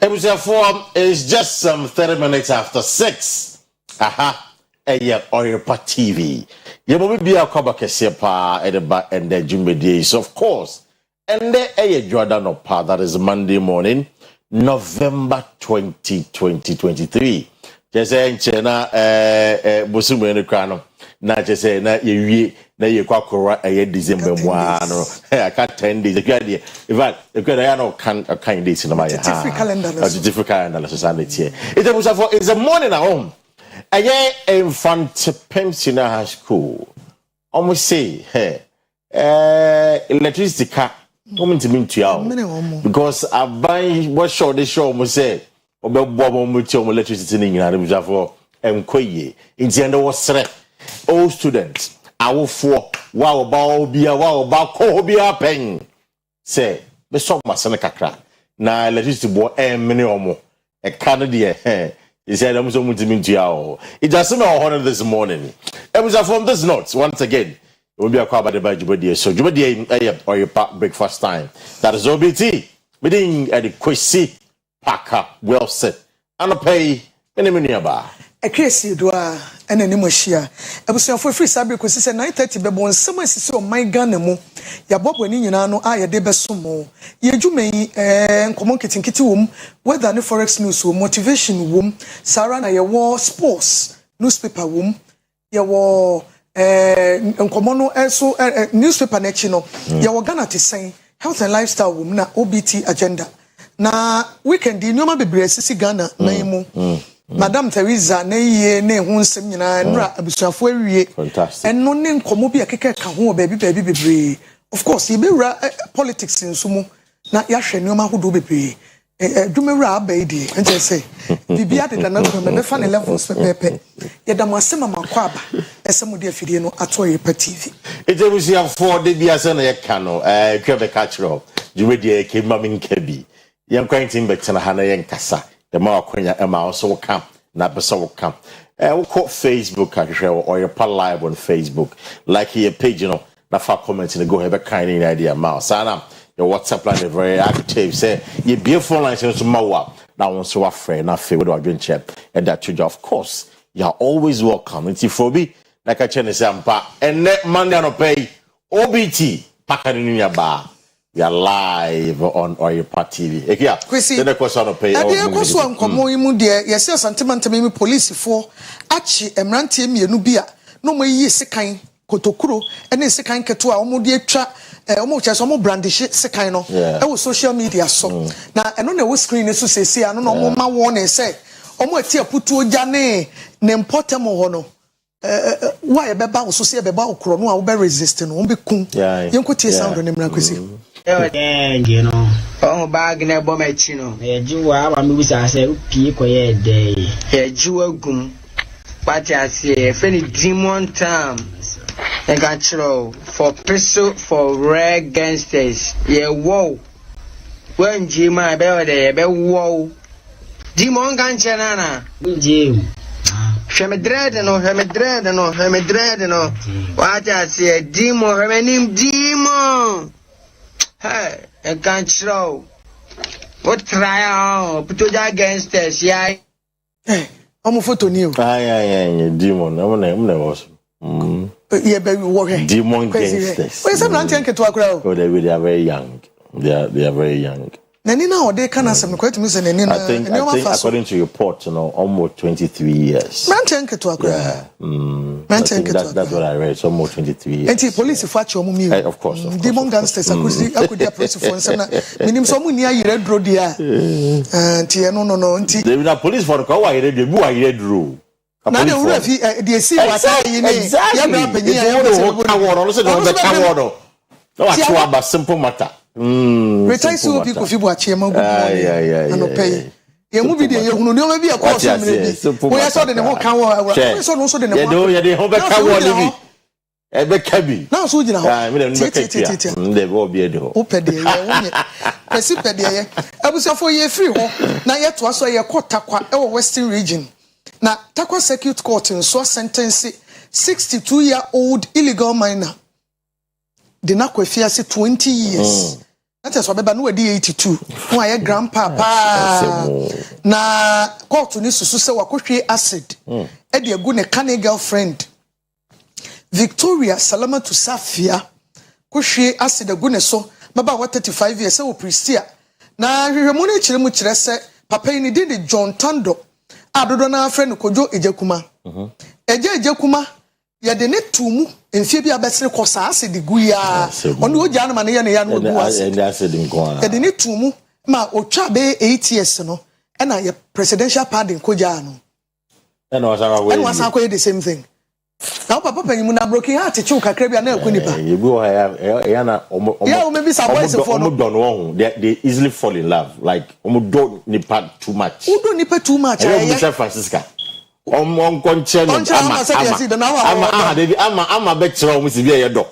Episode 4 is just some 30 minutes after 6. Aha, Oyerepa TV. You will be a cover Kesepa and the Jumbe days, of course. And the Jordan of Pa, that is Monday morning, November 2023. Just saying, Chena, Busumu in the crown. Not just saying that you quack a December 1. I can't 10 days. In fact, if I know a kind days in my different calendar society. It's a morning at home. A year infant pensioner high school. Almost say, hey, electricity car. Coming to me to you because I buy what show they show almost say about Bob electricity in the for Kwesi. In the end, was all students. Our four wow about Kobia pen say the song must send a crack. Now electricity boy minimum a Canadian. He said, I'm so much to me to you. It doesn't know honor this morning. It was from this notes once again. Will be a car by the Jubadi. So Jubadi or your breakfast time. That is OBT. Meeting at the Kwesi Parker, well set. And a pay in a miniaba. Akua Asieduaa ene ne mohia abusuafo free sabe Kwesi se 9:30 bebo nsema sisi o man Ghana mu ya bobo ni nyina no a ye de besomo ye dwumayi nkomo nketinketi wom weather ne forex news wom motivation wom sara na ye wo sports newspaper wom ye wo nkomo no eso newspaper na chi no ye wo Ghana tesen health and lifestyle wom na OBT agenda na weekend ni nyoma bebre sisi Ghana na yimu Madam Teresa na ye na hu nsem nyina nra abusuafo awie enno ne nkomo bi akeka ka ho baabi bebre of course ye bewura politics nsumu na ya hwe nyoma hodo bebre dwumewura abaidi nje say bibia de na ko me fa na levels pepepe ye da masema makwaba esem de afidie no ato Oyerepa TV ejebusiafo de bia se na ye ka no kwebe ka chiro dwumedi ke mamin kabi ye kwantin betena ha na ye nkasa the more Quenya Emma also come, not so come. We'll call Facebook, I share Oyerepa live on Facebook. Like here page, you know, not for commenting and go have a kind of idea. Mouse, Sana, your WhatsApp line is very active. Say, you beautiful line to Mawa. Now, on so afraid, not favorite or doing chat. And that you, of course, you are always welcome. It's for me, like I tell Sampa, and net Monday on pay OBT, Packer in your bar. We are live on Oyerepa TV. Yeah, Kwesi. Then the question on pay. Abi ekoso ankomo imu de yes sentiment me police for achi emrantie mienu bia no mo yi sekan kotokuro ene sekan keto a omo de atwa omo cheso omo brandish sekan no e wo social media so na eno na wo screen so sesi ano no omo ma wo na say omo ati aputu oja ne important ho no why be ba wo so se be ba okro no a wo be resist no wo be kun yenkotie sound no mra Kwesi. You know, oh, bag in a bomachino, a Jew, our movies are say, Pico, a day, a Jew, gum, but I say, if any demon terms, a natural for pistol for rare gangsters, yeah, whoa. When Jim, I bear there, be whoa. Demon Ganchanana, Jim. Dread no, what I say, demon, her name, demon. Hey, a control. What trial? Put you against us, yeah. Hey, I'm a photo new. Aye, demon. I'm never. Yeah, baby, working. Demon gangsters. Where's some auntie to a crowd? Oh, they are very young. They are very young. Nanina or they can answer me quite miss Nanina. I think according to your report, you know, almost 23 years. Mantank to a crowd. That's what I read. So almost 23 years. And police fetch your mummy. Of course. Demon gangsters. I could approach for some. Minim some near you red road here. And no. They will police for the car. I read the book. I read rule. Now they see what I exactly. No, simple matter. Retire so bi Kofi Boachie ma good morning. And pay. Ye mu bi de ye hunu ne o bi e call so me bi. We so de ne ho kan wo. We so de ne ho. Ye de ho be ka wo le bi. E be ka bi. Now so gina ho. Me dem be ka bi. De wo bi e de ho. O pede ye wo nye. Kwesi pede ye. Abusiafo ye free ho. Na ye to aso ye Kotakwa e wo Western region. Na Takwa Circuit Court nso sentence 62-year-old illegal miner. The na kwafiase 20 years. That is wabeba no wedi 82. No aye grandpa pa. Na court ni susu se wakohwe acid. E de agu ne kane girlfriend. Victoria Salamatu Safia kohwe acid agu ne so. Baba wa 35 years se wo Pristia. Na hwehwemu na kire mu kire se papa ni di John Tando. Adodo na friend Kojo Ejakuma. Ejakuma ya de ne tumu enfie bi abesere kosa acid gu ya onu oja na mane ya ne ya no gu acid ya de ne tumu ma otwa be 8 years no na ya presidential pardon koja no and was akwa the same thing na papa panyimu na broken heart chiu kakra bi na akunipa you go ya na yeah maybe some boys for no they easily fall in love like don't nipa too much who don't nipa too much Mr. Francisca konche no ama be kire o musi bi e do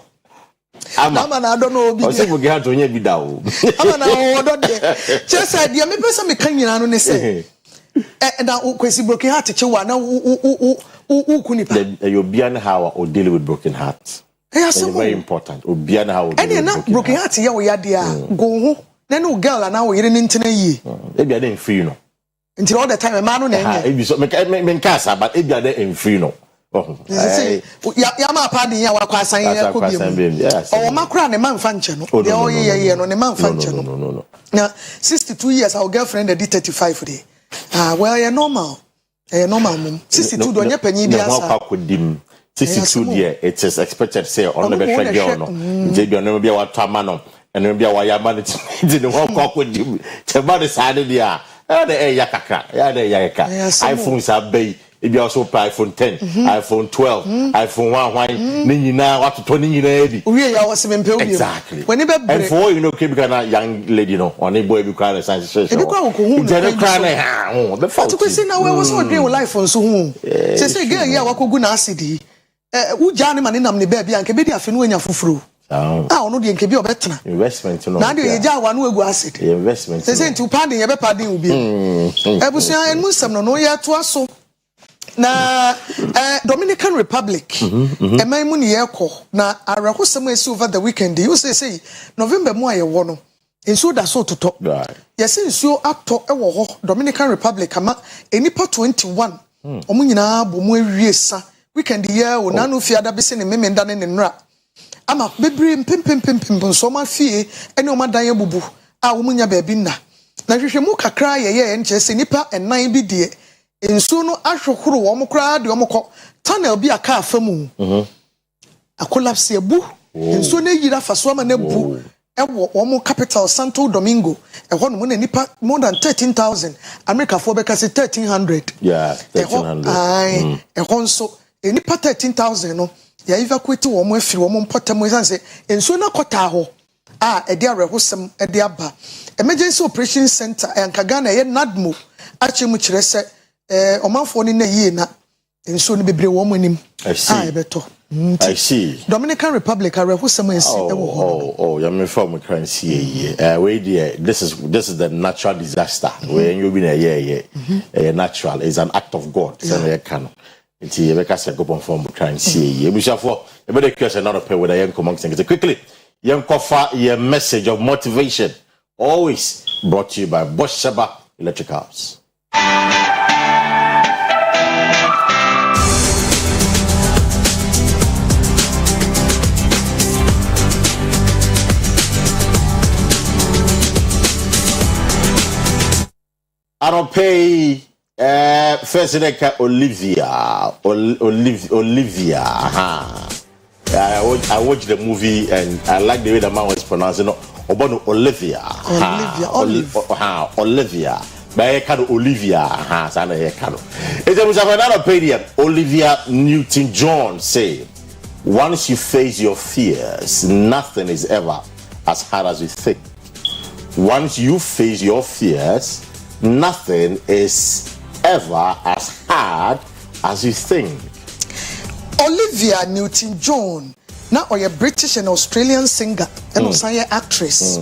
ama na do no obi o se bugi ha to nya bi da o ama na o do de chesa dia me pesa me kan nyina no ne se na Kwesi broken heart chewa na kunipa obia na how o deal with broken heart it's very important obia na how o deal with broken heart ya wo ya dia go ho na no girl na wo yire ne ntena yi e bia dey free no until all the time man no na enye e bi so me kasa but e bia dey free no ya ma pa din ya wakwasan ya ko bi mu o makra ne man fa nche no de o ye no ne man fa nche no na 62 years our girlfriend dey 35 dey well ya normal mum 62 do nya panyi bi asa no kwa 62 there it is expected say on the better girl no je bi no bia wa tama no eno bia wa ya ma ne ti ne kwa dim che ba de sade dia de ya kakra ya de ya ka iPhone sa bay if you also buy iPhone 10 iPhone 12 iPhone 1 ni nyina watoto ni nyina edi we ya was mempe obi exactly when be and for you know keep kana young lady no on a boy be cry the science session e be kwa ko hu the cry na ha the fault to Kwesi na we was dream life on so hu say girl ya wakogu na acid u ja ne mane nam ne ba bia nke be di afi no anya fufuro ono de nke bi obetena investment no na de ye ja wa no egu acid investment say nti upande ye be pardon obi ebusia enu sam no ye to aso na Dominican Republic emai mu ne yeko na arakosem esi over the weekend you say November mu aye wo no enso da so toto yes enso ato ewo ho Dominican Republic ama enipa 21 omu nyina bo mu awie sa weekend ye wo na no fiada be se ne memenda ne nra ama bebre pimpim so ma fie ene o madan abubu a wo munya ba bi na hwehwemu kakra ye nche se nipa enan bi de ensu no ahwehoro wo mo kra de wo ko tunnel bi aka afamu a collapse ebu ensu na yira faso ama na bu ewo wo mo capital Santo Domingo ho no na nipa more than 13,000 America for be kasi 1300 yeah 1300 nso nipa 13,000 no ya evacuate wo mo afiri wo mo potam sanse ensu na kota ho e de arehosem e de aba emergency operation center ankaga na ye nadmo achemu kire se omanfo ni na yie na ensu ni bebre wo mo anim e beto I see Dominican Republic arehosem esi e wo ho ya me from currency we there this is the natural disaster when you be na natural is an act of God so you can nti ye beka se go perform currency ye bushafo e be the question not pay with yen common thing quickly yen kofa ye message of motivation always brought to you by Bosheba Electricals. I don't pay first Olivia. I watched the movie and I like the way the man was pronouncing it. Olivia. Olivia. By Olivia. Sana It's a Olivia Newton-John say, once you face your fears, nothing is ever as hard as you think. once you face your fears, nothing is ever as hard as you think. Olivia Newton-John, now a British and Australian singer and also actress.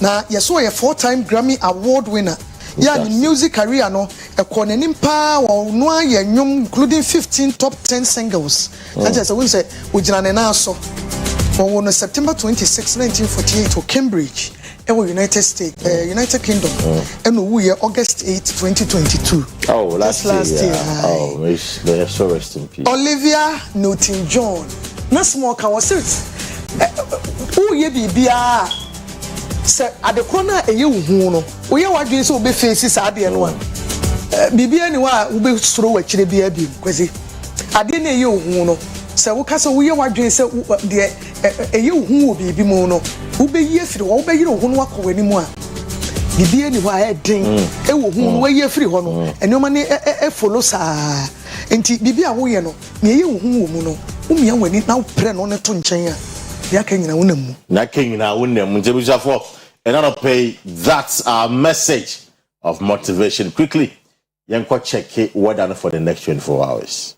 Now, yes, so a 4-time Grammy Award winner. Yeah, music career no a konenim pa or no including 15 top 10 singles. That is we say ujina na so. On September 26, 1948 to Cambridge, United States, United Kingdom, and we August 8, 2022. Oh, last year. Oh, may so rest in peace. Olivia Newton-John. Na small can was it. Who ye bibia? Say adekona eye hu no. Oye wadwen se obe face ade no a. Bibia ni wa obe soro wachire bia bi kwesi. Ade na eye hu no. Se wo ka se wo ye wadwen se de eye hu obi bi mu no. Obe yi afiri wo obe yire hu no akọwani mu a. Bibia ni wa e den e wo hu no wa yi afiri ho no. Enoma ne e follow sa. Enti bibia wo ye no. Na eye hu wo mu no. Umia wani na pre no ne to nchen a. Ya kenyina wonam. Na kenyina wonam. Ntebuja for another pay. That's our message of motivation. Quickly, Yanko check it. What done for the next 24 hours.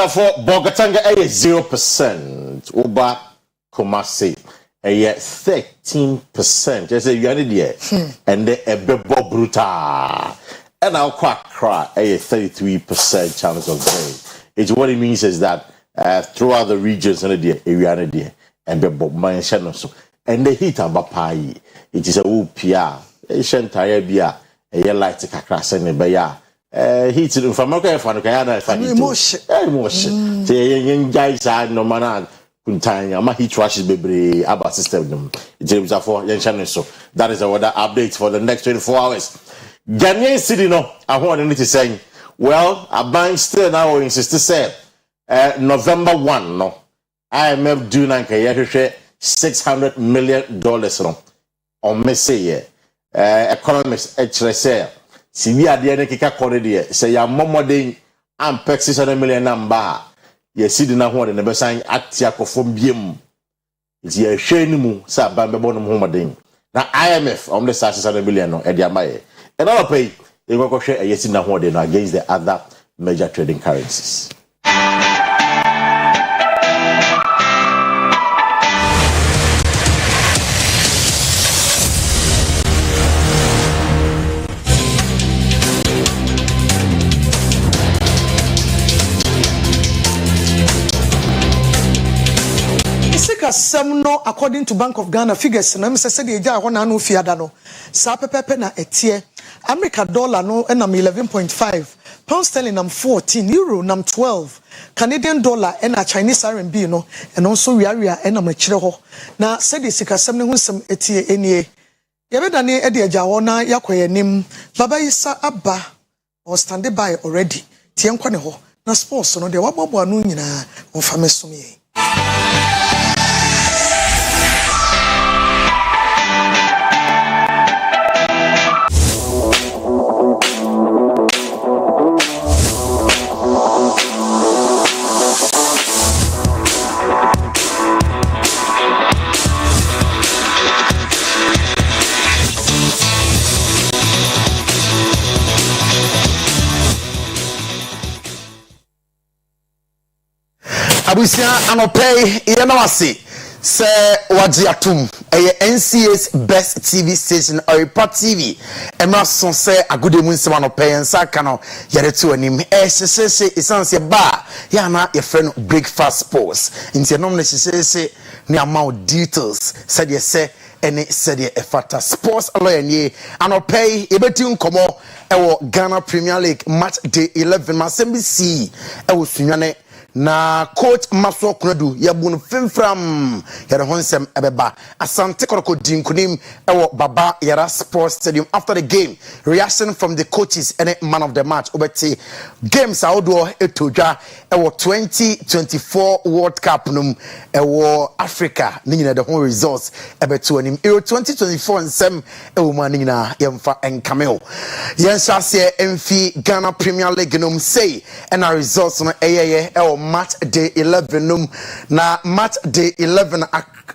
For Bogatanga, 0%. Uba Kumasi, 13%. Just a unit here. And the Ebebo Bruta. And our quack cry, 33% chance of rain. It's what it means is that throughout the regions and the area and Bebo Mansion so. And the heat of Bapai, it is a whoopia, a shentire bia, a light cacras and a baya. Heat in Famaka emotion. Say young guys are no man Kuntanya, my heat rushes baby about system. James are for young so. That is our update for the next 24 hours. Ghanaian City no, I want to say, well, a bank still now insist to say November 1 no. IMF do $600 million no on Messiah. Economists actually say. Si we are the kika kore de say ya momodin ampek 600 million number ye si di na ho de ne besan atia kofom biem iti ye hwenu mu sa ban bebo no momodin na IMF on the 600 million no e dia maye e na pay e go hwe e yesi na ho de no against the other major trading currencies. No, according to Bank of Ghana figures, na mse se de eja ho na no fiada no. Sa pepepe na etie. America dollar no na 11.5, pound sterling na 14, euro na 12, Canadian dollar na Chinese RMB no, and also we na machire ho. Na se de sikasem ne ho nsem etie enie. Yebeda ne e de eja ho na yakoye nim. Baba Isa aba or stand by already. Tie nkwa ne ho. Na sports no de wabobo anu nyina on famesom ye. Abusia anopay ye na wase se waji atum NCA's best TV station Oyerepa TV. Emma son say a good moon someone pay and sakano yet to him. She is ba yana your friend breakfast pause. In the nomination say near more details said you say any said ye efata sports alloy ye and pay ebetin komo ewo Ghana Premier League match day 11 masembi see ewo sunyane na coach Maso Kunadu yabun fimfram yada honsem ebeba asante koroko dinkunim ewo Baba Yara Sports Stadium after the game. Reaction from the coaches and man of the match obeti games outdoor etoja ewo 2024 World Cup num ewo Africa nina the whole results ebetu anim ewo 2024 nsem ewo manina yemfa enkameo yensa se emfi Ghana Premier League num say and our results no ewo match day 11 na match day 11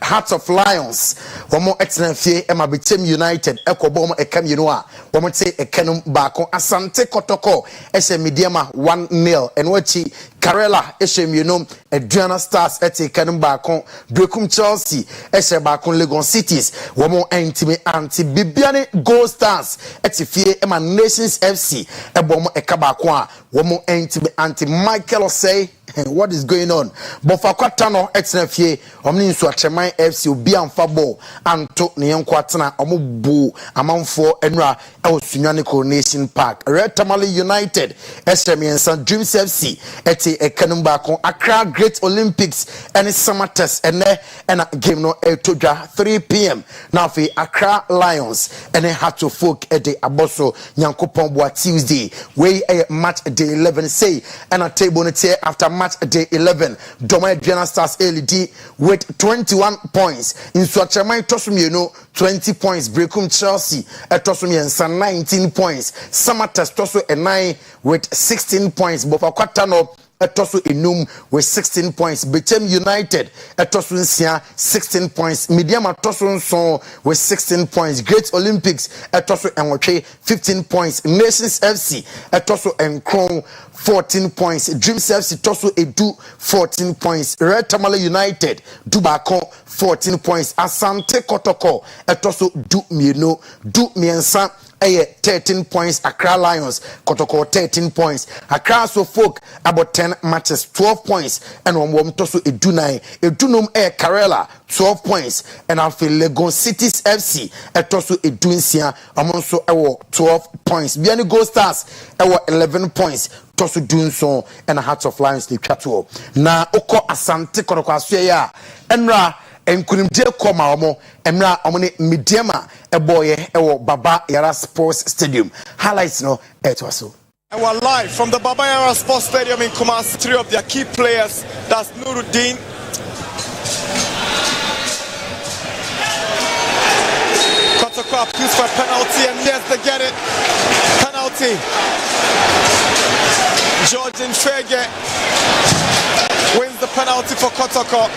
Hearts of Lions womo excellent fie ema betem United ekobom ekam yinu a womo te ekanum baako Asante Kotoko ese mediama 1-0 enwachi Karela ese yinu Aduana Stars ete ekanum baako Brekum Chelsea ese baako Lagos Cities womo entime anti Bibiane Gold Stars ete fie ema Nations FC ebomo ekabaako a womo entime anti Michael Osei. What is going on? But for Quatano, excellent fee, Omni Swatchemai FC, Bian Fabo, and to Neon Quatana, Omubu, among 4 Enra, El Sunyanico Nation Park, Red Tamale United, SME and St. Dreams FC, Eti Ekanumba, Accra Great Olympics, and summer test, and a game no Toja 3 p.m. Now for Accra Lions, and a hat to folk at the Aboso, Yankopomboa Tuesday, way a match day 11 say, and a table after match day 11 Doma Adriana Stars LED with 21 points in Swatchamai Tosumino 20 points Brekum Chelsea Tosumiensa 19 points Samatas Tosu and 9 with 16 points Bofa Kwatano Etosu Enum with 16 points. Betem United Etosu Nsia 16 points. Mediama Etosu Nson with 16 points. Great Olympics Etosu Enwoche 15 points. Nations FC Etosu Enkron 14 points. Dreams FC Etosu Edu 14 points. Red Tamale United Dubako 14 points. Asante Kotoko Etosu Du Mieno Du Miensa 13 points. Accra Lions Kotoko 13 points. Accra so folk about 10 matches 12 points and one tosu edunai edunum Karela 12 points and I feel Lagos Cities FC tosu edunsia amonso 12 points. Biani Gold Stars 11 points tosu dunson and Hearts of Lions the chato na oko Asante Kotoko Asieduaa enra enkunimje koma omo emra omone mediama eboye ewo Baba Yara Sports Stadium highlights no etwaso. And we're live from the Baba Yara Sports Stadium in Kumasi. 3 of their key players, that's Nuruddin, Kotoko appeals for a penalty, and yes, they get it. Penalty. Georgian Fege wins the penalty for Kotoko.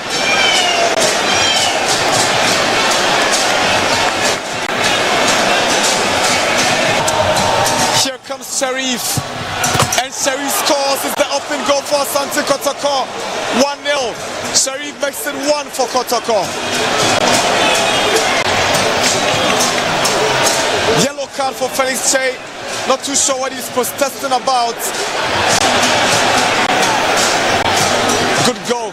Here comes Sharif, and Sharif scores. It's the open goal for Asante Kotoko. 1-0. Sharif makes it 1 for Kotoko. Yellow card for Felix Che. Not too sure what he's protesting about. Good goal.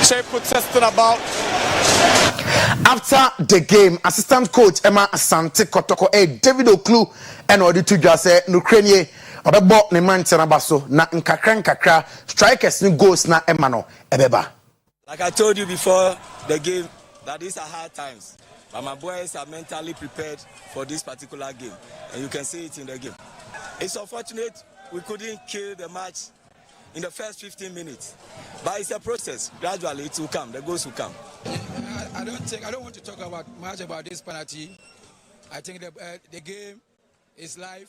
Che protesting about? After the game, assistant coach Emma Asante Kotoko David Oklu and Odi just say Ukraine obebo ne manchana baso na nkakra strikers ni goals na Emma ebeba. Like I told you before the game that these are hard times, but my boys are mentally prepared for this particular game, and you can see it in the game. It's unfortunate we couldn't kill the match in the first 15 minutes, but it's a process. Gradually it will come, the goals will come. I don't want to talk much about this penalty. I think the game is live.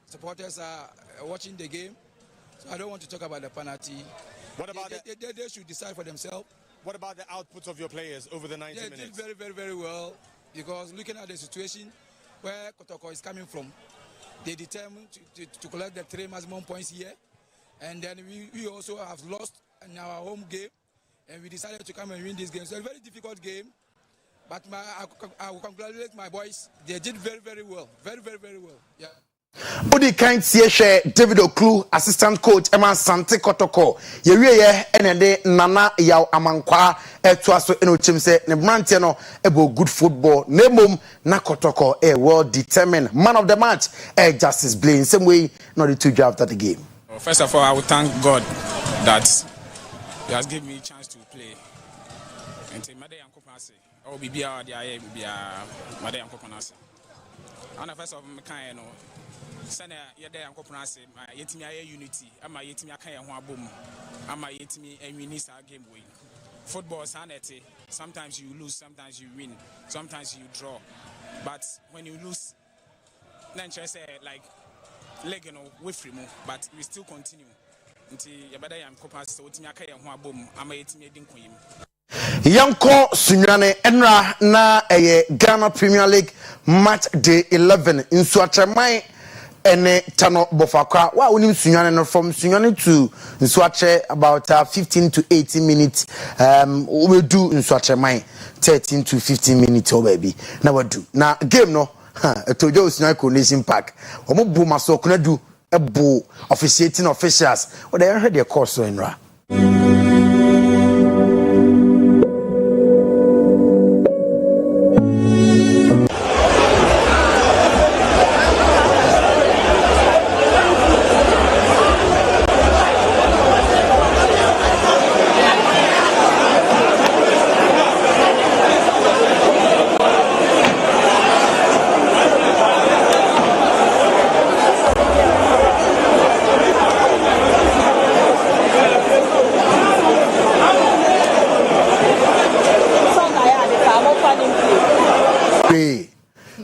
Supporters are watching the game, so I don't want to talk about the penalty. What about they should decide for themselves. What about the output of your players over the 90 minutes? They did very, very, very well. because looking at the situation where Kotoko is coming from, they determined to collect the 3 maximum points here. And then we also have lost in our home game, and we decided to come and win this game. So a very difficult game, but I will congratulate my boys. They did very, very well. Very, very, very well. Yeah. Odi kind share David Oklu, assistant coach Emma Sante Kotoko. Ye enede nana yaw amankwa etwaso enochim se ne brante no ebo good football. Nemom na Kotoko well determined man of the match Justice Blaine. Same way not the two after the game. First of all, I would thank God that He has given me a chance to play. And say, Made Yankopase, I will be out there, be Made Yankopase. And the first of my kind, no, Sana Yada Yankopase, my Yetimi unity, and my Yetimi Akaya Boom, and my Yetimi and Winisa game win. Football is sanity. Sometimes you lose, sometimes you win, sometimes you draw. But when you lose, then I say, like, leg way free move, but we still continue until Yabada and Copas so Tinyaka and Wabum, I'm a din queen. Yanko Sunyane Enra na Ghana Premier League match day 11 in Swatchamai ene Tano Bofakwa. Wa unim Sunyane from Sunyane to Swatche about 15 to 18 minutes. We do in Swatchamai 13 to 15 minutes, oh baby. Now we do. Now game no. Tojo Sunyane Coronation Park. Omo bu maso kuna do ebu officiating officials. What they heard their course so Enra.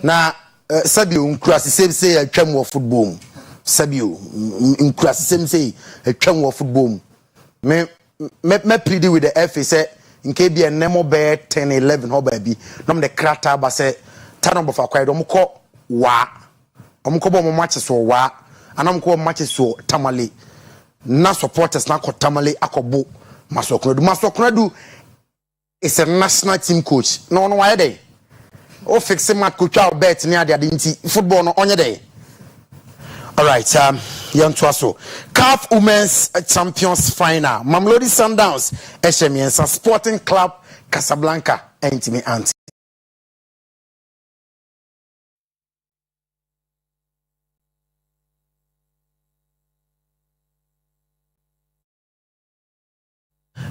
Na Sabio Nkrasi same say a twam of football. Sabio Nkrasi same say a twam of football. Me plead with the FA say in KB and Nemo Bear 10 11 ho baby. Nom the crata ba say Tano of acquired omko wa. Omko bo matches so wa. And omko matches so tamale. Na supporters na ko tamale akobo Masokradu is a national team coach. No why they o fix mat coach out bet near the football no on your day. All right, Yantuaso. CAF Women's Champions Final. Mamelodi Sundowns, Eshemiensa Sporting Club, Casablanca, Intimi Anti.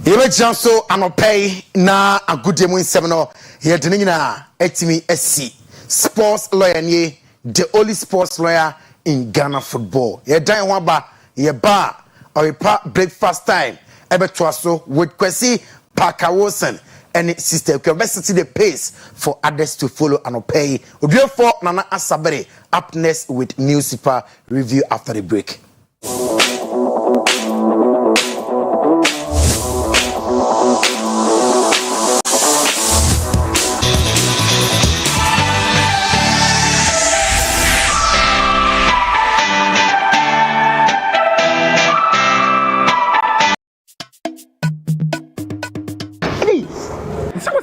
Yebe Janso anopay na agudemu insebno ye dinina etimi SC sports lawyer nie the only sports lawyer in Ghana football. Ye dan waba ye ba Oyerepa breakfast time ebetwaso with Kwesi Wilson and sister Kwesi the pace for others to follow anopay. Odufo Nana Asabere up next with newspaper review after the break.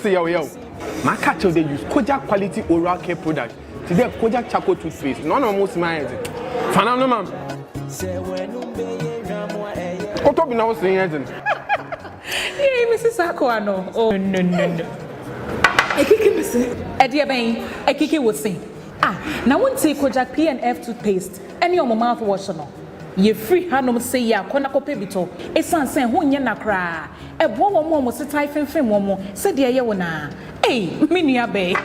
Yo, my catch they use Kojak quality oral care product. Today, Kojak charcoal toothpaste. None of most my Fanano, ma'am. What up now saying? Hey, Mrs. Akua, no. Oh, no. I kick him, sir. Edia Bain, I kick it with sing. Now won't say Kojak PNF toothpaste. Any of my mouthwash no. Ye free hanum say ya konako pebito esan sen ho nya nakra e bo wo mo se tai fenfen mo se de ye wona me nua be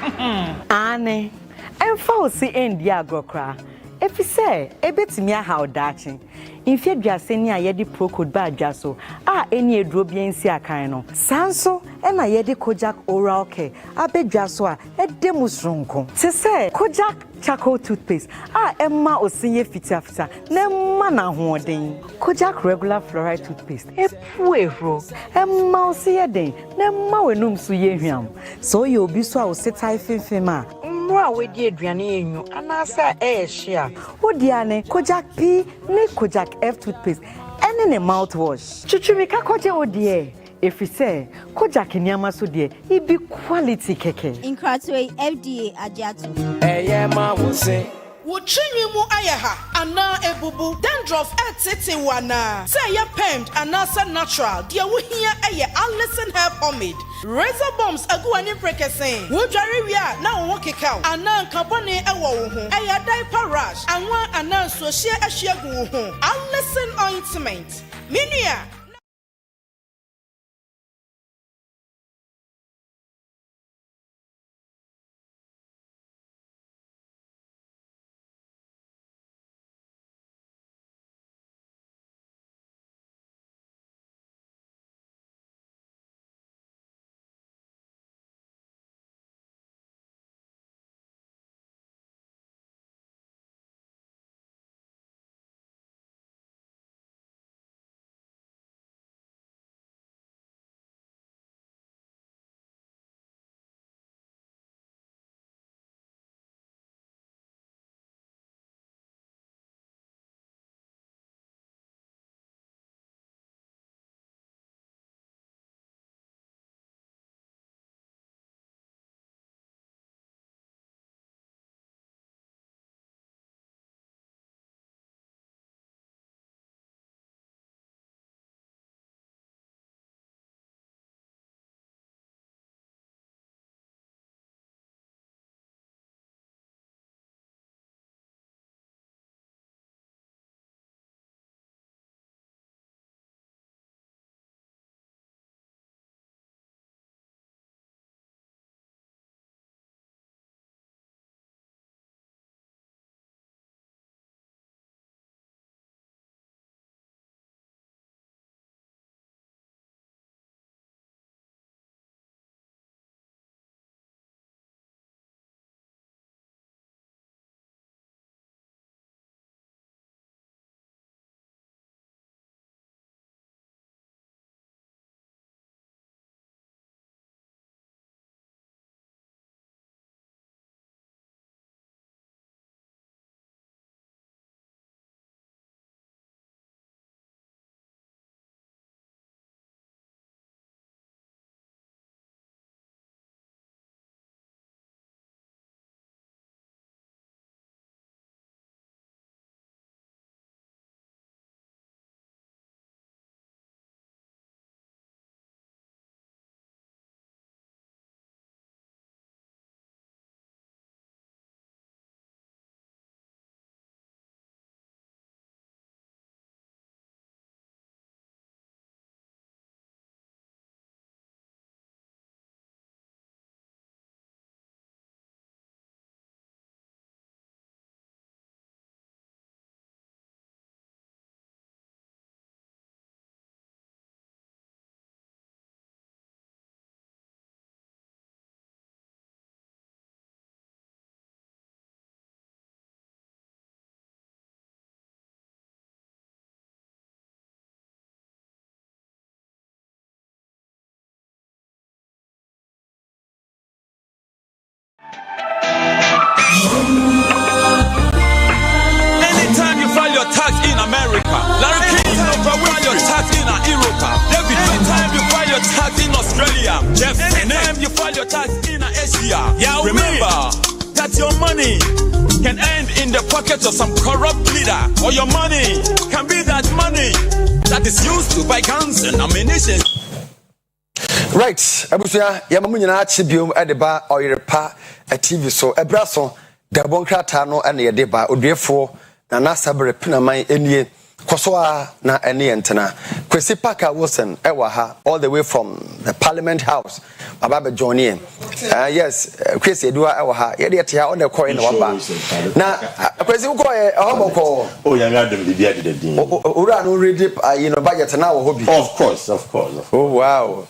ane emfa o si endi agokra e If you say, a bit me how daching. In fear, just any a yedi pro could bad jasso. Any drobian sia kind. Sanso, and a yedi kojak oral care. I bet jaswa, a demus ronco. To say, kojak charcoal toothpaste. Emma or senior fita, no manna hoarding. Kojak regular fluoride toothpaste. A puero, a mouse a day, no mowenum suyehiam. So you'll be so set I fema. Mwa we die aduane enyu anasa share. Odiane Kojak P ne Kojak F toothpaste ene ne mouthwash. Chuchumika koje odie. If we say Kojak nyama so die, it be quality keke. Incratway FDA Ajatu. Ma will say Wuchinyi mu ayaha ana ebubu dandruff etete wana say ya permed anasa natural dia wo hia eye Alison hair pomade razor bombs aguani prekesen wo dware wi a na wo kekau ana kabone ewo wo ho eye diaper rash anwa ana so hie ahiegu wo ho Alison ointment minia. Anytime you file your tax in America, Larry King file your tax in Europe. David, anytime you file your tax in Australia, Jeff, anytime you file your tax in Asia, remember that your money can end in the pocket of some corrupt leader, or your money can be that money that is used to buy guns and ammunition. Right, abusuya yamamu nyina achibiom edeba Oyerepa TV so ebraso gabon krata no ene yedeba odwefo na nasabre pinaman enie Kosoa na eni entena. Kwesi Parker Wilson ewa all the way from the Parliament House. Baba Johnny. Yes, Kwesi Asieduaa ewa ha. Ye de on the coin waba. Na Kwesi uko hoboko. Oh, yanga dem bibia de din. Ura no ready budget na wo hobby. Of course. Oh wow.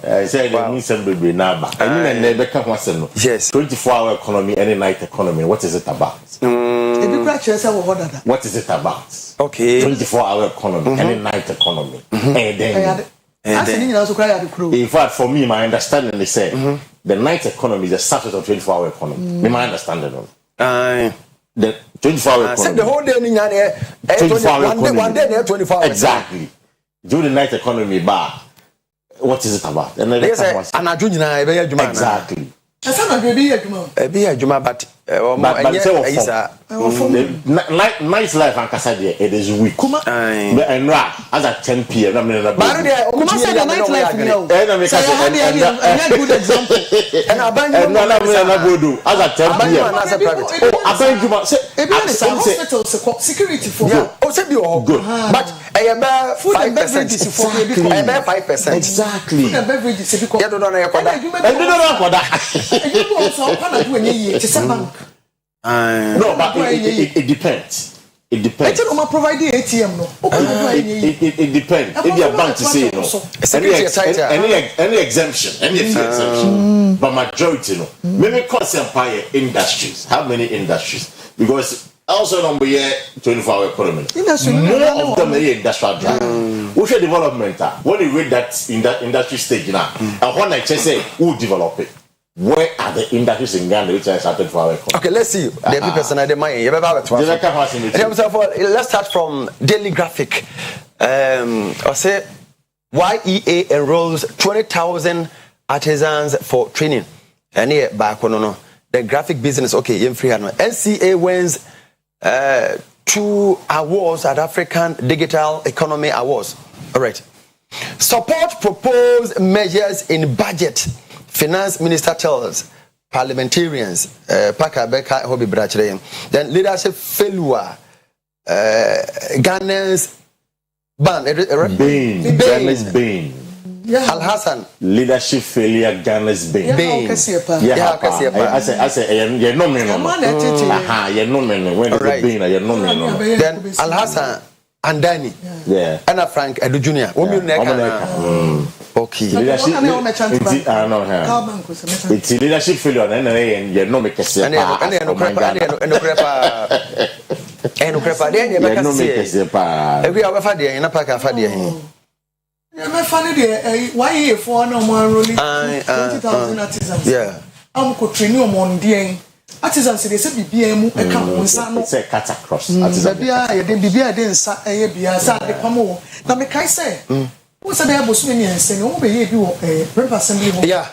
I said you some baby na ba. I mean na be ka ho asem no. Yes. 24-hour economy, any night economy. What is it about? What is it about? Okay. 24-hour economy, any night economy. And then in fact, for me, my understanding is the night economy is a subset of 24-hour economy. My understanding of the 24-hour economy. The whole day, one day, 24 hours. Exactly. Do the night economy bar. What is it about? And exactly. But night life and Kasadia, it is weak. And as at 10 p.m. And a good example. And as at 10 p.m. I beg you, security for good. But I am food and beverages for 5%. Exactly. Food and beverages. You don't know no, but it depends. It depends. ATM no. It depends. If your bank to say any exemption, but majority no. Maybe cause empire industries. How many industries? Because also number 24-hour economy. More of them are industrial drive. What's your development? When you read that in that industry stage now, and when I just say who develop it. Where are the industries in Ghana which are started for our economy? Okay, let's see. The people are the money. Let's start from Daily Graphic. I say YEA enrolls 20,000 artisans for training. And here back on the graphic business. Okay, NCA wins 2 awards at African Digital Economy Awards. All right. Support proposed measures in budget. Finance Minister tells parliamentarians, then leadership failure, Ghana's Ghana's Bane. Al Hassan. Leadership failure, Ghana's Bane. I say, you're no man. Then Al Hassan and Danny. Yeah. And Frank Edu Jr. Okay. Leadership. It's leadership failure, and you're no make a say. Every hour for the in a pack of Fadia. I'm funny. Why for no more rolling 20,000 artisans? Yeah. I'm coaching on the artisans. They say BBM it's a cut across. BBI didn't say the Pamo. Now, make I say. What's the able swimming and saying, oh, you a assembly? Yeah.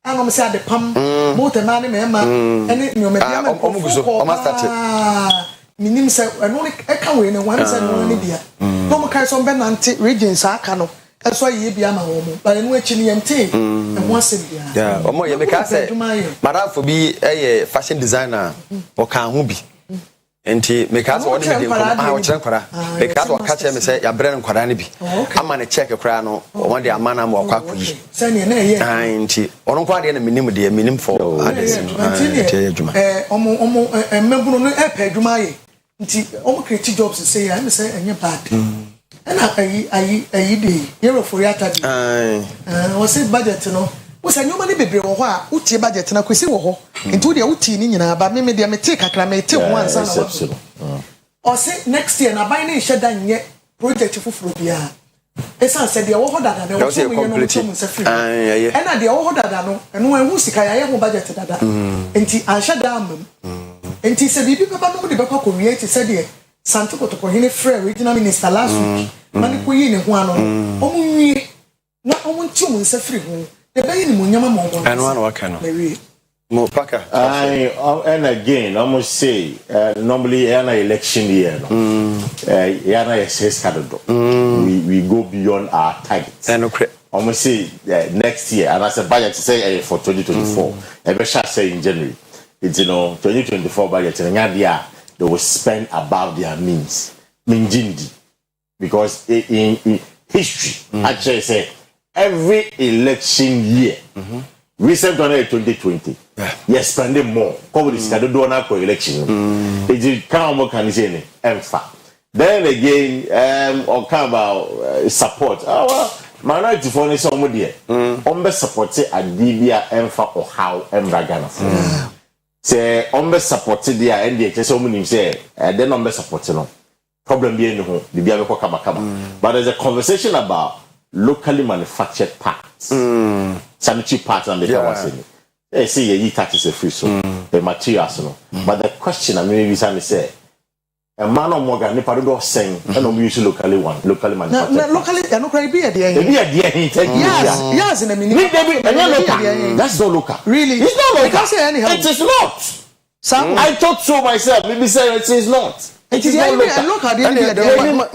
I'm going to say the pump, motor man, and it no matter. Minim said, and only echo in a one side only dear. No more kinds of Benanti regions are cano. That's why you be a home, but in which in tea and once a year. Yeah, or more you make us say, Madame for be a fashion designer or can be. Enti because what dey come because what catch me say ya brand kwara ne bi ama ne check kwara no won dey amana ma kwa koyi enti ono kwa dey na minim dey minim for others adwuma omo membuno no e pa adwuma ye nti omo create jobs say ya me say enye bad na ayi dey hero for yata dey we say budget no we say nyoma ne bebre wo ho a utie budget na kwesi wo ho nti de utie ni nyina ba me de me take kakra me take one san na o say next year na buy na sheda nye project fufuro bia esa say de wo ho dada na wo so me no so me sefri e na de wo ho dada no eno ehu sika ya ye ho budget dada nti an sheda am nti se bibi baba no de be kwa create say de santo kotoko hine free regional minister last week mani ko yi ne ho ano o mu nwie na o mu nti o mu sefri ho the baby ni munyama mo won and one what kind of mo paka and again I must say normally an election year yana yes we go beyond our targets and I must say next year and as a budget say for 2024 I shall say in January it's 2024 budget and they will spend above their means Minjindi. Because in history, actually say every election year, recent on 2020, you're spending more. Come with this election. It can't more can say then again, or come about support. Oh, well, minority for any somebody. Support say a DBA emfa or how embragana. Say support the NDH. So many say then support no problem being no the BIA kama. But there's a conversation about locally manufactured parts, sanitary parts, and the saying. They say you taxes a free so the materials no. But the question I mean is say. A man or more than Niparudo saying, and we use locally manufactured. Locally, I know cry be a dear. Yes, in a minute. That's not local. Really? It's not local. I can't say anyhow. It is not. I thought so myself. Maybe say it is not. It is not local.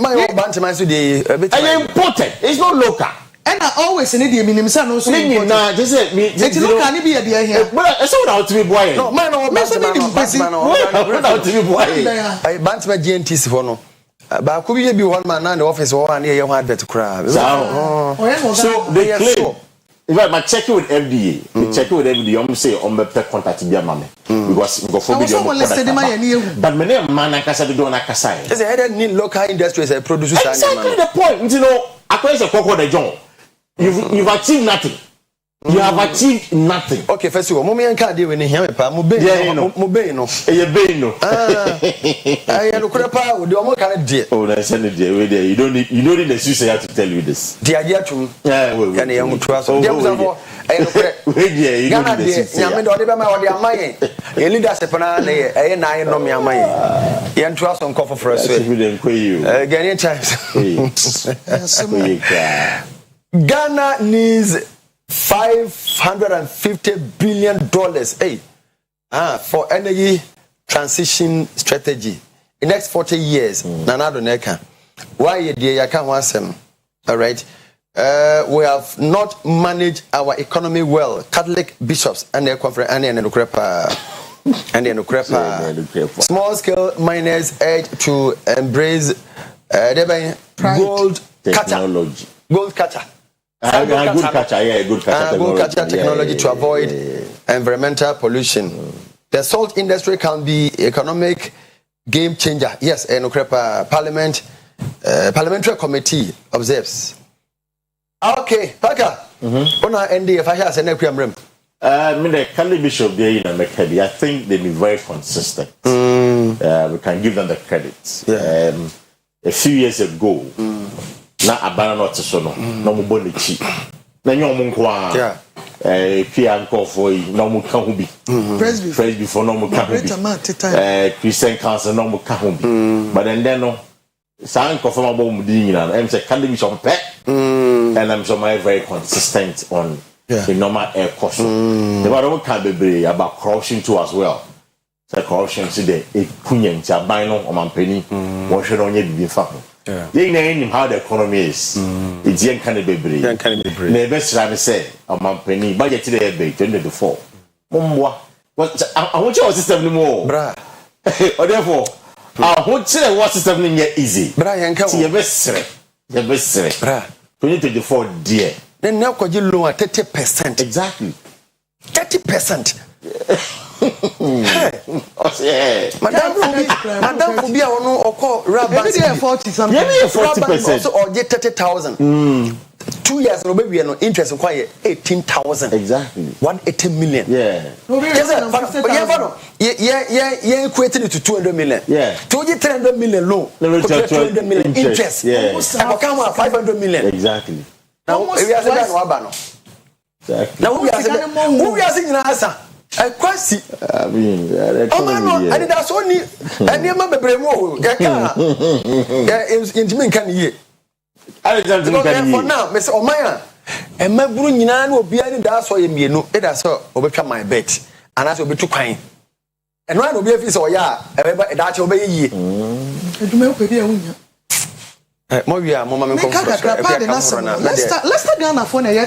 My own bantam is the important. It's not local. And I always need the minimum son also. Nah, just say me. It's local. I be a dear here. But it's all out to be boy. No, man, no, out to be boy. I bantam GNTs for no. But could be one man in the office or one year had better crab. So they claim. In fact, my check with FDA. The check with FDA. I'm say on the contact their mommy because go for video. But many man I can say do na kasai. There's a head need local industries and producers. Exactly the point. You know, Akua Asieduaa the John. You've achieved nothing. You have achieved nothing. Okay, first of all, mommy and can't do anything. Mobile. I look at with the more kind of dear. Oh, that's any dear. You don't need the suicide to tell you this. The idea to can you trust? You don't leadership and I know me. I am trust on coffee for us. Ghanaian times. Ghana needs $550 billion for energy transition strategy in the next 40 years. Nanado Neka. Why you can't want them? All right. We have not managed our economy well. Catholic bishops and their conference and the Ukrepa. Small scale miners urge to embrace gold technology. Gold catcher. Good catcher technology to avoid environmental pollution. The salt industry can be economic game changer. Yes, and Ukrepa parliamentary committee observes. Okay, Paka. Ona ND if I hear say na kwamrem. The Catholic bishop there in Mekabi, I think they be very consistent. We can give them the credit. A few years ago. Na abana not so no mo boni chi na nyom nkwa pia nkofo yi na mo ka ho bi presby for no mo ka ho bi Christian council no mo ka ho bi but then no san nkofo ma bo mo di nyina em say can be some pet and I'm so very consistent on the normal air cost the bother we can be about corruption too as well so corruption see the kunya nti aban no o mampani won hwe no nya bibi fa ho. You know how the economy is. It's young kind of baby. Never try to say, I'm a penny, budget today, 2024. What I want your system anymore, brah. Or therefore, I want to say what system yet easy. Brian, come your best, brah. 2024, dear. Then now could you lower 30%? Exactly. 30%. Madam will be on or Rabbi 40 something. 40% or get 30,000. 2 years no baby no interest require 18,000. Exactly. 180 million. Yeah. Yeah, equating it to 200 million. Yeah. To get 300 million loan. 200 million interest. Yeah. And come 500 million. Exactly. Now we are saying no. Exactly. Now we are saying answer. Kwesi. I mean, and that's only and you remember Bremo. It was intimate can ye. For now, Mr. Omaya. And my Brunina will be any that's why you know it has overcome my bet. And that's will be too kind. And one will be a piece or ya, everybody that obey ye. Movia, Mamma, let's start Ghana for a year.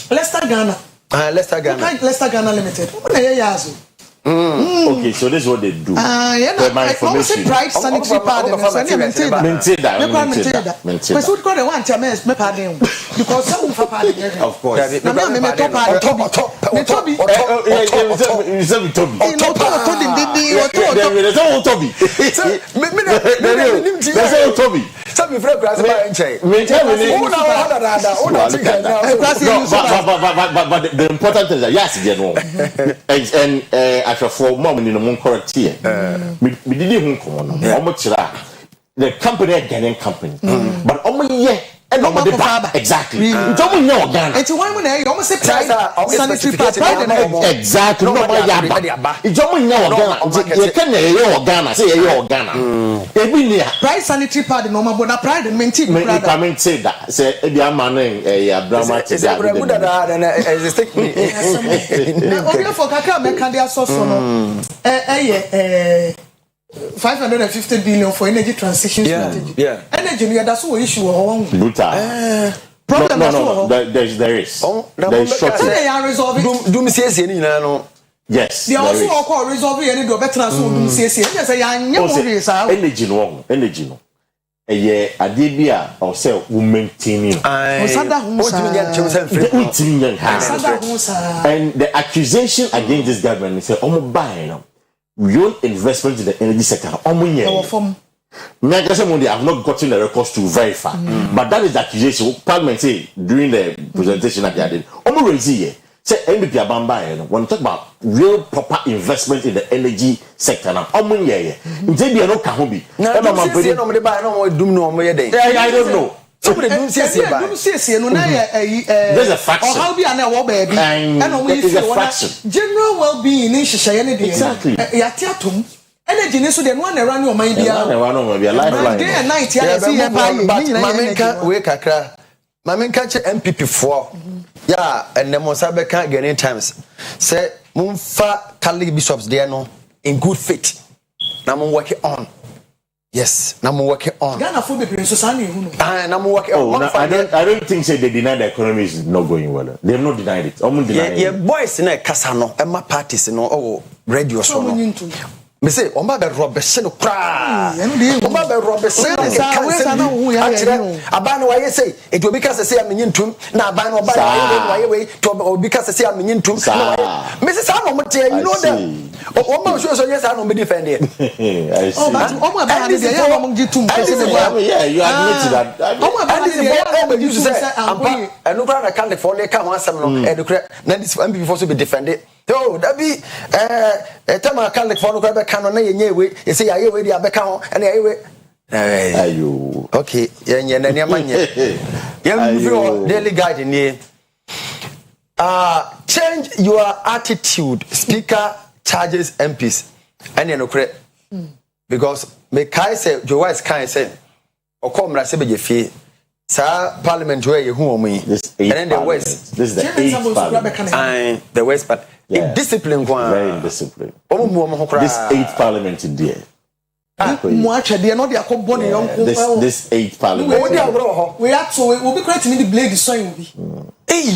Let's start Ghana. Leicester Ghana Limited. Okay, so this is what they do. Yeah, my information. Pride sanitary pad. Maintain that. Because we got the one time me pardon because some of pardon. Of course. Na me top pad. Toby. You say Toby. No Toby. Toby. Some of friend class by enche. But the important thing is that yes, you know. And after 4 months in the moon correct here. We didn't come on. The company a Ghanaian company. But only and exactly. Don't know Ghana. It's one when I almost say sanitary pad. Exactly. No, it's only know Ghana. You can hear Ghana. Say you Ghana. Pride sanitary pad no more, but pride and maintain. Me come say that. Say the man Abraham. It's a good and as stick me. Okay, for Kaka make candia sauce no. 550 billion for energy transition strategy. Yeah. Energy, that's what issue. Problem no. There is. There is short. They are resolving. Do me say no. Yes. They also call resolving any do better so do say. Yes, I am energy no. Adebia or say we maintain. And the accusation against this government is say buying real investment in the energy sector. I have not gotten the records to verify, but that is the accusation. Parliament say during the presentation that they did. Say MVP Abamba, when we talk about real proper investment in the energy sector, now I don't know. There's a fraction. There's a fraction. General well-being is exactly. Energy is the one around your mind. Day and night. Mamenka MPP 4. Yeah, and the Monsabeka Ghanaian Times say Mumfa Catholic bishops there no in good faith. Now I'm working on. Yes, now I'm working on. Ghana food be society. I'm working on. I don't think say they deny the economy is not going well. They have not denied it. Yeah, boys in a casano, and my parties no radio so. Me say omba be rob se no kra omba be rob se no aban wa ye say e to bika se amenyi ntum na aban no ba ye we to bika se amenyi ntum me say sa no mte you know them omba so yes no me defend it but omba ba ni dey ya mo gi tum yeah you admit that omba ba ni dey ya mo gi tum say ampa enu kra na California ka ho asem no e kra na this MPP before so be defend it. Oh, that be Tama California for the canon, you say, I already have a count, and I you okay, daily guide in here. Change your attitude, Speaker charges MPs, and you know, because me Kai say, your wife Kai say, or come Rasebe fee. Sir, Parliament where you who me, and then the West. This is the 8th Parliament. The West, but in discipline, very indisciplined. This 8th Parliament today. This 8th Parliament. We are so we will be creating the blade design. Hey,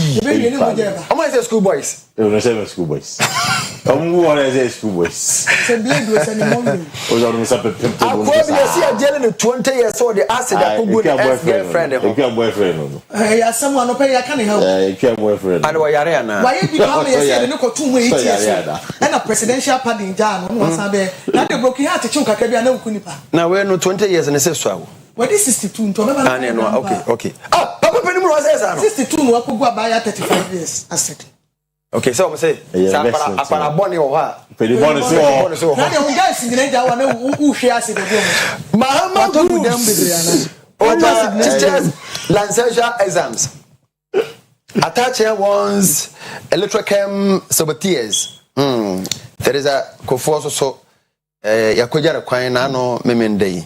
how much is school boys? School boys. School boys. Akua 20 years old. They asked that good girlfriend. Your boyfriend. Someone no pay. I can't help. Your boyfriend. And why are you? Why you become a 2 years and a presidential party in Ghana? No one sabe. Now they broke your heart to chunka kebi ane ukunipa. Now we no 20 years and say so. Well, this 62. Okay. Ah, Papa Penny was 62. No, I could go buy 35 years. I said. Okay, so I say, Akwa Boni or what? Penny Boni so. Now you guys in the day, I want who shares it. Mahama teachers licensure exams. Attach here one's electrochem saboteurs. There is a kofu so yakoja kwan na no memendei.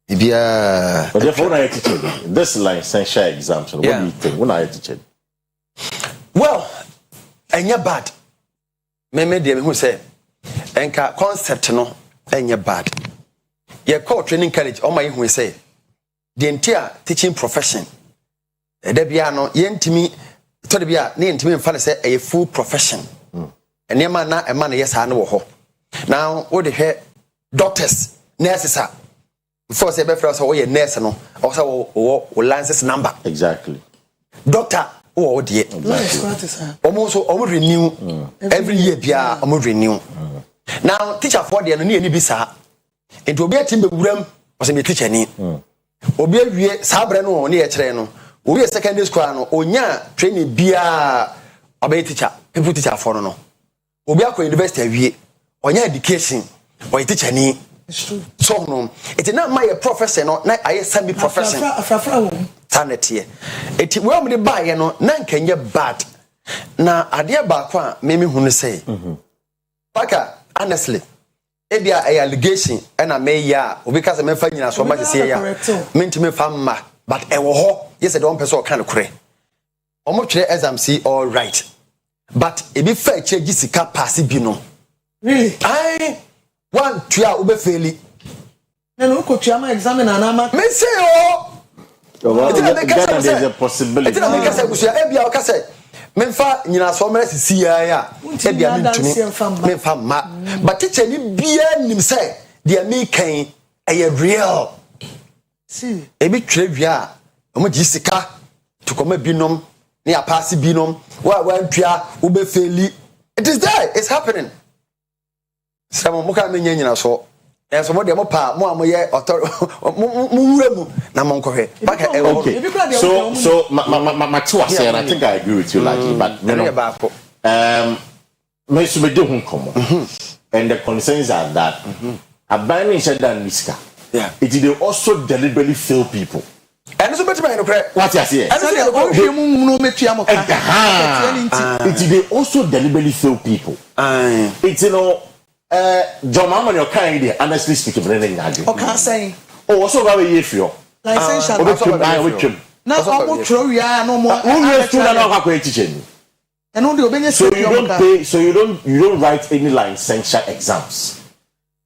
Ibia. But therefore, when I teach this licensure exams, what do you think? When I teach it? Well, enya bad. Me dey me who say enka concept no enya bad. Ye call training college o my who say the entire teaching profession. Da bia no ye ntimi to da bia na ntimi mfa say a full profession. Enema na e ma na yes ha na wo ho. Now, what the heck? Doctors, nurses are. Before say be friend say we nurse no, also we license number. Exactly. Doctor, oh dear. Almost renew every year bia renew. Now teacher for there no ni bisa. Enti obi atim be wuram, o say me teacher ni. Obi awie sabre no ne ye kire no. Obi secondary school no onya training bia obey teacher, people teacher for no. Obi akọ university awie, onya education, o teacher ni. It's true. So no, it's not my profession, no, na I semi profession. Sanity. It well me buy no, na nkenye bad. Na ade ba kwa me hunu say. Paka honestly, ebia a allegation and a me ya, obi ka se me fa nyina so ma se ya. Me ntime fa ma, but e wo ho, yes e don person kan kure. Omo twere exam see all right. But e bi fa che gisika pass bi no. Really? Ai one tua ube faili. Then we could ma examine an ama. Me say oh. There's a possibility. It's not make us say ebia o ka say. Me fa nyina so mara sisi ya. Ebia me ntumi. Me fa ma. But teacher ni bia nim say dia me kan e real. See. Ebi twere wia. Omo gisika to come binom ne apasi binom. Wa tua ube faili. It is there. It's happening. Some muka me nyina so and some de mo pa mo amoye mu na mo nkɔhwɛ okay so my two are saying I think I agree with you largely but you know me so be do hu komo and the concerns are that abaning said that niska it they also deliberately fail people and so better no correct what you say and so dey mu no metua mo ka it they also deliberately fail people it's you know John Mama your kind there honestly speaking bringing again okay saying oh so ba we yefio license na omo throw ya no more who student na kwa teacher ni and on the obenye so you don't write any licensure exams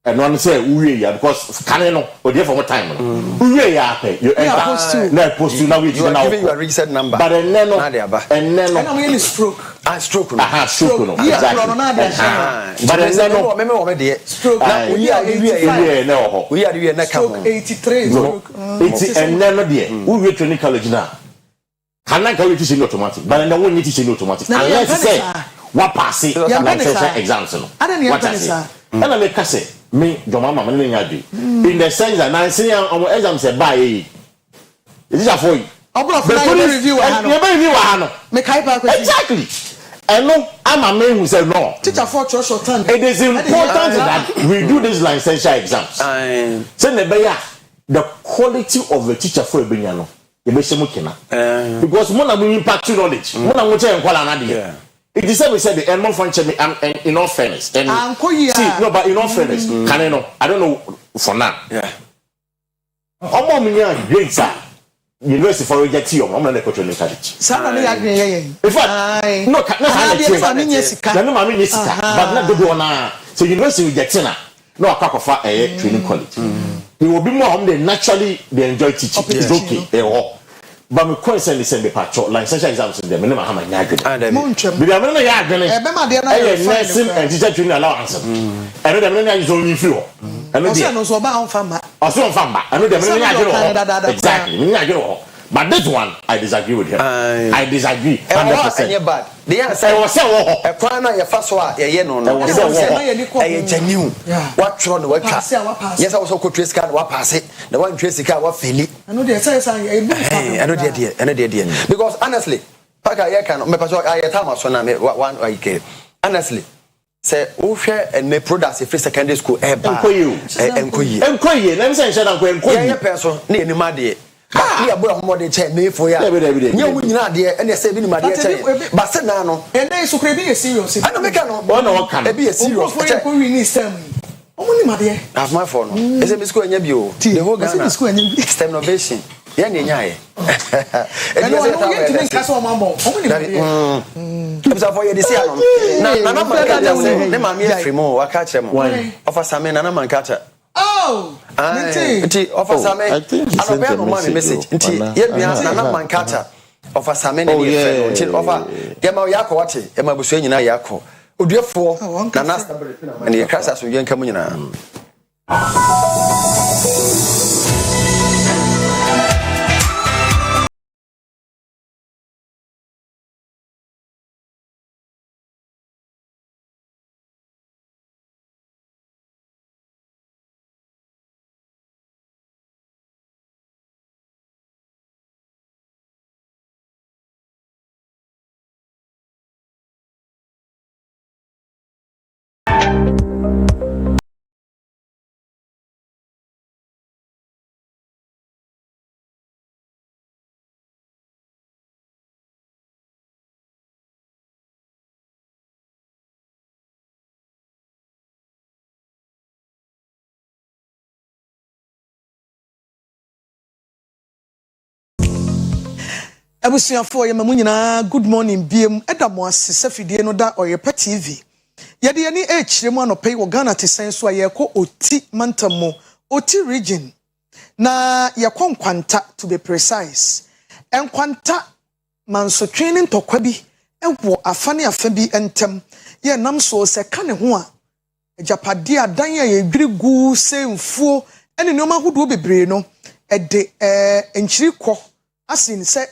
and one say uwe ya because can no o dey for more time no uwe ya pay you enter post to now we giving you a registered number but and then no and I'm in stroke stroke no exactly but and then no me dey stroke na we are no we are na ka 83 stroke and then no there uwe training college now can I go teach you automatic but and then when you teach you automatic unless you say what pass it licensure exams no what I say and I make say me your mama me nyadi in the sense that na say am exam say buy it is for you review no me kai ba exactly and no am a man who said no teacher for church or time it is important that we do this licensure exams say the quality of the teacher for ebenya no e be shemu kina because mo na mo impact knowledge mo na mo che enkwala na de it is we said the more function in all fairness and see no but in all fairness can I know I don't know for now omo me yan great sir university for reject you omo na control college sana me agree in fact no na me nyesika but na do na so university reject na no akakofa training college he will be more they naturally they enjoy teaching it's okay but me concern is be patcho licensure exams in them me na ha manya agbe moncham be am na ya agbe e be ma de na nursing and teacher training allowance and them na ya zo ni free ho and no so ba on famba and them na ya agbe exactly me na agbe but this one I disagree with him I disagree 100% bad they say was say wo e kwa na ye fa so a ye no e genuine what try no what yes I was ko trace card what pass it the one trace card what fail it I know they say I know there because honestly paka ye kan me paso I time so na me one like honestly say o hwe ene products free secondary school e ba enkoyi na me say enkoyi ye person na enima de ni abo homo de che me fo ya nya wo nyina de ene say bi ni ma de che ba se na no ene so kre bi serious I no make no e bi serious ko wi ni stem omo ni ma de have my phone no ese bi school enya bi o the whole Ghana school enya bi stem innovation ya ni nya ye e no no get me kasa o mambo omo ni ma de bisa for ye de see anon na na man ka say ne ma me free mo wa ka kire mo offer same na na man ka kire oh nti offer same anope no man message nti ye bia na na man ka offer same ne ye friend nti offer ye ma yakọ wate ye ma busu nyina yakọ Odiefo na na stability na man ye kasa so yen kam nyina. Abusuafo ye mamu nyina good morning biem edamo ase safidie no da Oyerepa TV yede ye ni echiremu anopai wo Ghana tesen so ayeko oti mantamo oti region na yakon kwanta to be precise enkwanta manso training tokwa bi ewo afane afa bi entem ye nam so se ka ne ho a ejapade adan ya yedwiri gu se mfuo ene ne omahodo bebre no ede enchiri kɔ asin se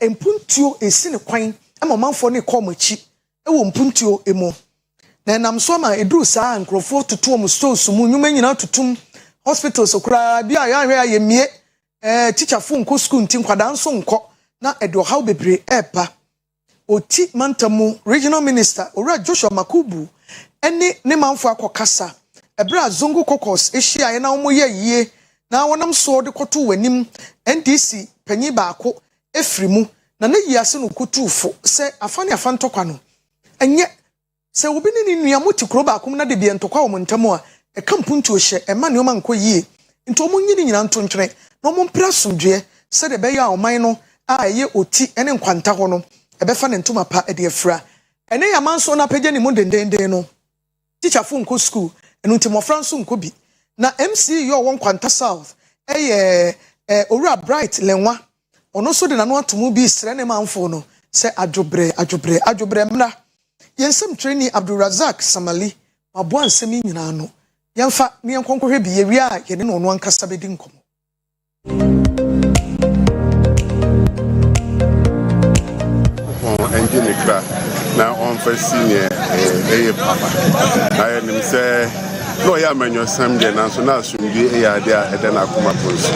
empuntuo esi ne kwan ama manfo ne kɔ machi ewo mpuntuo emu na nam so ma eduru saa nkrofo tutu om stores mu nyuma nyina tutum hospitals okura bi a hwe ayemie teacher fo nko school ntin kwada nso nkɔ na edo how bebre epa oti mantamu regional minister ora Joshua Makubu ene ne manfo akɔkasa ebra zongo kokos ehia ye na omoye yie na wonam so de kɔto wanim NDC panyi baako efrimu na ne yiase no kutufo se afane afantokwa no enye se obi ne nua moti kro baako na de bi entokwa wo montamo a e kampuntu ohye e ma ne o man kɔ yie nto mo nyini nyina nto ntwene na mo mpra somdwe se de be ya oman no a eye oti ene nkwanta ho no e be fa ne ntoma pa e de afra ene ya manso na pagye ne mo dendenden no teacher fo nko school enu ntimo franso nko bi na MC yo won kwanta south eye owura bright lenwa ono so de na no atomu bi sre ne manfo no se adwobre mna yensem trainee Abdulrazak Samali mabo ansem nyina no yemfa ne yenkonkohwe bi yewi a yene no no ankasa bedi nkomo engine kra na on fa senior papa na nim se no ya manyo sam de na so na asumbi ya de a ede na akoma ponso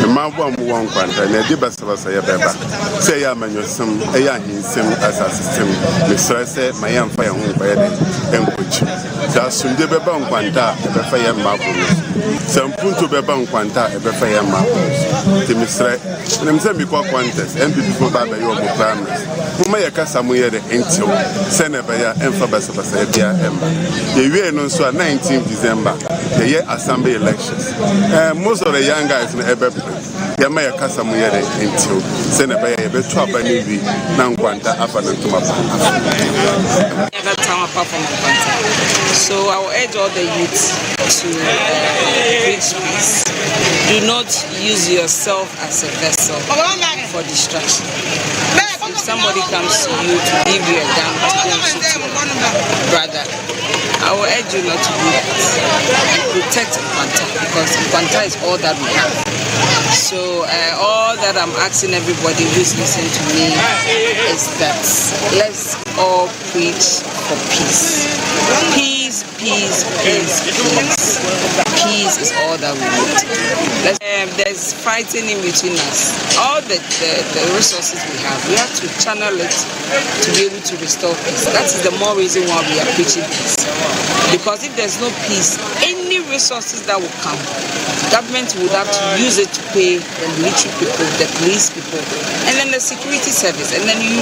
e ma bo am won kwanta na de basabasa ya beba se ya manyo sam e ya hinsem as a system me stress ma ya mfa ya ho kwa ya de enkochi da asumbi beba nkwanta e be fa ya ma ponso sampunto beba nkwanta e be fa ya ma ponso te me stress nem se mi kwa contest MPP fo ba yo mo primaries mo ma ya kasa mo ye de entio se na be ya emfa basabasa ya bia emba ye wie no so 19 December the year assembly elections. Most of the young guys in Ebe Yamaya Casamuyere until Seneba Ebe Twabani Nanquanta Afanantuma. So I will urge all the youth to preach peace. Do not use yourself as a vessel for distraction. If somebody comes to you to give you a gun to go and shoot your brother, I will urge you not to do that. Protect Kwanta, because Kwanta is all that we have. So all that I'm asking everybody who's listening to me is that let's all preach for peace. Peace, peace, peace, peace. Peace is all that we need. There's fighting in between us. All the resources we have to channel it to be able to restore peace. That is the more reason why we are preaching peace. Because if there's no peace, any resources that will come, government would have to use it to pay the military people, the police people, and then the security service. And then you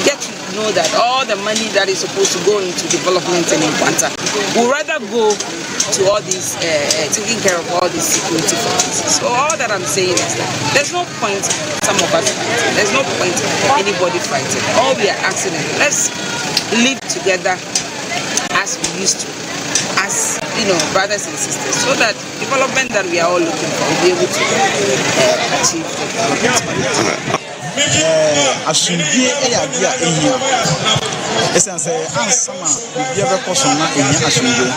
get to know that all the money that is supposed to go into development in Kwanta will rather go to all these, taking care of all these security forces. So all that I'm saying is that there's no point some of us fighting. There's no point anybody fighting. All we are asking is let's live together as we used to, as brothers and sisters, so that development that we are all looking for will be able to achieve the development. Esan say ansama bia be koso na enya asundwe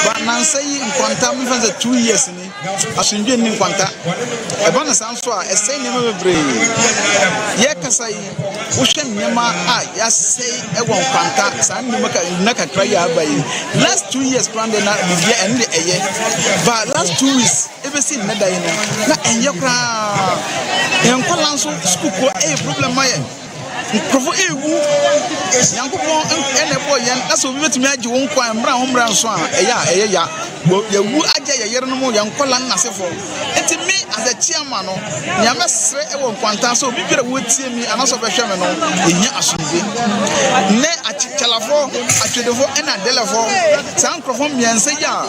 ba nan say nkwanta me fa 2 years ni asundwe ni nkwanta e ba na san so a esay ni mebre ye kasa yi wo hwe nyema a ya say e won nkwanta san ni maka na kakra ya abai last 2 years plan na bia ende eye ba last 2 weeks e be sin na dai no na enye kra en kolan so school ko e problem ma ye Profo ewu yankopon enebo yen aso bi betumi agi won kwan mra nso a eya ya wu agya ya yere no mo yankola nasefo enti me as a chairman no nyame sre e won kwanta so bi bere wo tie mi anaso behwe me no enya asombe ne achichalafo atwedefo ena delefo san krofo miense ya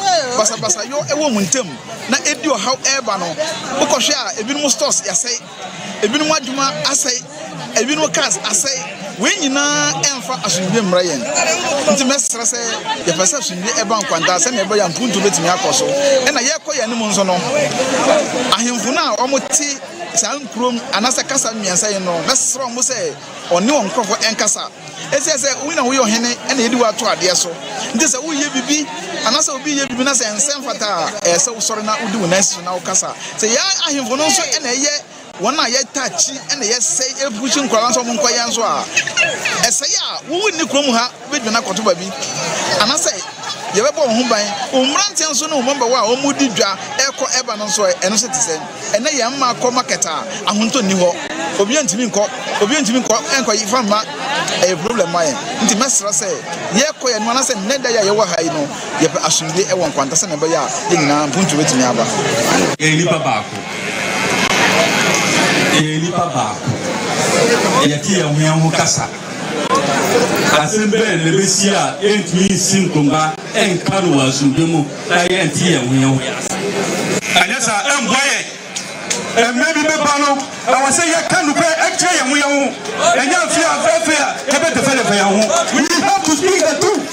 basa yo e wo muntem na edio however no ukohwe a ebinum stores yasai ebinum adwuma asai ebinum cars asai we nyina emfa asundwe mra yen nti mesra se ye pesa asundwe e ban kwanta se na ebo ya mpuntu betimi akoso e na ye koye ne mu nso no ahemfu na omoti san krom anasa kasa miensa yen no mesra mo se oni won krofo enkasa ese we na we yo hene e na yedi wa to ade so nti se wo ye bibi anasa obi ye bibi na se ensem fata e se wo sori na udi wo na su na wo kasa se ya ahemfu no nso e na ye wana ye tachi ene ye say e buchi nkwala nso mo nkoya nso a esay a wo ni krom ha bedwena koto ba bi anase ye bebo ho ban umrante nso no mo mba wa o mudi dwa eko eba no nso eno se tisen ene ye mma ko marketa ahunto ni ho obi antimi nko enko yi fama e problem ma ye nti mesra se ye ko ye no anase neda ya ye wa ha yi no ye pe asumbi e won kwanta se ne ba ya ye nyina buntu betimi aba e ni baba ko nipa ba yati ya mu kasa asembe ne besi a entui sinkomba enka no wasumbe mu aye enti ya mu anyasa emboye maybe be bano I was say ya kanu pe ekche ya mu enya fia ya be develop ya hu we have to speak the truth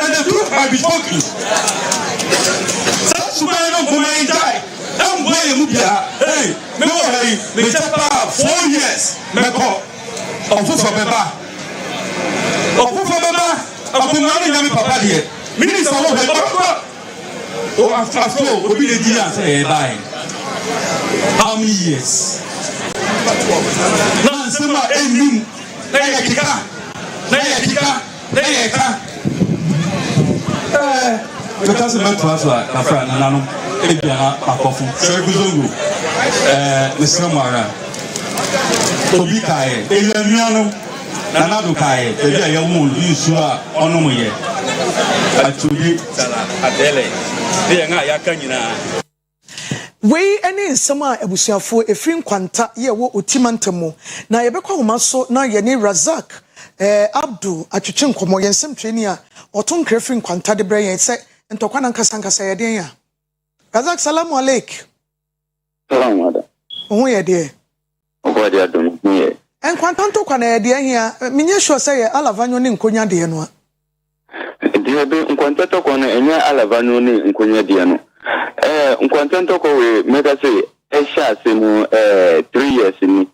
and the truth might be spoken so subano bumenjai emboye mu bia hey me wo hey me chapa 4 years me ko ofufo beba akumani nyami papa die minister wo he papa o after obi le dia say bye how many years na sema enim na yakika because me to aso na fra na no ebiara akofu so eguzongo Mr. Mara obi kae eyanuano na nadu kae ebi aye mu isu a onomo ye atudi sala adele de nga yaka nyina we ene nsema ebusuafo efiri nkwanta ye wo otimantamo na ye bekwa homa so na ye ni Razak Abdul atwetwe nkomo ye nsem twani a oton krefiri nkwanta de bre ye se ntokwa na nkasa ye den ya Razak salamu alaikum. Salamu alaikum. Oho ye de. Oho de adom ye. Enkwantanto kwa na ye de hia minye sure say ye alavanyo ne nkonya de no a. De be nkwantanto kwa na enya alavanyo ne nkonya de no. Nkwantanto kwa we mega say e sha se mu 3 years ni.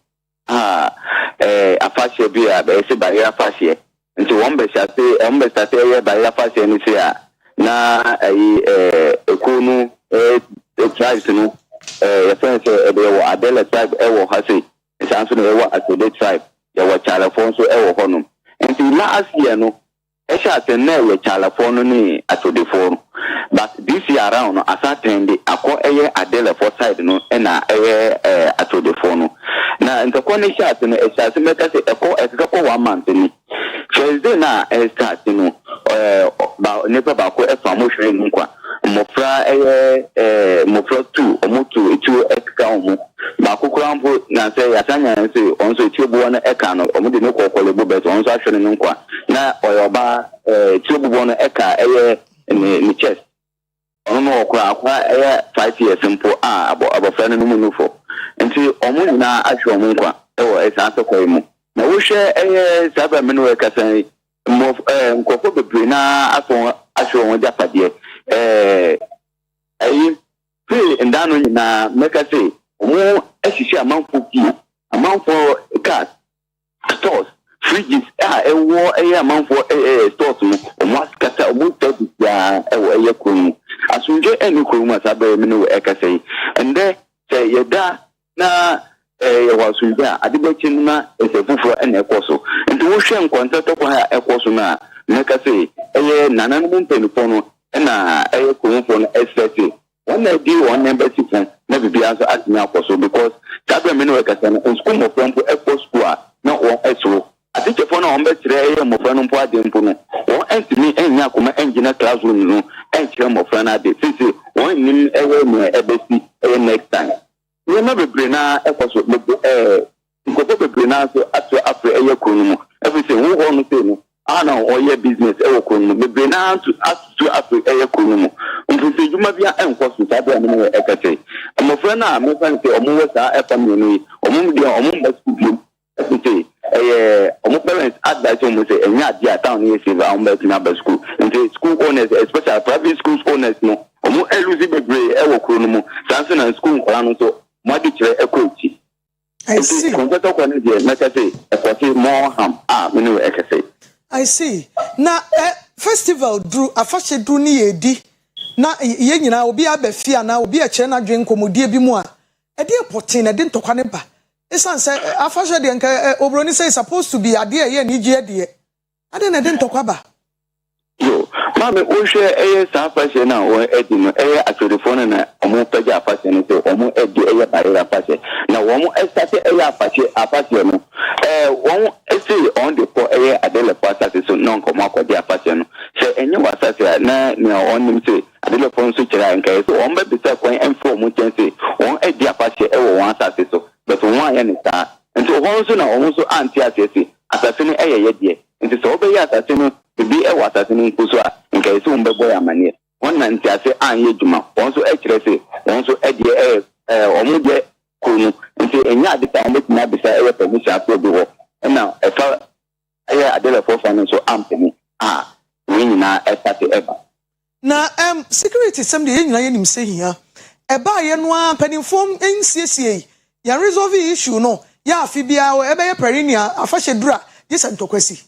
Afashe bi a be se ba ya afashe. Nti won be sha se ye ba ya afashe ni se a na ekonu tribes no your friends they were Adela tribe ewo hase sanso no ewo Akua tribe they were Chalafon so ewo honum and last year no e sha ten na we Chalafon no ni Akua but this year around no asa ten de akọ eye Adela for side no na eye Akua no na ntoko ne sha ten e sha se meka se ekọ 1 month ni Thursday na e start no ba nepa ba ko e famo hwere nkwa mofra mofra 2 omotu etu ekka omo ba kokora mpo na se yasanya se onso etubuo na eka no omode ne kokole bo bet onso ahwere ne nkwa na oyoba etubuo na eka ni chest ono okra akwa 5 years mpo abofra ne mu nufo enti omo na ahwe omo nkwa ewo esanse koimu na wo hwe saba menu ekasan nkofo bebre na aso ahwe omo japade ayi free ndano na meka say omo ehihie amanfo cars stores fridges war a man for stores no scatter asunje any kuruma sabe minu ekase and there say yeda na wasunja adibechi na esefufo ene ekoso nti wo hwe nkwanta to kwa ekoso na mekase nanan mu mpenifo no na kurumfo no expect one day one embassy fan na bibi aso atnya akoso because sabe minu ekase na school mo fampo school na o esro atike fo na o mbetire mo fa no mpo adempo no o entimi enya akoma engine classroom no enchire mo fa na de sisi o nim me ebesi next time we na bebre na ekoso nkoto bebre na so ato afre kunu mu everything wo ho no say no ana o business kunu mu bebre na ato afre kunu mu mfisi juma bia enkoso sabe anu ekate mo fa na mo fa say o mo wasa efam ni o mo dia o mo basku say parents advise them say enya dia town here save am back na school and school owners especially private schools owners no omo eluzi bebre kuro no mu sanso na school nkora no so mo adi kire ekochi I see kontato kwa ne dia make say ekochi more harm menu ekase I see na festival drew afashe drew ni edi na ye nyina obi abafia na obi a kire na dwen komodie bi mu a e de potin na de ntokwa ne ba Esanse afashe de nka obroni say supposed to be ade ye ni gie de ade na de ntokwa ba yo mama o hwe sa afashe na o edi no atodefo na omo page afashe no so omo edi barrier afashe na omo start afashe no won say on the for adele pasase so non komo akodi afashe no se enye wasase na onim say adele fo so kira nka so on be bisa kwan enfo mo chense on edi afashe won asase so but one ya nita nti ohonso na ohonso anti asese asase ni ye nti so obe ya asase no bi asase ni nkuso a nka ese umbebo ya manie wonna nti ase anye djuma ohonso ekire se ohonso edie omuje kunu nti enya adita ombetuna bisa permission aso bi ho na efa adele for so ampeni we nyina estate eba na security some de nyina ye nim se hia eba ye no a penifom ensiesie ya resolve issue no ya afibia o ebe ye perinia afashe dura yesa ntokwesi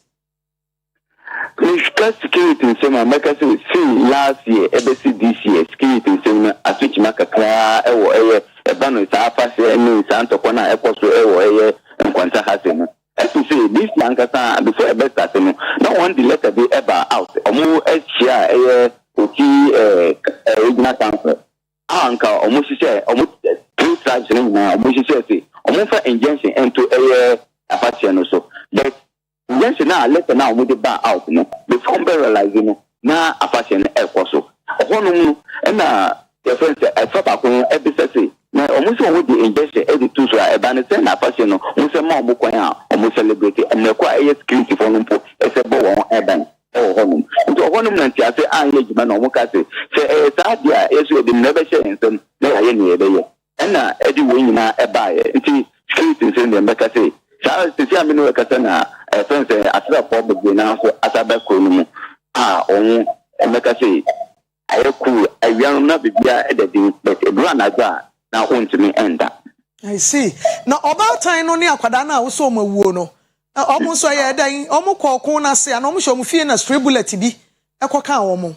security nsema make say last year ebe this year security nsema aswitch makakra eba no sa afashe eni sa ntokwa na ekoso nkwanta hase no say this lankasa before ebe start no one the letter be eba out omo ehia oti regional council anka omo sise omo two tribes na omo sise say omo fa injunction into afashe no so but injunction na letter na omo dey bar out no before be realize no na afashe no ekoso ohonu na the friend say efa ba ko ebisese na omo so omo dey injunction e dey two so e ba ne say na afashe no omo say ma omo kwan a omo celebrate and kwa security for no po e say bo won eban honum nti honum na nti ase anye jima na omuka se sa dia yesu de nebe she nsem na ya ne ebe ye na edi wo nyina eba ye nti security nsem de mbeka se sa se amino ekata na friends asra for be na so asaba ko nu on mbeka se ayeku awian na bibia edede but ebra na za na ontimi enda I see na about time no ne akwada na wo so mawuo no omo so ye dan omo kokon na se na omo hwo fie na stray bullet bi ekoka omo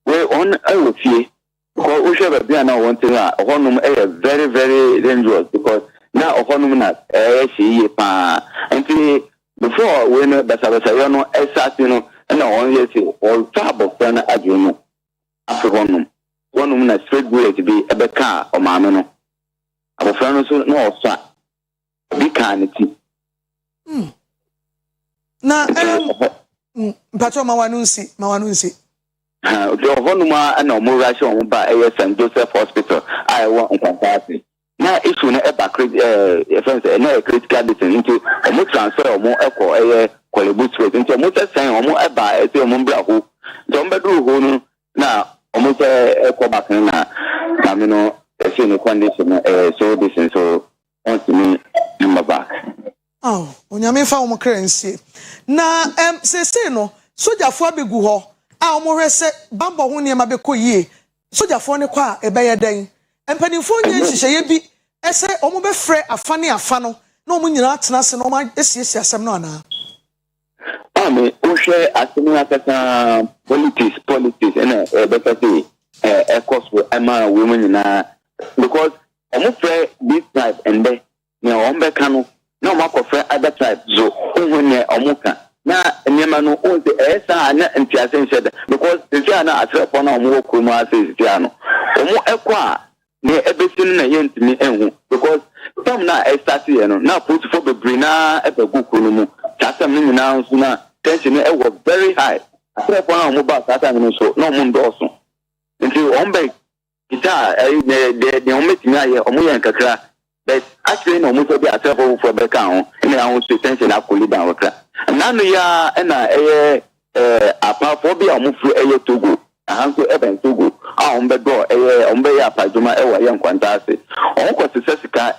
we on fie ko o hwe ba bia na won tin a honum very very dangerous because na honum na ye pa nti before we no basa yo no start no na on ye say all trouble na adwo no afi honum na stray bullet bi ebeka o maame no abofra no so na ofa bi kan ti na mpacho mawanunsi the honuma na omurashe omba St. Joseph Hospital I want nkwantasi na issue na eba friends na critical disease into omo transfer omo eko Kolebu Street into omo say omo eba ese omo mbra ho do mbedru ho no na omo say eko back na me no ese no condition so this and so want me number back onyame fa omo krensie na sese no sojafo abegu ho a omo hwese bambo ho ne ma beko yie sojafo ne kwa ebeye dan empanimfo nye nhihye bi ese omo be frɛ afane afano na omo nyina atena se na omo esiesi asem no ana Mami, who share asking politics, and better say, a course with Emma women because I'm afraid this tribe and they, Ombekano, no more for other tribes, so when they're Omuka. Now, Nemano owns the Esa and Tiasen said, because the Jana at Rapona Mokuma says Tiano. Omo Equa, near everything against me, because some now I start here now put for the Brina at the Gukumu. Tata now sooner tension was very high. I said, mobile Tata so no mundoso. Until Ombe guitar, the only thing I hear, Kakra, but actually, no more be a travel for the count, and I want to tension up with down. And now, ya and I, apart from the Amufu Ayo Togo, I have to Evan Togo, on the door, Ombea Pajuma, Young Quantasi, Uncle Sessica,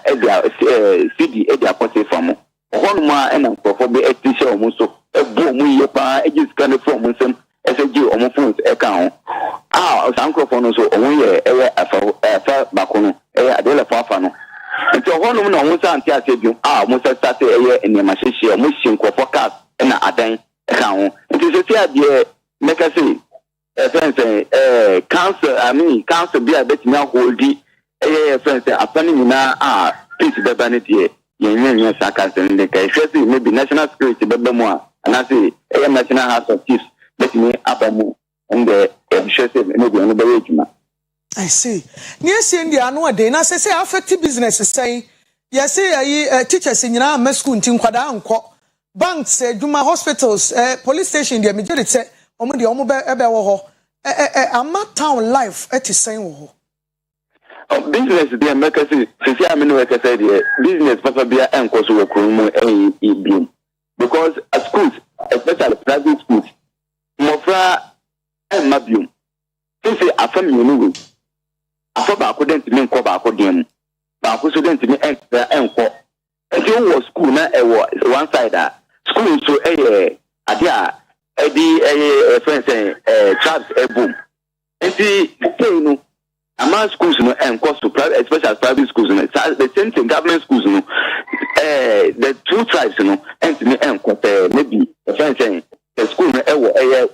CD, Edia Posse Famo. One more and for the teacher Muso, a boom, we pa, edges kind of from Muslim, as a Jew on phone's account. Uncle Fono, so only a far bacono, a Adela Fafano. And so one woman on one said you are most started a year in the Malaysia, Muslim forecast and a day account. It is a fair year, make us say, council be a bit now holding a friend, a funny now, peace the vanity. Yen sarcasm in the case, maybe national security, but more, and I say, a national house of chiefs, let me up and move on the maybe on the regiment. I see. Near seeing the annual day, and I say, affected business is saying, yes, say, teachers in your school, Tim Quadan, banks, Juma hospitals, police station, the majority say, Omo the Omobe Ebewo, a town life at the same. Business the America say I mean like I said business possibly and course work room because at schools, especially private schools, Mofra and Mabium. Since a family you I thought I couldn't mean call back again. But I couldn't mean extra and call. And you was school na one side school so a friend saying traps a boom. And see you among schools and cost to private, especially private schools, the same thing, government schools, the two tribes, and maybe a friend saying the school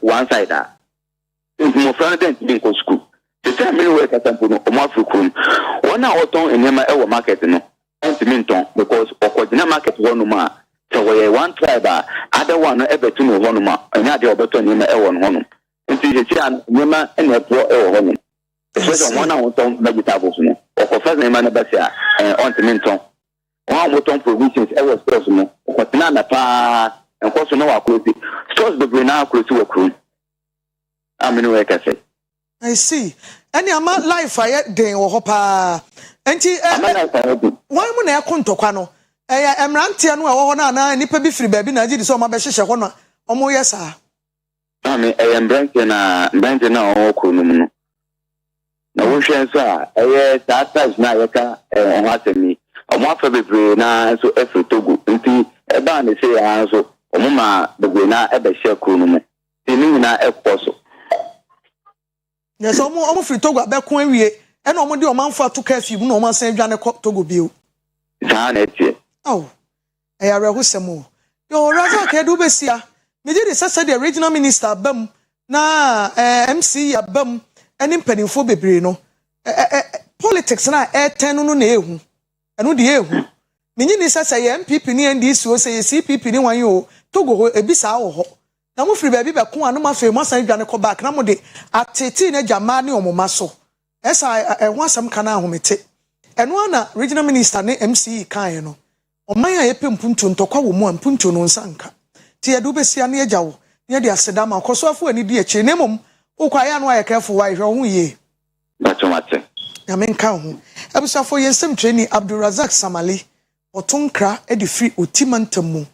one side. It's more friendly than being school. The same way as I put on African, 1 hour ton in Yama market, and Minton, because of market one more. So we one tribe, other one ever to know one more, another button in one. And see the Chan, Yama, and a pro woman. Especially one hour vegetables, or professor Manabasia and Ontimenton. 1 hour provisions, ever personal, or Nana Pa, and also no quality. Stores the Brina close to a crew. I mean, like I say. I see. Any amount life I day or hopa. And why when I come to Quano? I am Rantian or Nana, Nipper be free baby, I did so my best one. Omo, yes, sir. I mean, I am Branton or Kunum. No one shares, that is Nayaka and what me. A more for the brain, so effort to go into a band, they say, also, Omama, the Brina, ever share Kunum. The Nina, a postal. Yes, almost free to go back when we and almost your man for 2 cash, you no man saying Jana Cop to go bill. Oh, I are a Husamo. Your Raza Kedubesia, me did such the original minister, Bum, na MC, a bum. And in penny for Bebrino. Politics na 10 no nehu. Anu de ehu. Menyi sa say MPP ni NDC o say CPP ni wan yo Togo ebisa wo ho. Na mo free baby be ko anu ma fe mo san dwane ko back na mo de ateti na jama ne omoma so. Esa ho asam kana ahomete. Eno na regional minister ne MC kan no. Oman ya yepe mpuntu ntokwa wo mu mpuntu no nsanka. Ti edu besia ne agya wo. Ne de asedama akoso afo ani di eche ne mom. Ukwaya no aye careful why ho ye. Batomate. Ya menka ho. Abusafo yensem training Abdulrazak Samali otonkra e de free otimantamu.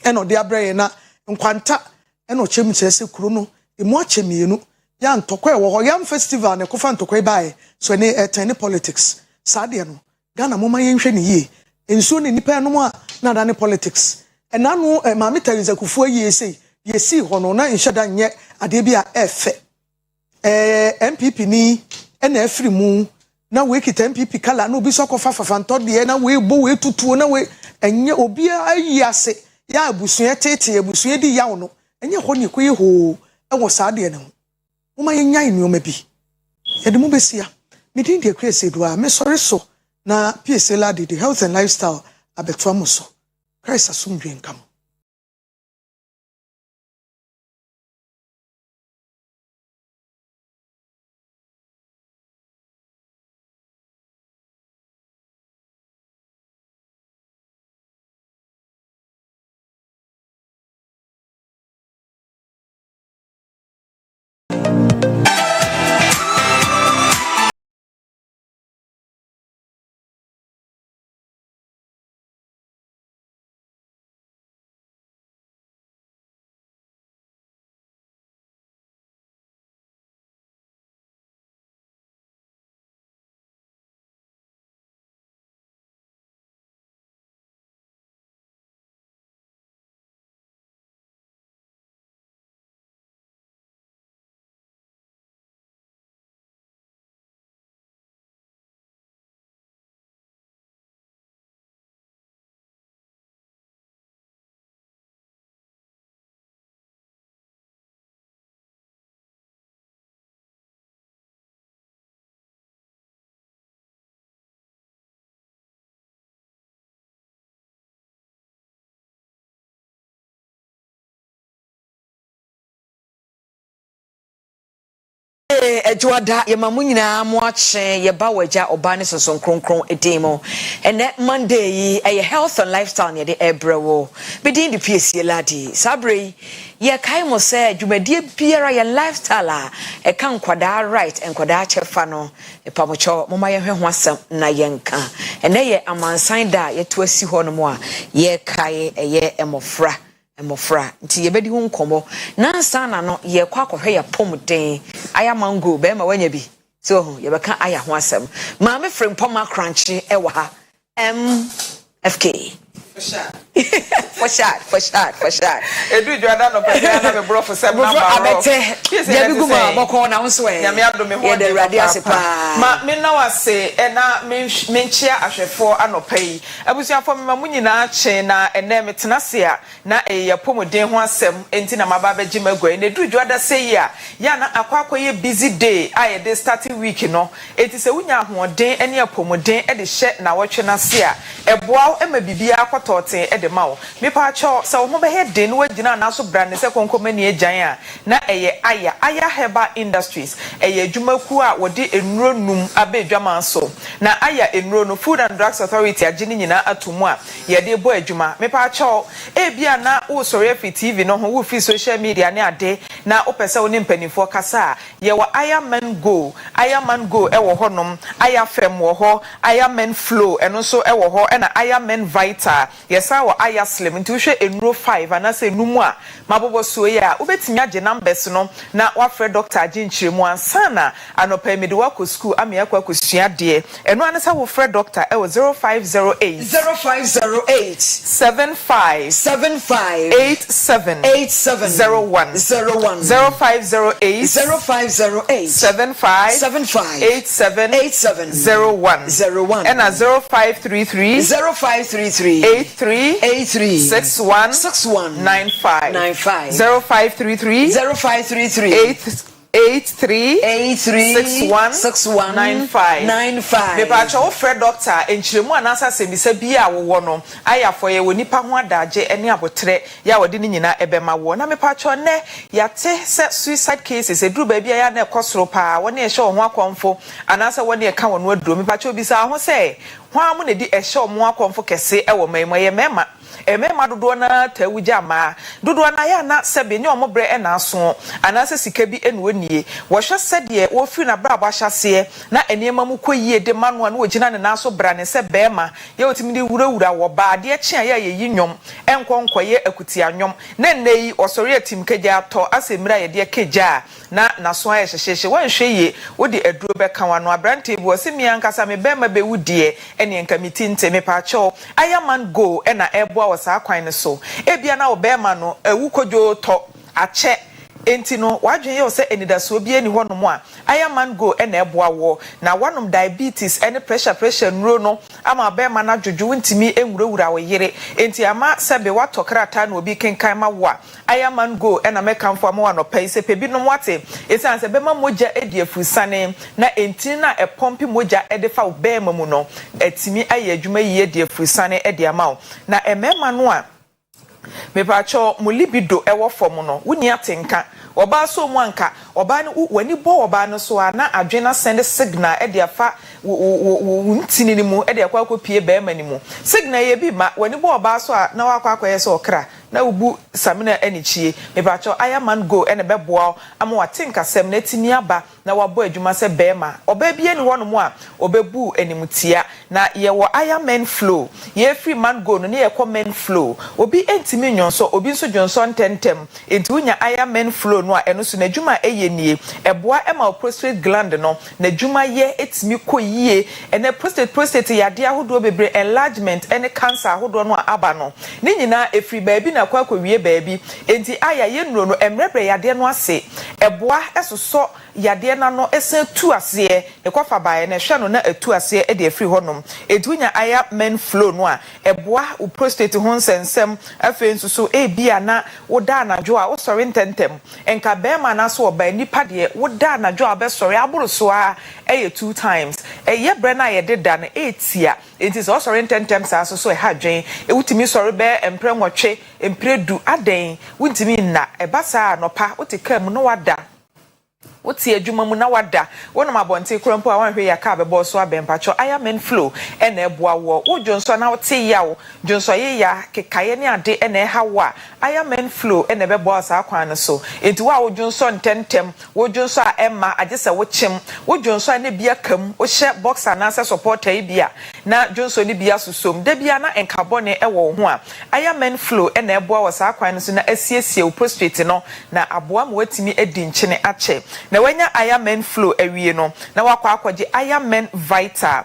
Eno de abraye na nkwanta eno chem chese kuro no emu achemienu ya ntokwa e wo ho yam festival ne kofa ntokwa bae so ne etene politics. Sade no Ghana moma yenhwe ne ye. Ensuo ne nipa no a na da ne politics. Enanu maame Teresa Kufuor ye sei yesi hono na inshada nye ade bia efe MPP ni na afri mu na we kita MPP kala na obi so kofa fafanto de na we bo we tutuo na we enye obi ayi ase ya abusua tete abusua di yawo no enye ho ne koyi ho e wo saa de ne ho uma yenya nnwoma bi yede mu besia medin de Akua Asieduaa me sori so na PSA lady the health and lifestyle abetwa mo so Christ asumdwe nkam. Ejuada ye mamu nyina mo ache ye ba waja oba ne sonson kronkron edimo ene Monday yi eye health and lifestyle ne de ebrewo bedin de PSA lady sabre ye kai mo se dwumadie biara ye lifestyle a e kan kwada right enkwada chefa no e pamocho mo ma ye hwe ho asem na ye nka ene ye amansan da ye to asi ho no mo a ye kai eye emofra nti ye bedi ho nkomo na sana no ye kwa akohwe ye pomden aya mango be ma wanya bi so ye beka aya ho asem ma me frem poma crunchy e wa ha MFK for shot edu juada no pe na me bro for sem na ma abete ye bi guma boko na wonso e ya me ado me ho ye de radio asepa ma me na wase e na me nchia ahwefo anopai abusuafo me ma munyina che na ene metenase a na ye pomuden ho asem enti na maba ba gimagwa ne edu juada sei a ya na akwakoye busy day a ye dey starting week no enti se wunya ahoden ene apomuden e de hye na wotwe na se a eboa e ma bibia akototen e de mawo me pa cho se wo be hede no wagina na so brand se konkomani agyan a na eye aya heba industries eye adwumaku a wode enuro num abedwaman so na aya enuro no food and drugs authority agini nyina atomu a ye de bo adwuma me pa cho e bia na wo sori fi TV no ho wo fi social media ne ade na opese wo ne mpanifo kasa ye wo aya man go e wo honom aya fem wo ho aya man flow eno so e wo ho e na aya man vital yesa wo aya slim nti hwe enuro 5 anase numu a mabobo so ya obetimi age numbers no na wafre doctor aginchiremu ansana anopa mede wako school ame yakwa kosua de eno anasa wo fre doctor e wo 0508 75 87 01 0508 75 87 01 and 0533 83 61 95 0533 83 me pa cho fre doctor enchiremu anasa semisa bia wo no aya for ye woni pa ho adaje ene abotre ya wodi ni nyina ebema wo na me pa cho ne yate se suicide cases eduru ba bia ya na ekosoro pa woni e hye ho akomfo anasa woni e ka wono aduro me pa cho bisa ho se ho amu ne di e hye ho akomfo kese e wo maimoye mema emema dodo na tawuja ma dodo na ya na sebe nye omobre e na aso anase sika bi enu onie wo hwe sede wo fi na bra bwa hyase na enema mu koyie de manu na ogina ne na aso bra ne se bema ye otimi de wurawura wo ba de chi ya ye yinwom enkonkoye akuti anwom na nei osori atim kagya ato asemira ye de kagya na naso aye hyehye wo hwe ye wo de aduro be kan wano abrante bi wo se mi ankasa me bema be wudie ene nka mitinte me pa cho ayaman go e na ebo wasa kwan ne so ebia na obema no ewu kojo to ache enti no wadwen ye se enidaso bi ani ho no mo a ayaman go e na eboa wo na wanom diabetes any pressure nro no ama be ma na dwodwo ntimi enwurawura wo yere enti ama sebe watokrata na obi kenkan ma wo a ayaman go e na mekamfo ama wa no pai se pebi no wate esan se be ma moja edi afusane na enti na e pompi moja e de fa be ma mu no etimi aye adwuma yi edi afusane e de ama wo na emema no a mepacho mo libido ewo fom no wuni atenka oba so mu anka oba ne wani bo oba no so na adwena send signal e de afa ntini ni mu e de akwa kopie be ma ni mu signal ye bi ma wani bo oba so na wakwa akoye so okra na ubu samina enichie mepacho ayaman go ene beboa ama watenka sem na tini aba na wabo adwuma se be ma oba bie ni hono mu a obebu animtia na ye wo ayaman flow ye free man go no ne ye comment flow obi entimi nyonso obi nso jonso ntentem enti unya ayaman flow no a eno so na adwuma eye nie eboa ema prostate gland no na adwuma ye etimi koyie ene prostate yade ahodo bebre enlargement ene cancer ahodo no aba no ni nyina efri baabi na kwa wie baabi enti aya ye nuro no emrebre yade no ase eboa esoso yade na no esen tu ase ekwafa baaye na hwe no na etu ase e de afri honom edunya aya men flow no a eboa u prostate ho nsensem afi nsuso e bia na woda anadwo a wo sori ntentem enka be ma na so oba nipa de woda anadwo a be sori aburu so a eye 2 times eye bre na ye deda na etia enti so sori ntentem sa so e hadwen e wutimi sori be empre nwotwe empre du aden wutimi na e basa anopa wotikam no wada woti adwuma mu na wada wonam abonte krompo a wanhwe ya ka bebo so abempacho ayamen flow ena eboa wo wodwonso na wote yawo dwonso ye ya kekaye ne ade ena hawa ayamen flow ena bebo sa akwan no so enti wa wodwonso ntentem wodwonso a emma agesa wo chem wodwonso na bia kam wo hye boxer na se supporter yi bia na dwonso ni bia susom da bia na enkabone ewo ho a ayamen flow ena eboa wo sa akwan no so na asiesie wo prostate no na aboa mo watimi edi nchene ache na wanya ayamen flow awie no na wakwa akwaje ayamen vital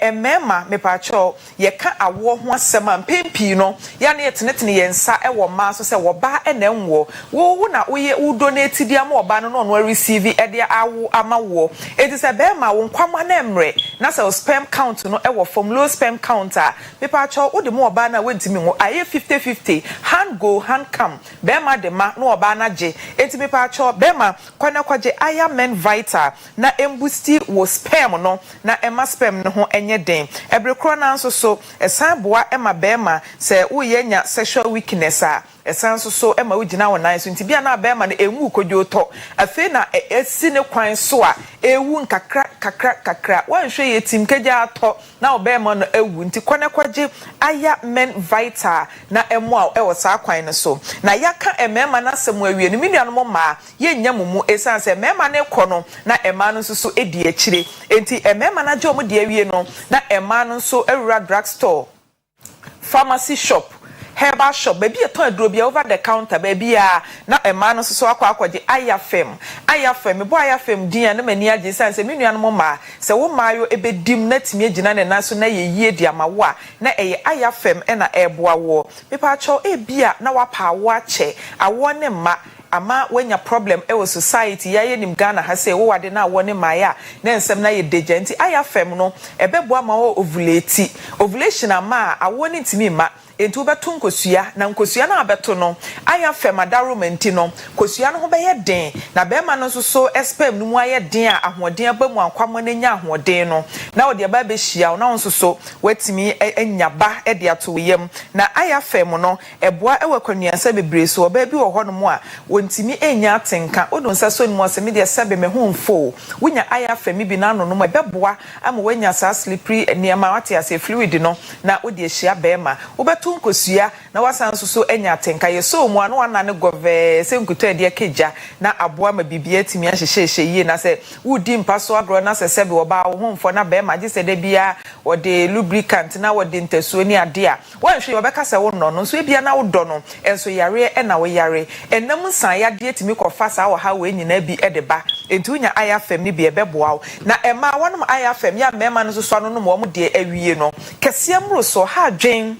emema mepacho ye ka awo ho asema mpempi no ya na yetenetene yensa ewo ma so se wo ba ena nwo wo na uye udonate dia ma oba no no receive e dia awo ama wo eti se be ma wo nkwama na emre na se sperm count no ewo from low sperm counter mepacho wo de ma oba na wentimi ngo aye 50-50 hand go hand come be ma de ma no oba na je eti mepacho bema kwana kwaje ayamen vital na embusti wo sperm no na ema sperm no ho enye den ebrekro na nso so esan boa ema bema se wo yenya sexual weakness a esan so ema wugina wona so ntibia na bema na enwu kodwo to afi na esi ne kwan so a ewu kakra wanhwe yetim kagya to na obema no ewu nti kwana kwaje ayamen vital na emo a ewo sa kwan no so na yaka emema na semu awie no minuano mo ma ye nyamumu esanse mema na ekono na ema no so edi akire enti emema na jom de awie no na ema no so ewura drugstore pharmacy shop herbal shop baby eton adrobia over the counter baby a na ema no so akwaje ayafem bo ayafem din na mani age sanse minuano mo ma se wo mayo ebedim na timi agina ne na so na ye yie di amawo a na eye ayafem na eboa wo pepa cho ebia na wapa awo ache awo ne ma ama wenya problem e society ya ye nim Ghana ha say wo wade na wo ne maya na nsem na ye degenti ayafem no ebeboa ma wo ovulation ama awo ne ntimi ma entu beto nkosua na nkosua na abeto no ayafem adaromenti no kosua no ho be ye den na be ma no so sperm no mu aye den a ahoden abamu ankwamo na nya ahoden no na wo de ba be hia na won so watimi anyaba e de ato yem na ayafem no eboa e wakwanuansa bebre so oba bi wo ho no mu a wontimi enya atenka odon sa so nmu asemi de sebe me ho mfo wonya ayafem bi na no no beboa ama wanya sa slippery niama wate ase fluid no na wo de hia be ma wo beto nkosua na wasan so enya atenka ye so mu ano wana ne gove se nkuto e de keja na aboa ma bibia timi ahyehye yie na se wudi mpaso agro na se sebe wo ba wo ho mfo na be ma gise de bia wo de lubricant na wo de ntesuo ni ade a wanhwe wo beka se wo no no so e bia na wo do no enso yare e na wo yare enam san ya de timi kofa sa wo ha we nyina bi e de ba entu nya ayafem ni bi e beboa na ema wonom ayafem ya mema no so no no mo de awie no kese amro so ha dwen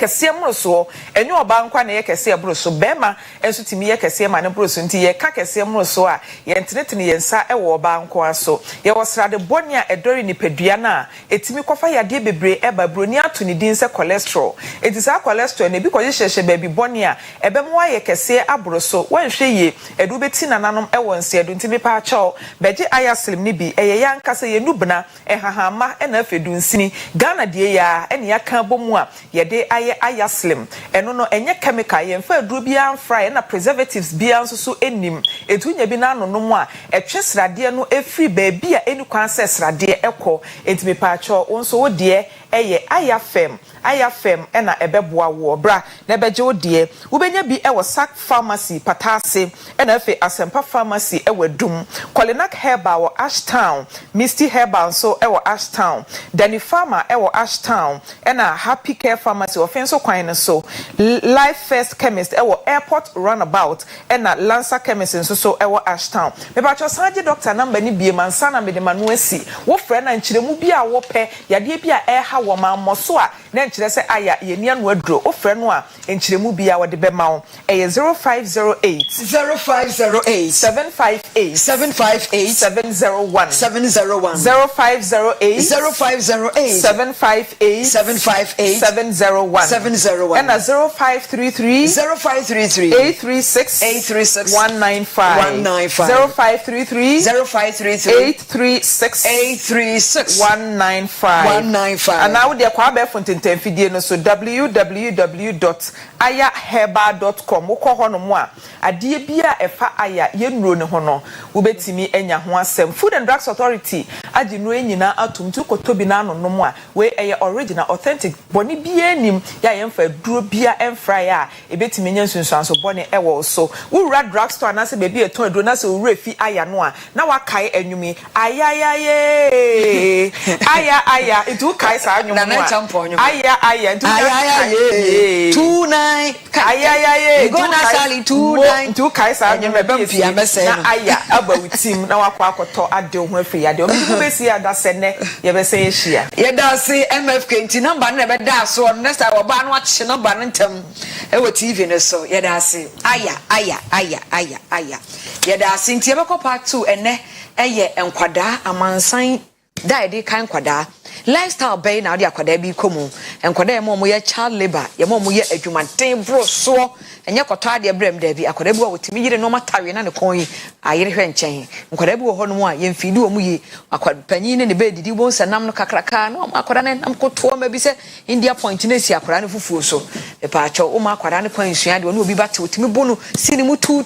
kese mroso enyo oba nkwa na ye kese mroso bema enso timi ye kese ma ne mroso nti ye ka kese mroso a ye ntenetene ye nsa e wo oba nkwa so ye wosrade boni a edori ni pedua na etimi kofa yade bebre eba broni ato ni din se cholesterol etisa cholesterol na bi ko hyehyehye baby boni a ebem wa ye kese abroso wanhwe ye edu beti nananom e wonse edu ntimi pa acho beje ayaslim ni bi eye yankasa ye nubna e hahama e na afedu nsini Ghana die ya ene yaka bomu a yede aye ayaslim eno no enye chemical ye mfa aduro bia amfra na preservatives bia nso so enim etunya bi na anonom a etwe srade no efri baabi a eni kwan se srade ekọ entimi pa acho wonso wo de eye ayafem ena ebeboa wo bra na beje wo de wo benya bi e wo sac pharmacy patase ena afi asempa pharmacy e wadum Kolinak Herbal wo Ashtown Misty Herbal so e wo Ashtown Danny Farmer e wo Ashtown ena Happy Care Pharmacy ofenso kwan ne so Life First Chemist e wo Airport Runabout ena Lancer Chemist nso so e wo Ashtown me ba cho sanje doctor number ni bie mansa na me de manu asi wo frɛ na nkyeremu bi a wo pɛ yade bi a e ha wo mammo so a na nkyerɛ sɛ aya ye nia no aduro wo frɛ no a nkyeremu bi a wo de bɛma wo e 0508 758 701 758 701 and 0533 836 195 0533 836 195 and now the kwa fonten fidie no so www.ayaherba.com wo kɔ hɔ no mo a ade bia ɛfa aya yenuro ne ho no wo betimi enya ho asɛm Food and Drugs Authority agi no enyina atumtu kotobi na no mo a we ɛyɛ original authentic boni bia nim ya yɛmfa duro bia ɛmfra ya ebetimi nya nsunsuanso boni ɛwɔ so wo wura drugstore na se bebi eton duro na se wo refi aya no a na wakae anwumi ayayaye aya itu kai sa anwumi aya itu ayayaye 29 ayayaye go na sali 29 itu kai sa anwumi bempia mese na aya abawutim na wakwa akoto ade ho afiri ade obi besi ada sene ye bese yehia ye da se MFK nti number na be da so next time oba no ache number ntem e wo TV ne so ye da se aya ye da se nti e be ko part 2 ene eye enkwada amansan da ede kan kwada lifestyle bay na de akwada bi komu enkwada mo ye child labor ye mo ye adwumaden bro so enye koto ade brem da bi akwada bi wo timi yire no matawe na ne kon yi ayire hwe nchen enkwada bi wo ho no mu a ye mfidi wo mu yi akwada panyin ne be didi bo nsanam no kakraka no akwada ne nam koto ma bi se India point ne si akwada ne fufuo so e pa acho o ma akwada ne kwan sua de no obi ba te timi bo no sini mu tu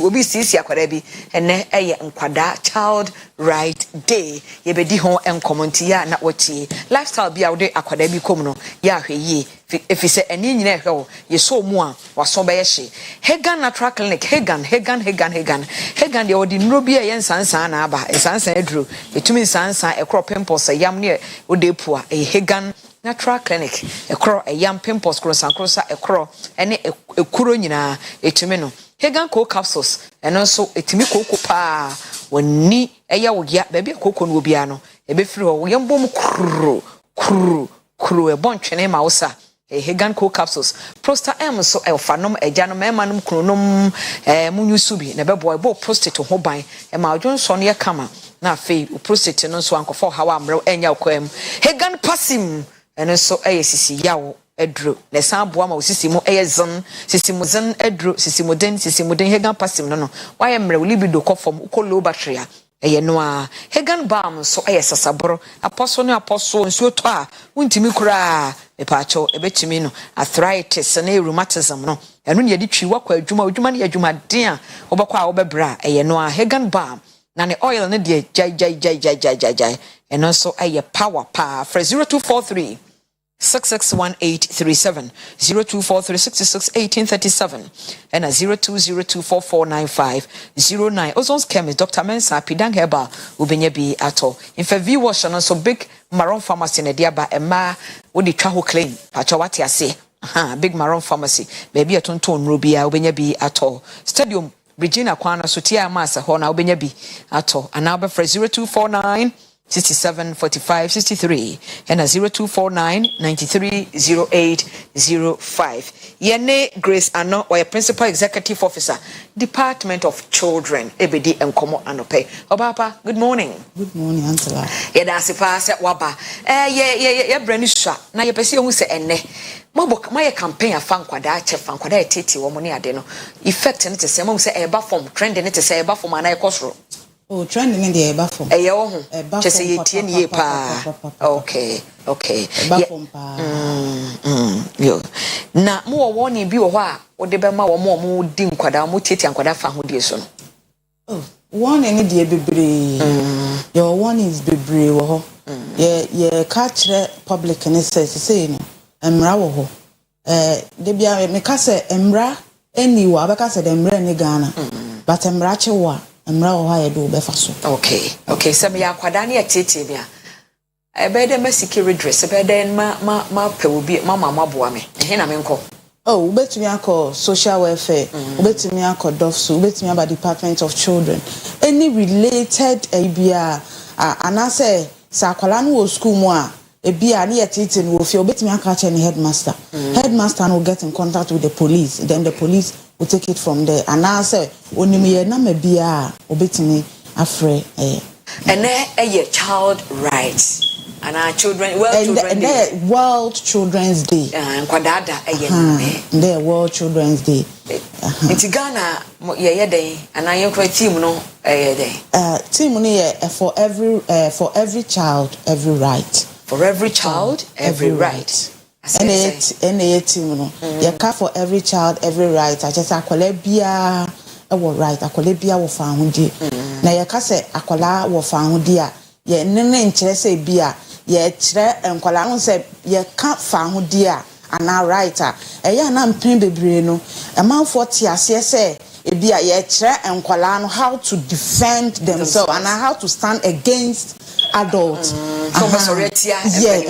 obi si akwada bi ene eye enkwada child right day ye be di ho enkomonti ya na wotie lifestyle bia wo de akwada bi kom no ya hwe yi efise eni nyina ehwe wo ye so mu a waso be ye hye Hegan Natural Clinic Hegan de odi nro bia ye nsansan na aba nsansan aduro etumi nsansan ekro pimples yam ne ode pua Hegan Natural Clinic ekro yam pimples krosa ekro ene ekuro nyina etumi no Hegan co capsules eno so etumi koko pa woni eya wo ya ba bia koko no obia no ebe firi ho ye mbom kru e bontwene ma wosa Hegan co capsules Prosta M so e fanom ejanom emanum kronom munyusu bi na bebo ebo prostate ho ban e ma odwonso no ye kama na afei prostate no so ankofo hawa amre enya kwam Hegan Passim eno so sisi yawo edro na sanboa ma osisi mu zon sisi mu zon edro sisi mu den Hegan Passim no why amre libido kofom uko low battery no a Hegan Balm so sasaboro apostle nsuo to a untimi kura me paacho ebetimi no arthritis na rheumatism no eno ne yedi twi wakwa adwuma ne adwuma den a obekwa a obebra no a Hegan Balm na ne oil ne de jai eno so power pa for 0243 661837 0243661837 and 0202449509 Ozon's chemist Dr. Mensa Pidang Herbal ubenya bi ato in fa V wash no so big Maroon Pharmacy na dia ba ema wo di twa ho clean pacho wate ase big Maroon Pharmacy baby atonton ro bia ubenya bi ato Stadium Regina Kwana so tia ma se ho na ubenya bi ato and now be for 0249 67 45 63 and 0249 93 0805. Yene Grace Ano, or Principal Executive Officer, Department of Children, EBD and Komo Anope. Obapa, good morning. Good morning, Angela. Yedasi pass at Waba. Brenisha. Now you perceive who say ene. My campaign a fan kwada chef fan kwada titi wo money adeno. Effect and it is say eba form trend and it is say eba form and I cosro. Oh, trending in the eba form. Eh yo. Just say yetien ye pa. Okay. Eba form pa. Yo. Na mo warning bi wo ho a wo de be ma wo mo di nkwada mo titi nkwada fa ho die so no. Oh, one any the bebre. Your one is bebre wo ho. Ye catch public and say no. Emra wo ho. De bia me ka say emra eni wo abeka say de emra ni Ghana. But emra che wo emra wo ha ye do be fa so. Okay, so me akwada na tete bia. Ebe de masiki redress, ebe de ma pe obi mama boa me. Ehe na me nko. Oh, ubetumi akọ social welfare, ubetumi akọ DOFSU, ubetumi aba Department of Children. Any related bia anase sa akwala no wo school mu a bia na yetete no ofie ubetumi aka che ni headmaster. Headmaster will get in contact with the police, then the police will take it from there. Anase onimiye na me bia ubetumi afre Ene child rights. And our children, World Children's Day. And Kwadada, the World Children's Day. It's Ghana, day, and I am team no day. Team for every child, every right. For every child, every right. And team no. You care for every child, every right. I just akwalebia right. Akwalebia wo fahundi. Na you can say akwala wo fahundi a. Ye nene nkyere say bia. Ye kyerɛ nkwala no sɛ ye ka fa ho dia ana writer ɛyɛ na mpin bebre no amanfo te ase sɛ ebia ye kyerɛ nkwala no how to defend themselves and how to stand against adults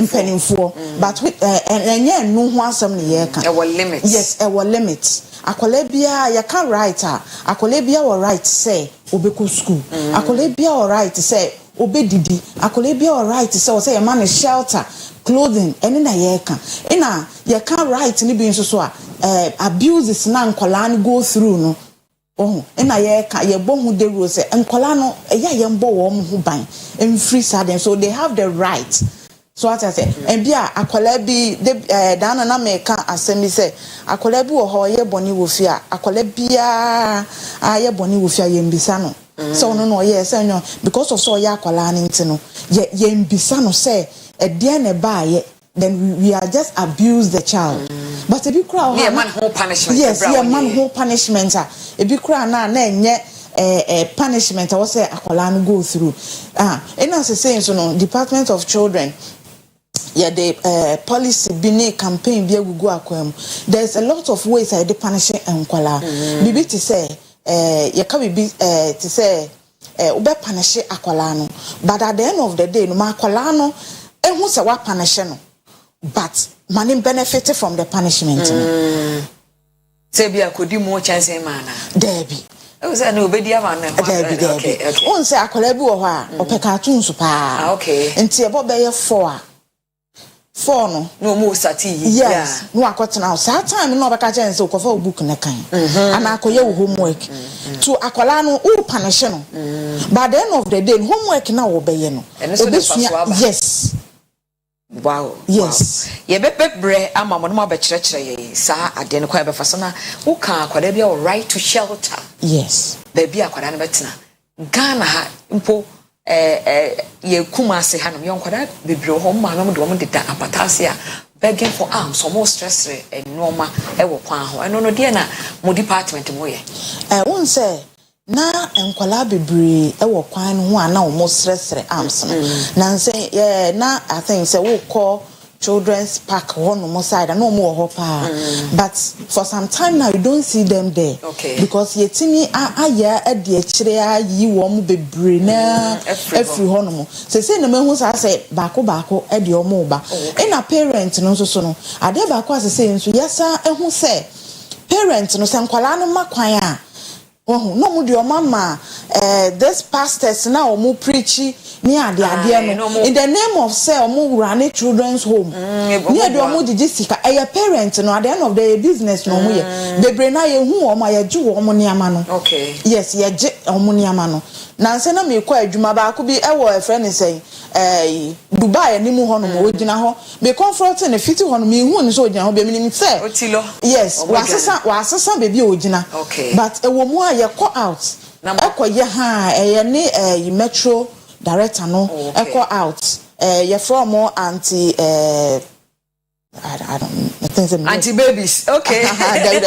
mpenimfo but ɛnyɛ no ho asɛm ne ye ka limits yes limits akwala bia ye ka writer akwala bia wo right say obeko school akwala bia wo right say obedidi akole bia all right say a man shelter clothing ene na ye ka ina ye can right ni bi nso so a abuses na nkola no go through no ina ye ka ye bohu de rule say nkola no eya ye mbo wo mo ho ban free sudden so they have the right so what I say and bia akola bi dana na me ka asemi say akola bi wo ho ye boni wo fi a akola bia ye boni wo fi a ye mbisa no so no yes no because of so ya akwala nti no ye mbisa no say e de na ba ye then we are just abuse the child but e bi kura man whole punishment yes man whole punishment e bi kura na enye punishment I say akwala no go through and as saying so no Department of Children the policy bini campaign bi agugu akwam there's a lot of ways I dey punish enkwala bibi to say you can be to say ube punish akwala no but at the end of the day no ma akwala no ehun se wa punish no but man benefit from the punishment say bi akodi mo chance man na debi o say na obedi ama na debi on say akwala bi wo ho a opeka tun so pa okay enti e bo be ye 4 no mo sati yes no akotena so time no obeka chance o kofa book na kan ana akoye wo homework to akwala no o punish no but at the end of the day homework na wo be ye no yes wow yes ye be bre ama mo no be kire ye sa ade no kwa be faso na wo kan akwala bia right to shelter yes baby akwala no betena Ghana ha mpo ye kumase hanom yonkwada bebre ho ma no de da apatase a begging for arms so more stress normal e wo kwan ho eno no de na mo department mo ye won say na enkwala bebre e wo kwan ho ana wo mo stress arms no na say na I think say wo call children's park one more side and no more hopper but for some time now you don't see them there because yetimi aya e de akire ayi wo mo bebre na every honomo say na mehu say baako e de omo ba na parent no so no ade baako say nso yesa ehu say parent no se nkwala no makwan a Oh, no mu de mama this pastors now mu preachy near ade no in the name of say mu run children's home. Near de mu di sika a parent no at the end of the business no mu ye. Bebre na ye hu o ma ye ju o mu niama no. Okay. Yes, ye je o mu niama no. Na nse na me kwa adwuma ba ko bi e wo e friend say Dubai ni mu ho no mo gina ho. Me comfort na fiti ho no me hu ni so gina ho be me say. Otilo. Yes, wa asesa baby o gina. Okay. But e wo mu a ye call out. Ekoye ha ye metro director no eko out ye from anti I don't anti babies okay okay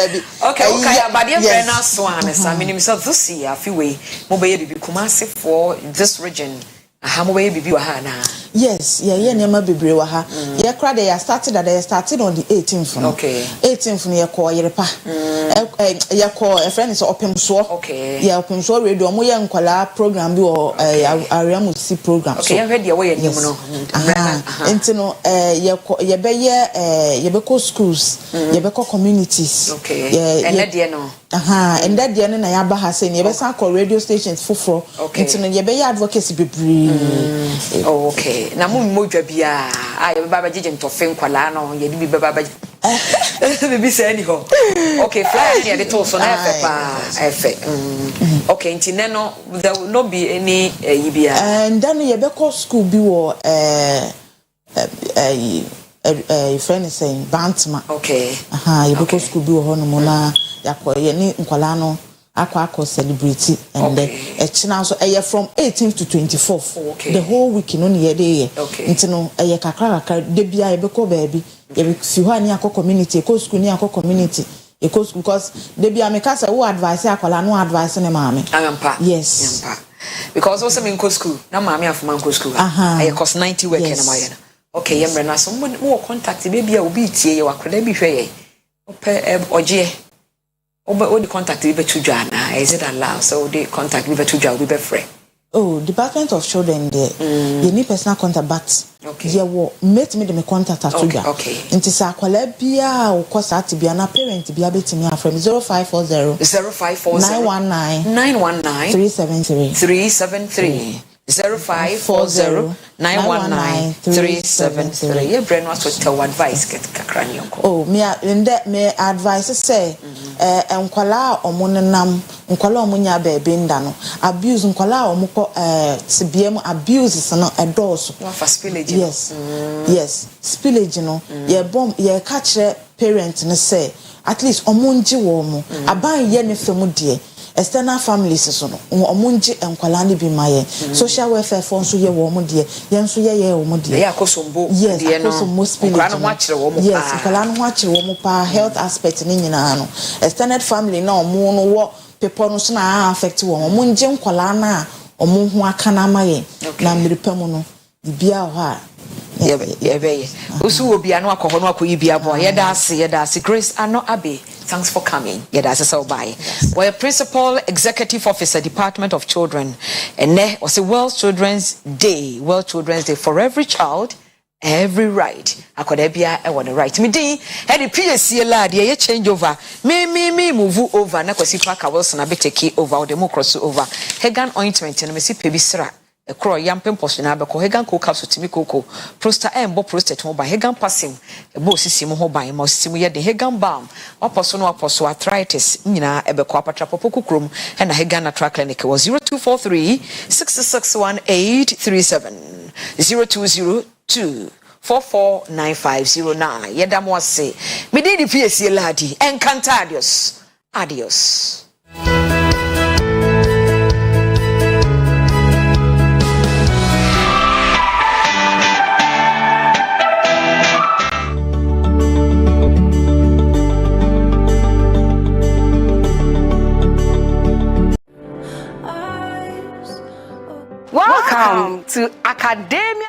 but the friend so honest mean himself this year feel way mo be bibi Kumasi for this region aha mo be bibi wa ha na yes ye nema bebre wa ha ye kra they started on the 18th okay 18th no ye call Oyerepa ye call a friend is opem so okay ye opem so radio mo ye nkwala program bi o ariamu si program okay ye ready we ye nim no enti no ye be ye be ko schools ye be ko communities okay and that no and that there na ya ba ha say ye be san call radio stations foforo enti no ye be ye advocacy bebre oh okay na mu modwa bia ye baba jeje ntofe nkwala no ye bi baba baby say any ho okay fly here the toss on efe okay nti no there will not be any yibia and then ye be call school bi wo friend is saying Bantama okay ye be call school bi wo ho no mo na yakoye ni nkwala no akwa celebrity and china so from 18th to 24th the whole week no ne dey nti no kakra de bia ye be call baby ye fi ho ani akọ community e ko school ni akọ community e ko school because de bia me ka say wo advice akwala no advice ne maame ampa yes ampa because also me in school na maame afuma in school I cost 90 work na maye na okay yemre na so mo contact baby a obi tie ye wakwala bi hwe ye ope oje o the contact be to Jana is it allowed so the contact be to Jana be free oh Department of Children there you need personal contact but yeah wo make me the contact at Tuja okay nti sa akwala bia o kosa atibia na parent bia betimi afrem 0540 919 373 0540 919 373 your brain was to tell advice get kakrani onko oh me advice say enkwala omonenam nkwala omunya bebe nda no abuse nkwala omukọ tibiem abuse no edoso for spillage yes spillage no ye bom ye ka kire parent no say at least omonji wo mo aban ye ne femu de external families so no omonji enkwala ne bi maye social welfare for so ye wo mo de ye nso ye wo mo de ye akosombo de no enkwala no ho akire wo mo yes enkwala no ho akire wo mo pa health aspect ni nyina no extended family na omo no wo people no so na affect wo omonji enkwala na omo ho aka na maye na mrepam no bibia ho a yeah usu obi anu akoho no akoyi bia bo yeda ase Grace Ano Abe thanks for coming yeda ase so bye we're principal executive officer Department of Children and ne was a World Children's Day for every child every right akoda bia e won the right me din he the PSC lad ye change over me move over na Kwesi Parker Wilson abeteki over the mo cross over Hegan ointment no me si pebisra ekro yampem post na abeko Hegan ko capsule timi koko prosta embo prostate mo ba Hegan passing ebo sisi mo ho ban ma sisi mo ye de Hegan balm oposo no aposo arthritis nyina ebeko apatra popoku krom na Hegan natural clinic was 0243 661 0202 449509 yeda mo ase me di PSC ladi encantadios adios Welcome to Academia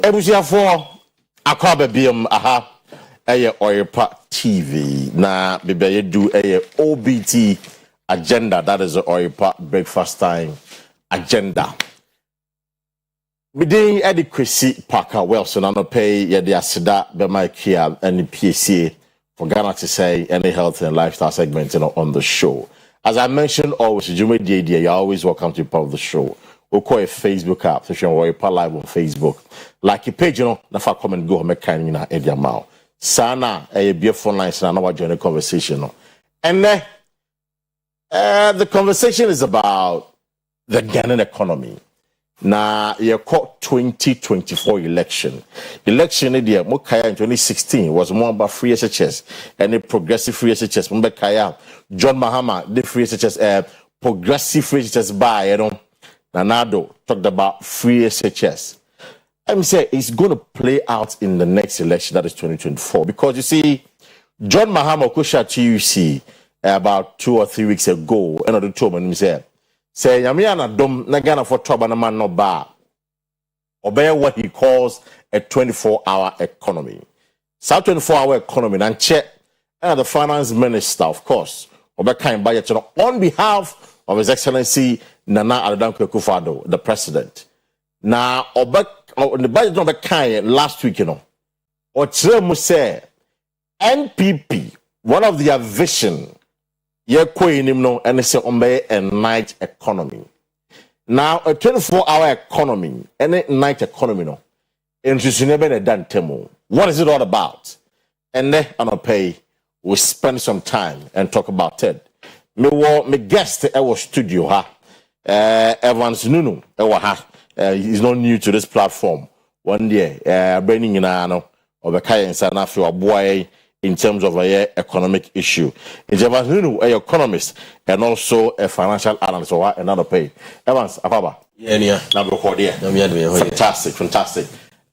Ebusiafo Akua Bebium aha eye Oyerepa TV na bebe do eye OBT agenda, that is the Oyerepa breakfast time agenda. Midin Eddie Kwesi Parker Wilson and pay ye the asida be my kia and PCA for Ghana to say any health and lifestyle segment on the show. As I mentioned always, you're always welcome to be part of the show. We'll call a Facebook app, so you're live on Facebook. Like your page, if I come and go, make kind of Eddie Mao. Sana, a beautiful night, and I know join the conversation. And then the conversation is about the Ghanaian economy. Now, you caught 2024 election. Election in the Mokaya in 2016 was more about free SHS and a progressive free SHS. Mokaya, John Mahama, the free SHS, progressive free SHS by, Nanado talked about free SHS. I'm saying it's going to play out in the next election, that is 2024. Because you see, John Mahama Kusha TUC about 2 or 3 weeks ago, another two men said, say Yamiana Dom Nagana for trouble na man no bar. Obey what he calls a 24-hour economy. South 24-hour economy and check the finance minister, of course, Obey kind budget on behalf of His Excellency Nana Addo Akufo-Addo, the president. Now, the budget number kind last week, or say NPP, one of their vision. And it's a night economy. Now, a 24-hour economy, any night economy, no. What is it all about? And then, we'll spend some time and talk about it. Me guest at our studio, Evans Nunu, he's not new to this platform. One day, bringing in or the Kayan Sanafi or boy. In terms of a economic issue. Evans Nunu, an economist and also a financial analyst or another pay. Evans, Apaba. Yeah. Now fantastic.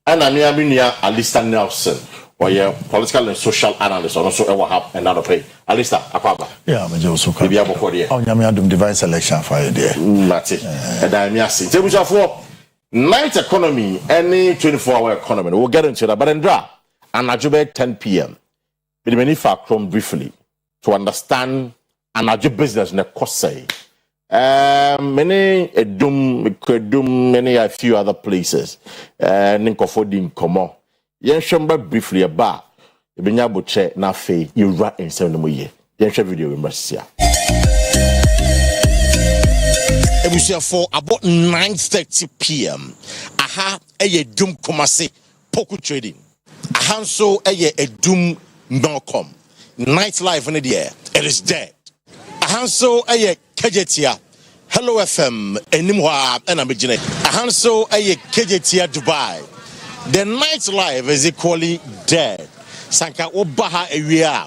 And I'm here, Alista Nelson, or your political and social analyst, or also ever have another pay. Alista, Apaba. Yeah, I'm also coming. Oh, I'm divine selection for you there. Mati. And I'm Yasi. Table for night economy, any 24-hour economy. We'll get into that. But then, and I 10 p.m. Many from briefly to understand another business in the cost say. Many many a few other places. Ninkofodin Komo. Yen shamba briefly about Benya Buche na fe you rat in 7 years. Yen share video in Russia. Ebusia for about 9:30 p.m. Aha eye dum komase poku trading. Aha so eye edum Malcolm. Nightlife in the air. It is dead. Ahanso aye Kejetia. Hello FM. Enimwa and Amijine. Ahanso aye Kejetia Dubai. The nightlife is equally dead. Sanka Obaha area.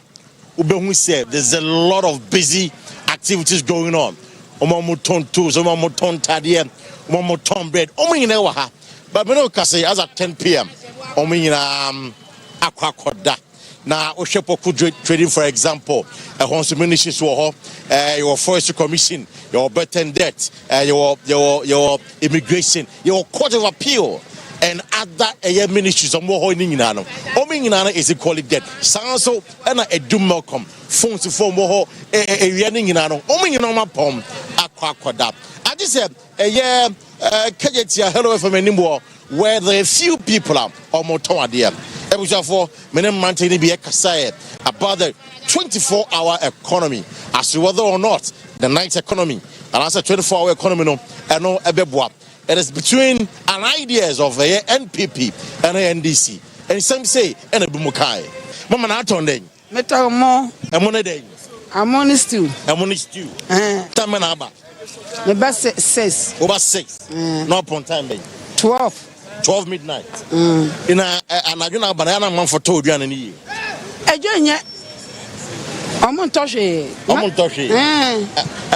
Ubehu said there's a lot of busy activities going on. Omamuton tools, Omamuton tadia, Omamuton bread. Ominyawaha. But we know Kase as at 10 p.m. Ominyam Akua Asieduaa. Now, Oyerepa trading, for example, a Honsu ministries your forestry commission, your better debt, your immigration, your court of appeal, and other ministries of more Ominginano. Ominginano is equally dead. Sanso and a Dum Malcolm, phones to form more a Yaninginano, Ominginoma Pom, Akua Asieduaa. I just said a year, Kejetia, hello from anymore, where there are few people are or more dear. For many months about the 24-hour economy, as to whether or not the night economy and as a 24-hour economy it is between an ideas of the NPP and the NDC, and some say and a Bumukai. Mama Natonde. Metamo. I'm on stew. Tamanaba. The best 6. Over 6. No upon time. 12 midnight. In a banana man for told you and ye. A junior. I'm on Toshi.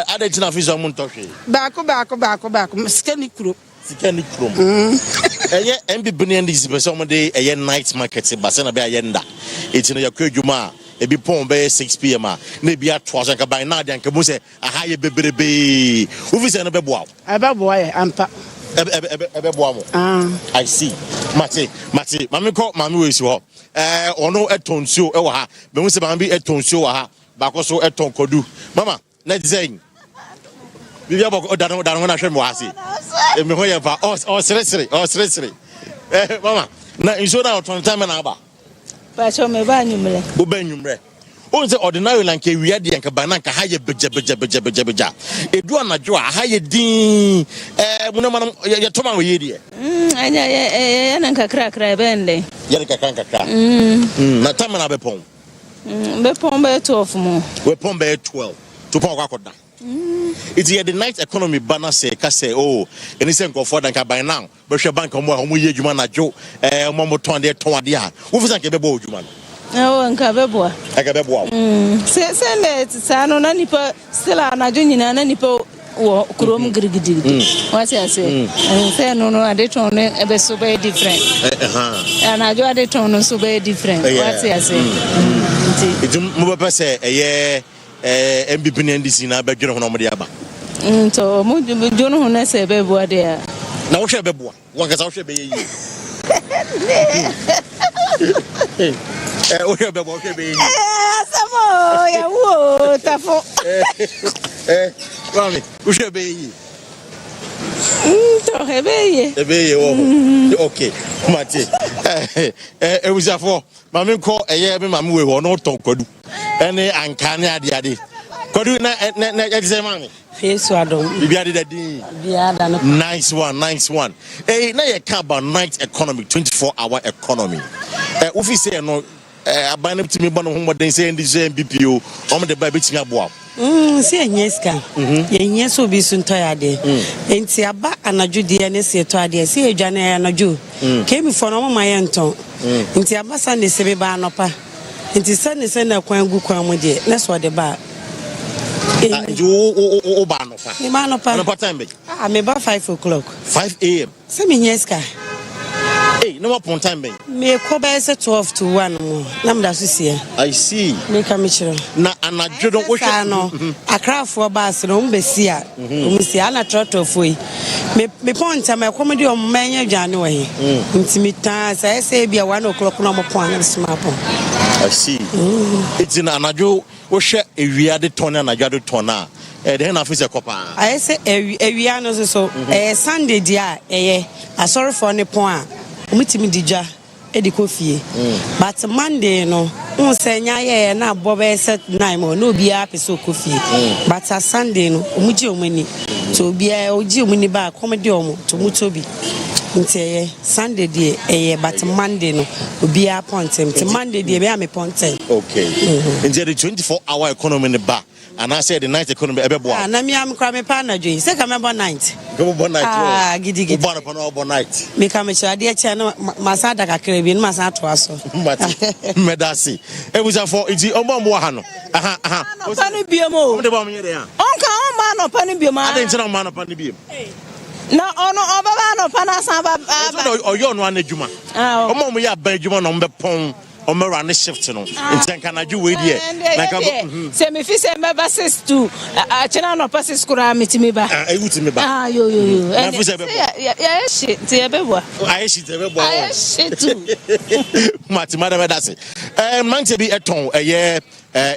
I didn't have his own Toshi. Back. Skinny group. And be brilliant is some day a night market, Basana Bayenda. It's in your Kujuma. A be pond by 6 p.m. Maybe at Twazaka by Nadia and Kabuse, a higher baby. Who is an ababo? Ababo, I see. Mate, mami ko mami we si ho. Ono etonsuo e wa ha. Me hu se mami etonsuo wa ha. Ba ko so eton kodu. Mama, na design. Bibia boko dano na hwe me wa ase. E me ho ye pa. Sere. Mama, na inso na oton time na aba. Ba so me ba nyumre. Bo ba nyumre. On say ordinary lanke wi ade yanka bananka ha ye beja. Edu anajo ha ye din muna manam ye toma we ye die. Anya nanka kra bende. Ye kakra. Na tama na bepon. Bepon be 12 mo. Bepon be 12. To pon kwakoda. It's the night economy banner say ka say oh any say go for danka by now. Be hwe bank omo ye djuma na jo omo ton de ton ade a. Wo fi sanka be bo djuma. Oh, nka beboa. Aka beboa. Se let sano na nipa stila na jo nyina na nipa wo krom girigidi. What say say? Say no ade ton ebe so be different. Na jo ade ton so be different. What say say? It mo be say eye MBP na NDC na be dwene ho no mo de aba. To mo dwene ho na se beboa de a. Na wo hwe beboa. Wo nka sa wo hwe be yi. Okay, baby. Samo ya wo tafo. Mami, o che be. To hebeye. Hebeye wo. Okay. Mate. Ewusafo, mami ko eye be mami we wo no ton kwadu. Ene ankane ade. Kwadu na ya say mami. Face wadom. Bibi ade dadin. Biada no. Nice one. Na ye ka about night economy, 24-hour economy. Ofi say no abana bitimi bano ho moden say ndi say MPPO o de ba bitimi aboa say enyeska yenye so bi sun toyade enti aba anadwo de ne se toyade say edwane anadwo kemi fo no mama ye nton enti aba sa ne se be ba anopa enti se na kwan gu kwan mo de ne so de ba o ba anopa ni ma anopa time be me ba 5 o'clock 5 a.m. say me nyeska no more point time be me ko be say 12 to 1 mo na mda so sie I see me ka me chiro na anadwo don wo hwe no akrafo baas no mbesi a mbesi ana trotto foi me point am comedy o manya dwane wo he intimita say bia 1 o'clock no mo point na smart pon I see it's in anadwo wo hwe ewia de ton na anadwo de ton na de na afise kopa I say ewia no so Sunday dia asori for ne pon a omitimi dija edi kofie but Monday no unsenya ye na bobe set 9 mo no bia peso kofie but Sunday no omuji omani to bia oji omani ba comedy omo to mutobi nti Sunday die but Monday no obia pontem ti Monday die be am pontem okay nti the 24-hour economy ne ba and I said the night economy ebeboa na me am kra me pa na dwe say ka me bo night go bo night gidi bo na bo night me ka me chade e che na masada kakra bi na masada to aso medasi ebuza for iti ombo ha no no pa no biemo de ba me de ha onka on ma no pa no biemo ade nti na ma no pa no biemo na ono obaba no pa na san ba oyo no anadwuma omo ya ban adwuma no mbe pon o run shift no nti kan aju we die na ka se me fi se me ba 6 a chena no pass skura metimi ba ewutimi ba yo na fi se be ya shit ti e be bo ai shit e be bo ai shit tu matimada be dase man te bi eton eye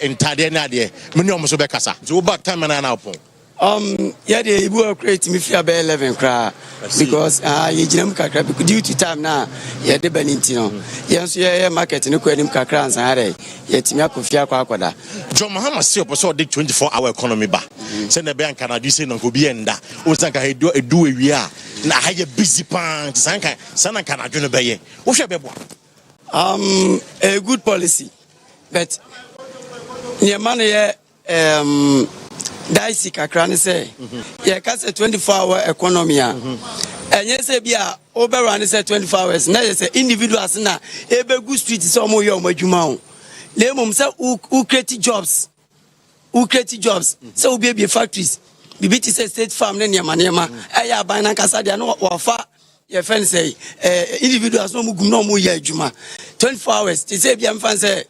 intade na de meni o mo so be kasa nti wo back time na upon yeah, the Ibu create me fear by 11 cry because you jam kakra due to time now. Yeah, the Benintino. Yes, yeah, market no kwa nim kakra and sare. Yet me akofia kwa akwada. John Mahama say opo the 24-hour economy ba. Say na be anka na do say no go bi enda. O sanka he do ewi a na ha ye busy pan sanka sana kana do no be ye. Wo hwe be bo. A good policy. But near money Daisy kakra ne say ye ka say 24-hour economy a enye say bia oberwa ne say 24 hours na ye say individuals na ebegu street say omo ye omo adwuma ho le mum say who create jobs say obi be factories bibiti say state farm ne niam eya ban na kasa dia no wafa ye fen say individuals no mugum no mo ye adwuma 24 hours ti say bia mfan say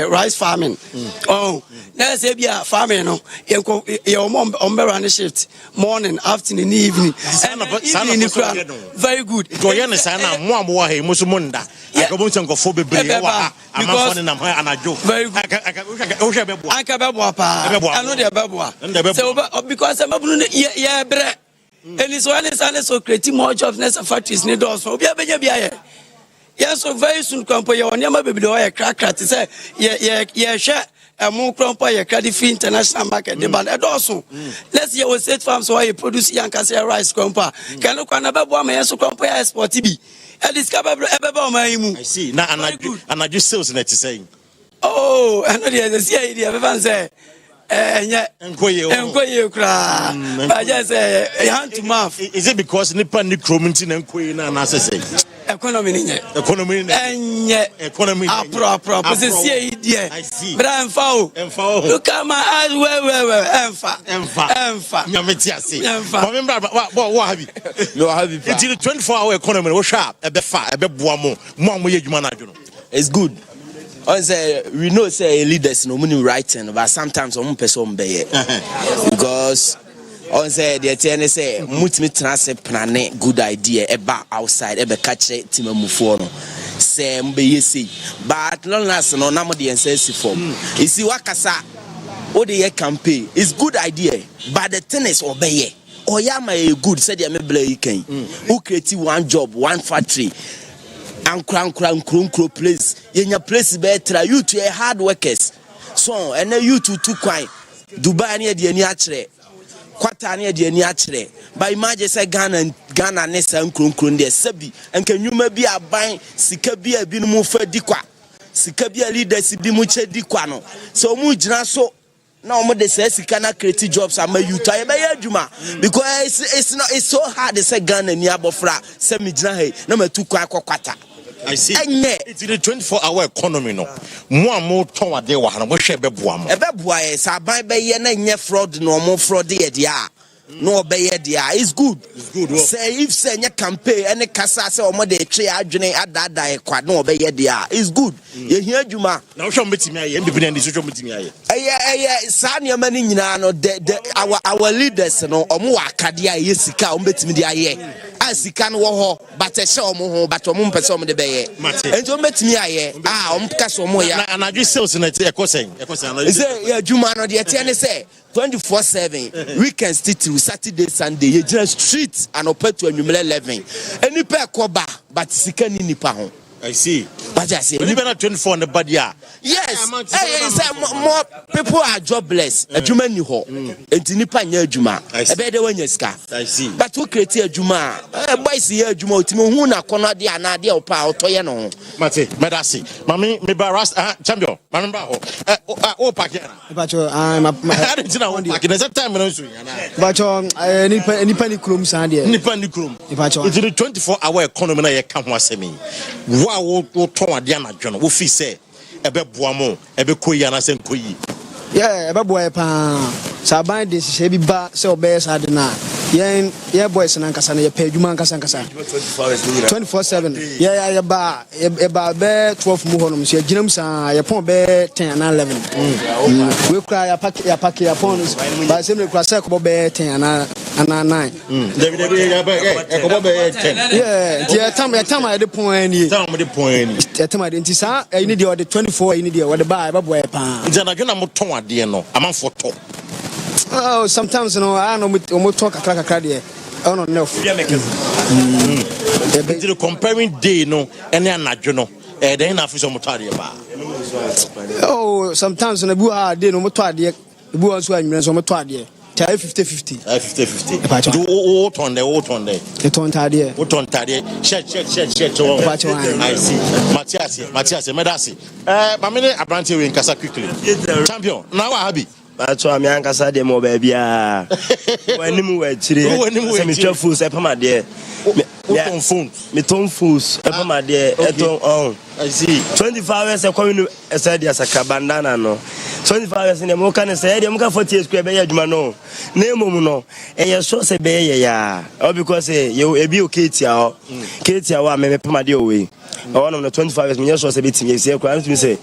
rice farming. Oh, let's say farming. No, your mom on shift morning, afternoon, evening. Very good. Very good. Because I'm and it's one is so creating more jobs next factories need us for yes, so very soon company your never be the crack to say yeah share a more company credit free international market but also let's hear what state farms why you produce young rice compa can look another one so company export be and discover I see now and I just sales net saying oh I know the everyone say I just hand to mouth. Is it because Nippon Nicromintin and Queen and Assassin? Economy, proper. I see. But I'm foul. Look at my eyes. Remember what have you? No, have you? Until the 24-hour economy was sharp. A bit far, a bit more. It's good. We know say leaders no money writing, but sometimes some person be because on say the TN say mutimi transe plane good idea eba outside ebe catch team move no say mbe yesi but long last no na mo de ensensi form you see wakasa o de campaign is good idea but the thing is obey oyama a good say the me blay can who create one job one factory and crank place yenya place better you to hard workers so and you to kwai Dubai near the ni achre kwata near the ni achre by imagine say Ghana ne san krunkron de sabi enka nwuma bi aban sika bi abi no mu fa dikwa sika bi leaders bi mu che dikwa no so mu gina so na omo de say sika na create jobs ama youth ay be adwuma because it's so hard to say Ghana ni abofra say me gina hey na matu kwa kwata I see. It's the 24-hour economy no. More ton ade wa na mo hwe beboa mo. Beboa e sa ban be ye na nye fraud no mo fraud ye dia. No be ye dia. It's good. It's good. Say if say nye campaign any kasa say omo de twe adwene adada e kwa no be ye dia. It's good. Ye hia adwuma. Na wo hwe metimi aye independent social metimi aye. Sa ne ma ni nyina no our leaders no omo wa akade aye sika omo betimi de aye. Asika no wo ho but e hye omo ho but omo mpese omo de be ye. Enti omo betimi aye omo kasa omo ya. Na anadwe sales na te ekosen anadwe. Say ya adwuma no de tie ne say 24/7 weekend still Saturday Sunday you just street and open to anwumle 11 any pe koba but sika ni nipa ho. I see. But I say you better 24 on the body. Yes. More people are jobless. Adwuma ni ho. Enti nipa nya adwuma. Ebe de wanya sika. I see. But who create adwuma? Boys here adwuma otimi hu na kono de ana de opa otoye no. Mate, medasi. Mami me baras champion. Mami ba ho. O pack ya. Bacho I'm I didn't know pack. There's a time when so yana. Bacho nipa ni krom san de. Nipa ni krom. Bacho. It's the 24-hour economy na ye ka ho asemi. Wo ton ade anadwo no wo fi say ebe boa mo ebe koyi anase nkoyi ebe boa pa saban de se bi ba se obe sa de na ye boys na nkasa na ye pa adwuma nkasa 24/7 ye ba be 12 mu honom se ginam sa ye pon be 10 na 11 we kra ya pack ya pon ba se me kra se ko be 10 na 9 David ya ba ko be 10 yeah time I the point ni time the point ni time de nti sa you need the 24 you need the ba ebe boa pa njanadwo na mo ton ade no amanfo to. Oh, sometimes you know I know we talk kakra there. Oh no, no. The comparing day no, any anadwo no. Then na fiso motare ba. Oh, sometimes na bu ha day no motare de. Bu anso anwere so motare de. 50-50. 50-50. Do what on there? It on tade. What on tade? Check. I see. Matthias, medasi. Mamene Abrante we nkasa quickly. Champion. Now happy. That's why I'm young as I demo baby. When you were chilling, me fools, my dear. Me ton fools, my dear. I see. 25 hours a coin said as a cabandana no. 25 hours in the Mokan said, I'm going 40 square bay, no. Name no. And you're so say bay, ya. Or because you a be Katia, may put my dear away. one of the 24 hours me just was a bit me say kwa me say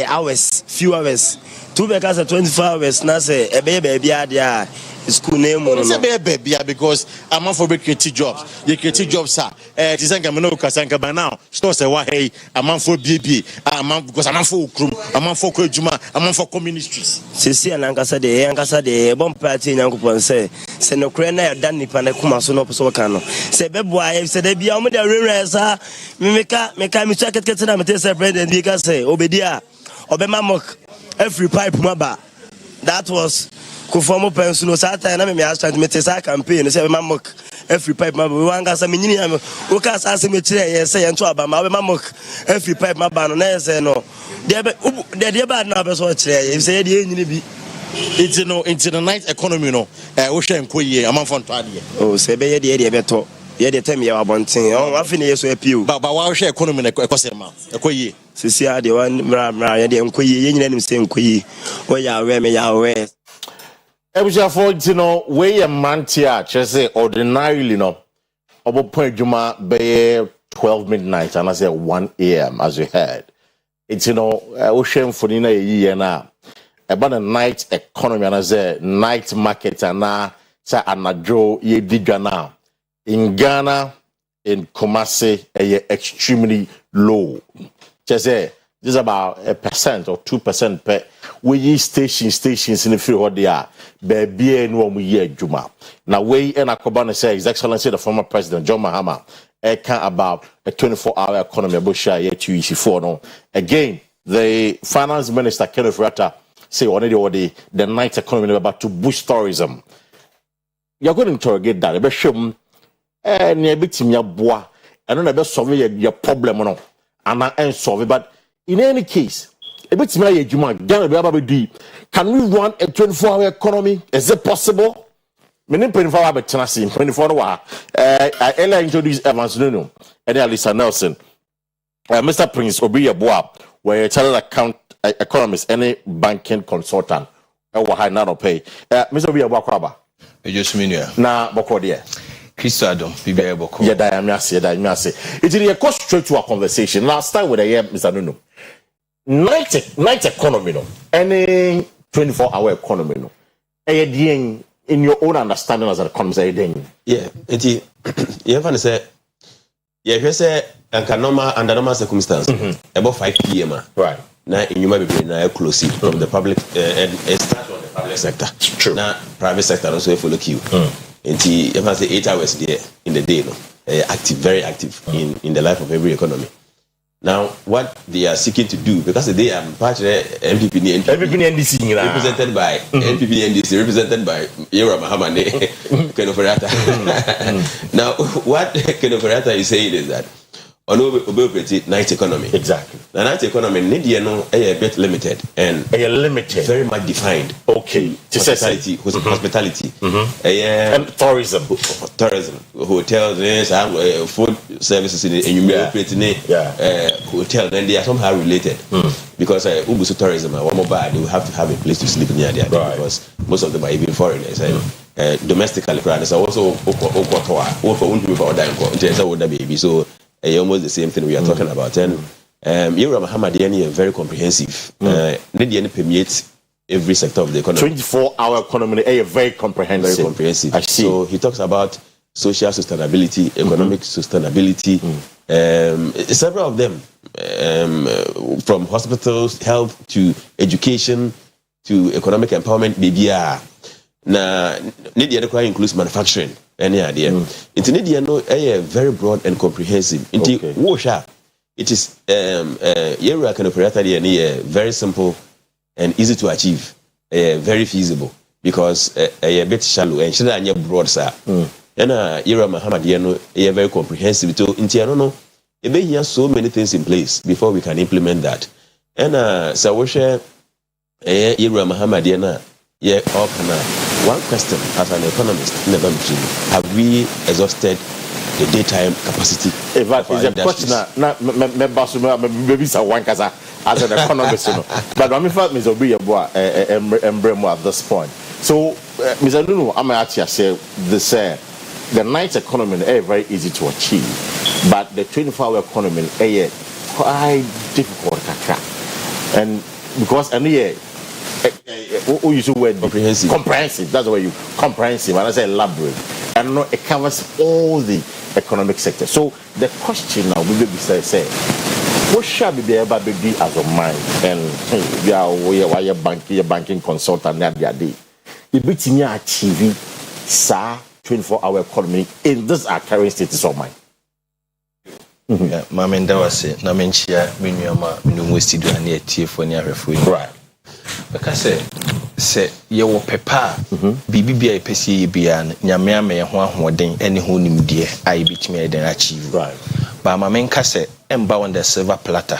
hours few hours 2 because 24 hours na say e baby ade school name no say baby because I'm for creative jobs you creative jobs sir it is nka me no kasanka by now store say wa hey I'm for baby because I'm for ukrum I'm for kwadwuma I'm for communities sisi anankasa de bomb party nyankopon say no kre na da nipa na kuma so no so ka no say bebo aye say da bia o me da reresa me twa ketkete na me te say president bi ka say obedi a obema mock every pipe maba that was Kufomo pensuno sata na me ask me te sa campaign say ma mock every pipe ma we wan gasa me nyini am o ka sa se me kire ye say ento aba ma we ma mock every pipe ma ba no na say no de ba na be so kire ye say de nyini bi into the night economy no wo hwe enkoye amanfo nto ade oh say be ye de be to ye de tem ye abonten o wa fi ne ye so appeal ba wa hwe economy na ekose ma ekoye sisi ade wan mra ye de enkoye ye nyina nim say enkoye o ya we me ya we for we a mantia say ordinarily no obo point juma be 12 midnight and I say 1 a.m. as you heard. It's ocean for na ye na about the night economy and I say night market and na say anajo ye diga now in Ghana in Kumasi extremely low. Just say this is about 1% or 2% per we stations in the field what they are. Baby and one year Juma. Now we and Akobana say His Excellency the former President John Mahama about a 24-hour economy Busha yet 2 no. Again, the Finance Minister Kenneth Ratta say already the night economy about to boost tourism. You're going to interrogate that. Be show near bitim ya boa and don't solve your problem no. And I solve but in any case can we run a 24-hour economy? Is it possible? Many 24 hours, 24 hours. I earlier introduced Evans Nuno and Alisa Nelson. Mr. Prince Oyerepa, where a chartered account economist, any banking consultant, or high not pay. Mr. Oyerepa, just mean na Bokodia. Christadom, Bibia Boko. Yeah, it is a cost straight to our conversation. Now, start with Mr. Nuno. Night economy no any 24-hour economy no in your own understanding as an economist yeah it you can say yeah say under normal circumstances about 5 p.m. right now in you might be now close from the public and start from the public sector true now private sector also follow you and you can say 8 hours there in the day no active very active in the life of every economy. Now, what they are seeking to do, because they are part of the MPP NDC represented by MPP NDC, represented by Yera Mahamane Kenoferata. Now, what Kenoferata is saying is that on night economy. Exactly. The night economy, Nidia no a bit limited and limited, very much defined. Okay. Hospitality, and tourism, hotels, food services in hotel. Then they are somehow related because Ubusu tourism, one mobile, they will have to have a place to sleep near there because most of them are even foreigners. Domestically, foreigners are also so. Almost the same thing we are talking about. And Yera Mahamadiani is very comprehensive. Nidiani permeates every sector of the economy. 24-hour economy is very comprehensive. Very comprehensive. I see. So he talks about social sustainability, economic sustainability, several of them, from hospitals, health to education to economic empowerment. Now, Nidia includes manufacturing. Any idea? It's a very broad and comprehensive. It is Yera can operate very simple and easy to achieve, very feasible because a bit shallow and broad sir. And Yera Mahamadiano a very comprehensive. To Intiano, he has so many things in place before we can implement that. And Sawoshe Yera Mahamadiana. Yeah, one question as an economist in the country: have we exhausted the daytime capacity? Is a question maybe one as an economist, but I'm first Mr. Oyerepa emblem at this point. So, Mr. Nuno, I'm actually say this: the night economy is very easy to achieve, but the 24-hour economy is quite difficult to crack. And because we use the word comprehensive. That's why you comprehensive. And I say elaborate. And no, it covers all the economic sector. So the question now we be say, what shall we be able to do as a mind? And we are banking consultant that day. It be to me achieve sa 24-hour economy in this our current status of mind. Mamenda was say na menchia menuama no studio na etiefo ni ahwefo ni. Right. Because say ye wo pepa bibi bia epesi ye bia nyame ame ho ahoden ene ho nimdie ai bitimi eden achieve. Right. Ba mamenka say emba on the silver platter.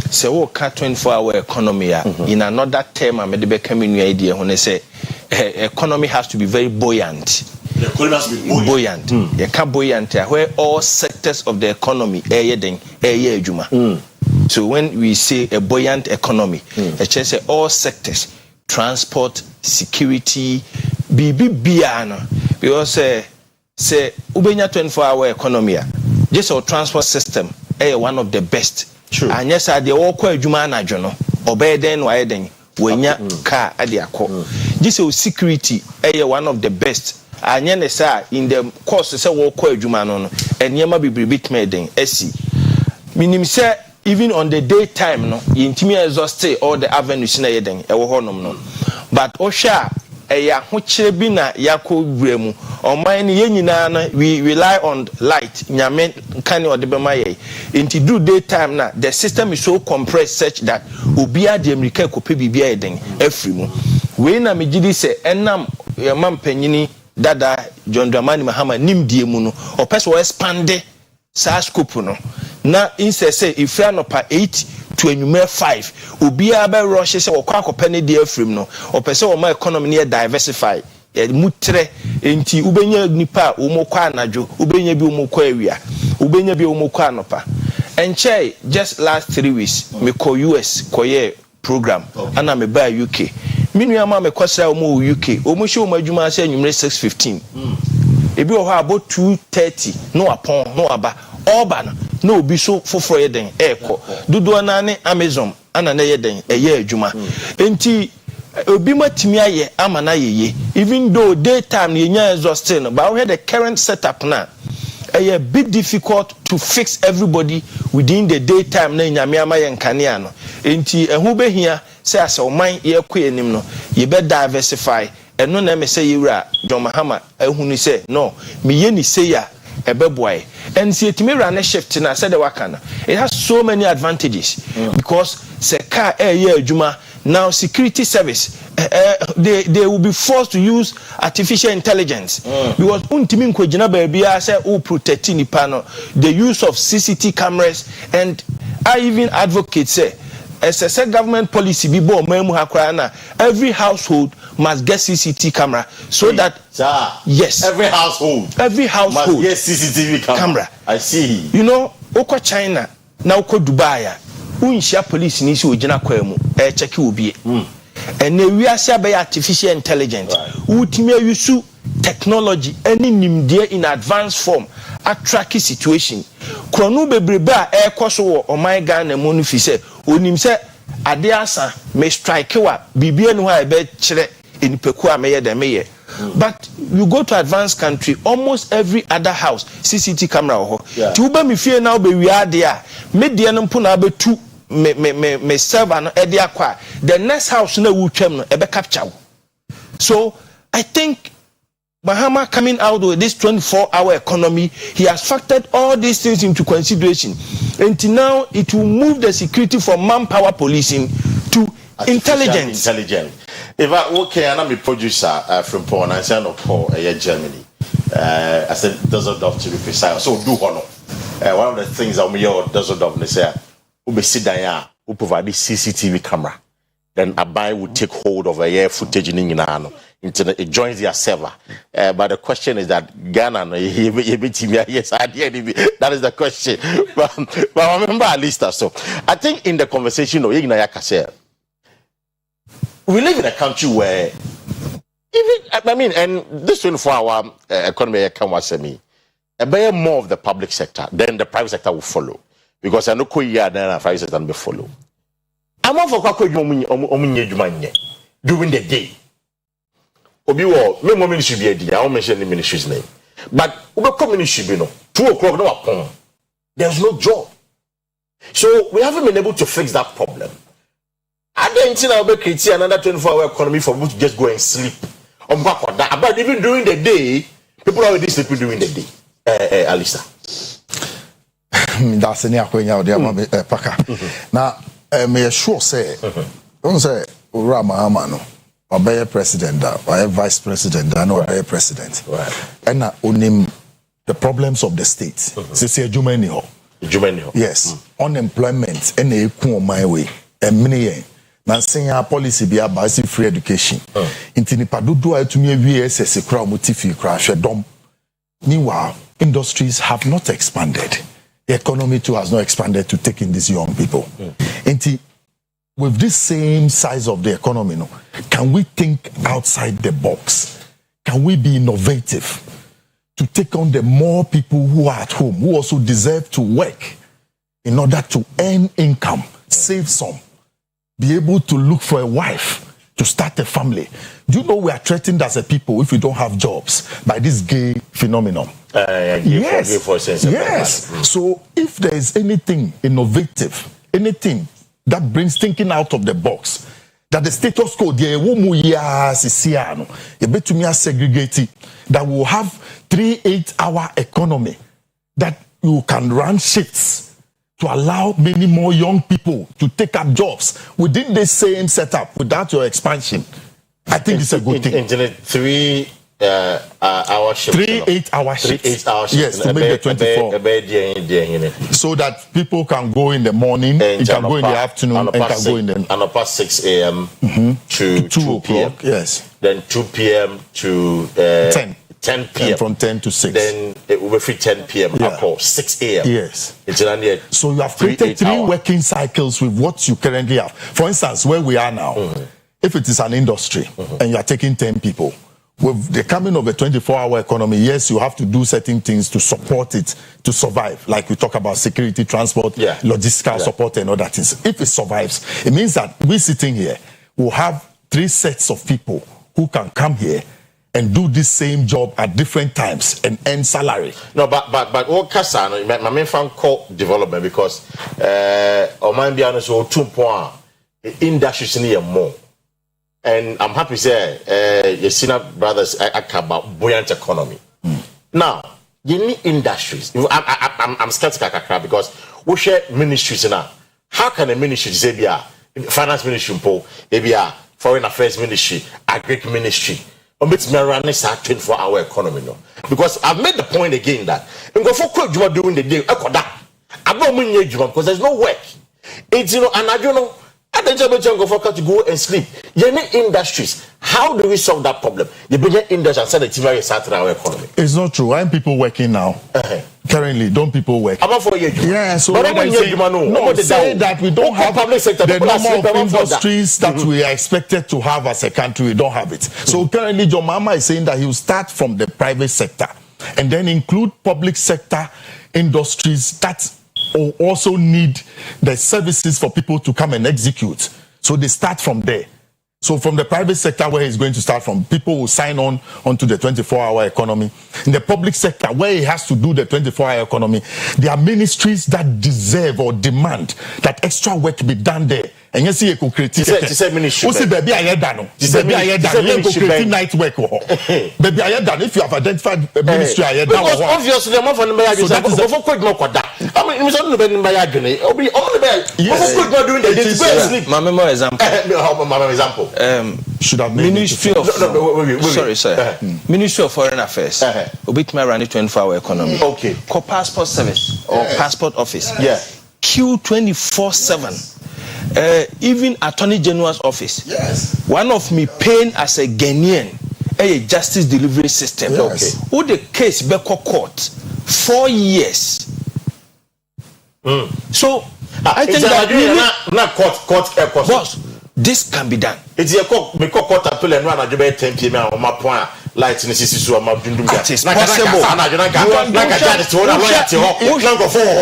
Say wo ka 24-hour economy in another term am de be kamenu idea ho ne say economy has to be very buoyant. The economy has to be buoyant. You can't buoyant where all sectors of the economy adwuma. So when we say a buoyant economy, it just say all sectors, transport, security, biano. Because say ubenya 24-hour economy, just our transport system one of the best. True. And yes, I the all kwa adwuma na dwono. Obey den wa eden wenya car ade akọ. This security one of the best. Anyene sa in the course say wo kwa adwuma no no enema bibiribit meden esi minim say even on the daytime no yintimi exhaust all the avenues na yeden ewo honom no but osha eya ho kire bi na yakọ wuremu oman ni yenyina na we rely on light nyame kan o de be maye into do daytime na the system is so compressed such that obia de america ko pe bibia yeden afri mu we na megidi say enam yamam panyini Dada John Dramani Mahama nimdie mu no opeso expande sa scope no na inse say if you no pa 8 to anwume 5 obia be rush say wokwa akopa ne die afrim no opeso o ma economy ne diversify mutre enti ubenya nipa umokwa anajo ubenya bi umokwa awia ubenya bi umokwa anopa enche just last 3 weeks me ko US koye program ana me ba UK minu ama me kwasra omo UK omo hye omo adwuma ase anwumre 6:15 ebi o ho about 2:30 no apon no aba oba na obi so foforo yeden eko dodo na ne Amazon ana na yeden eye adwuma enti obi matimi aye ama na yeye even though daytime yenya exhausting but we had the current setup now a bit difficult to fix everybody within the daytime na nyame ama ye nkane no enti ehu be hia say as oman ye kɔ enim no ye be diversify eno na me say yewura John Mahama ehunu say no me ye ni say ya ebeboy and see etimi run shift na said the wakana it has so many advantages because se car ye adwuma now security service they will be forced to use artificial intelligence because untimi nkogina ba bia say o protect nipa no the use of CCTV cameras and I even advocate say as a government policy be born na every household must get CCTV camera so that yes every household must get CCTV camera. I see. You know oko China na oko Dubai unhia police ni si ogina kwa mu check obi and we are say artificial intelligence ultimate use technology any nimdie in advanced form attract situation krono bebrebe a ekoso wo oman Ghana mu no fi se onim se ade asa me strike wa bibia no ha be kire enipeku a meye de meye but you go to advanced country almost every other house CCTV camera ho ti uba mi fie na obe wi ade a me de no mpo na abetu me server no ede akwa the next house na wu twam no ebe capture. So I think Mahama coming out with this 24-hour economy, he has factored all these things into consideration. Until now, it will move the security from manpower policing to intelligence. If I I'm a producer from Paul, I said no Paul, Germany. I said Düsseldorf to be precise. So do honor. One of the things I'm here at Düsseldorf, they say, we sit down, we provide the CCTV camera. Then Abai will take hold of a year footage in England. It joins their server. But the question is that Ghana, yes, that is the question. But remember at least so. I think in the conversation of Ignayaka said, we live in a country where even and this 24-hour economy can watch me. a more of the public sector, then the private sector will follow. Because I know then the private sector will follow. I'm all for during the day. Obi wo me mo ministry be adi I won't mention the ministry's name, but we come ministry be no 2 o'clock no apon there's no job, so we haven't been able to fix that problem. And then now we create another 24-hour economy for people to just go and sleep. But even during the day, people are already sleeping during the day. Alisa, that's any akwenya ode ama paka na me sure say don't say Rama Amano or be president or vice president and or be president, and onim the problems of the state. Say Jumeni ho. Yes, unemployment and eku my way and many na senya policy be about free education. Intini padudu atumi awie kra motifi kra hwedom. Meanwhile, industries have not expanded. The economy too has not expanded to take in these young people. With this same size of the economy, no, can we think outside the box? Can we be innovative to take on the more people who are at home, who also deserve to work in order to earn income, save some, be able to look for a wife, to start a family? Do you know we are threatened as a people if we don't have jobs by this gay phenomenon? Yes. So if there is anything innovative, anything that brings thinking out of the box, that the status quo, segregated, that will have 3 8-hour economy, that you can run shifts to allow many more young people to take up jobs within the same setup without your expansion. I think it's a good thing. 3 hour shift. 3 8-hour shifts. 3 8-hour shifts. Yes, to make the 24. So that people can go in the morning, you can go in the afternoon, and can go in the... And up past 6 a.m. to 2 p.m. Yes. Then 2 p.m. to 10 p.m. And from 10 to 6. Then it will be free 10 p.m. Up 6 a.m. Yes. So you have created 3 working cycles with what you currently have. For instance, where we are now, if it is an industry and you are taking 10 people, with the coming of a 24-hour economy, yes, you have to do certain things to support it to survive. Like we talk about security, transport, logistical support and other things. If it survives, it means that we sitting here will have 3 sets of people who can come here and do this same job at different times and earn salary. No, but what Kasano, my main fan call development because or mind be honest, 2 point industries need more. And I'm happy to say, the senior brothers about buoyant economy. Now, you need industries. I'm skeptical because we share ministries now. How can a ministry say, finance ministry, foreign affairs ministry, agri ministry, or make me run this 24-hour economy? No, because I've made the point again that I'm going for quick job during the day. I'm not doing job because there's no work. It's and I don't know. I don't know to go and sleep. You need industries. How do we solve that problem? You bring industry and send it to our economy. It's not true. Why are people working now? Currently, don't people work? About 4 years. Yeah, so but when I say, say that we don't have public sector, the number of industries that we are expected to have as a country, we don't have it. So currently, John Mama is saying that he will start from the private sector and then include public sector industries that also need the services for people to come and execute. So they start from there. So from the private sector where he's going to start from, people will sign on onto the 24-hour economy. In the public sector where he has to do the 24-hour economy, there are ministries that deserve or demand that extra work be done there. And you see, ministry. Baby, I heard that. Baby, night work. Baby, I heard that. If you have identified a ministry, I heard that. Because obviously, the more for the should have Ministry of sorry, sir. Ministry of Foreign Affairs. Obit me run 24-hour economy. Okay. Call passport service or passport office. Yeah. Q 24/7. Even Attorney General's office. Yes. One of me paying as a Ghanaian a justice delivery system. Yes. Okay. Who the case be court 4 years. So I think that not court boss, this can be done. It's a court appeal and run at 10 p.m. on my point. light in the city so I'm dundum ga. It is possible.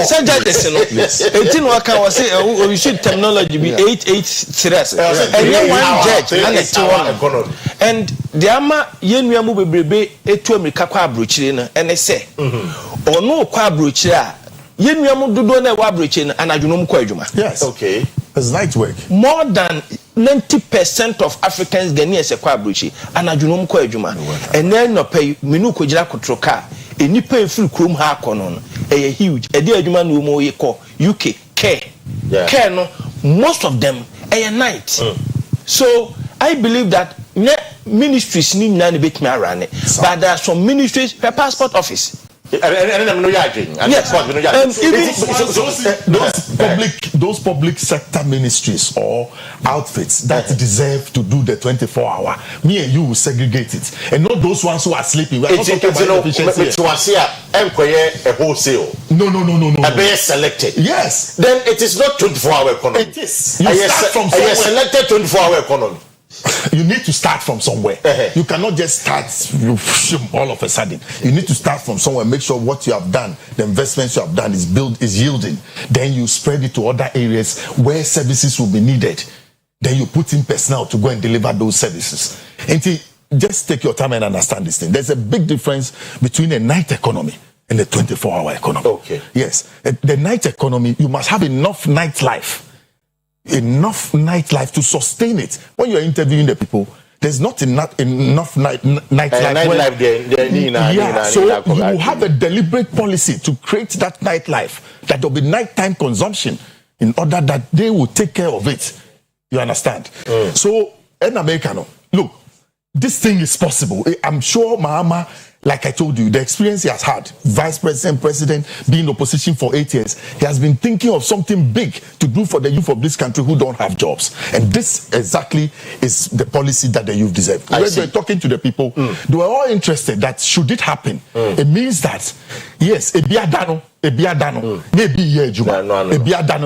Say judges no. Etin waka was say we should terminology be 883. And one judge and a and the ama yenua mu bebrebe etu America kwa abrochire no ene say ono kwa abrochire a yenua mu dodo na wa abrochire no anadwonom kwa adwuma. Yes. Okay. It's night work. More than 90% of Africans Ghanaians kwa abrochire anadwonom kwa adwuma. And then no pay menu ko gira kotroka enipa efiri krom ha akono no e huge e dey adwuma no mo ye ko UK care no most of them e night. So I believe that ministries need na bet me arane but there are some ministries per passport office those public sector ministries or outfits that deserve to do the 24-hour, me and you will segregate it, and not those ones who are sleeping. We are not talking about efficiency. No. A bear selected. Yes. Then it is not 24-hour economy. It is. You start from somewhere. Selected 24-hour economy. You need to start from somewhere. You cannot just start all of a sudden. You need to start from somewhere. Make sure what you have done, the investments you have done, is yielding. Then you spread it to other areas where services will be needed. Then you put in personnel to go and deliver those services. And just take your time and understand this thing. There's a big difference between a night economy and a 24-hour economy. Okay. Yes. The night economy, you must have enough nightlife. Enough nightlife to sustain it. When you're interviewing the people, there's not enough nightlife. So you have a deliberate policy to create that nightlife, that there'll be nighttime consumption in order that they will take care of it. You understand? So, in America, look, this thing is possible. I'm sure Mahama, like I told you, the experience he has had, vice president, being in opposition for 8 years, he has been thinking of something big to do for the youth of this country who don't have jobs. And this exactly is the policy that the youth deserve. When we're talking to the people, they were all interested that should it happen, it means that, yes, Ebiadano,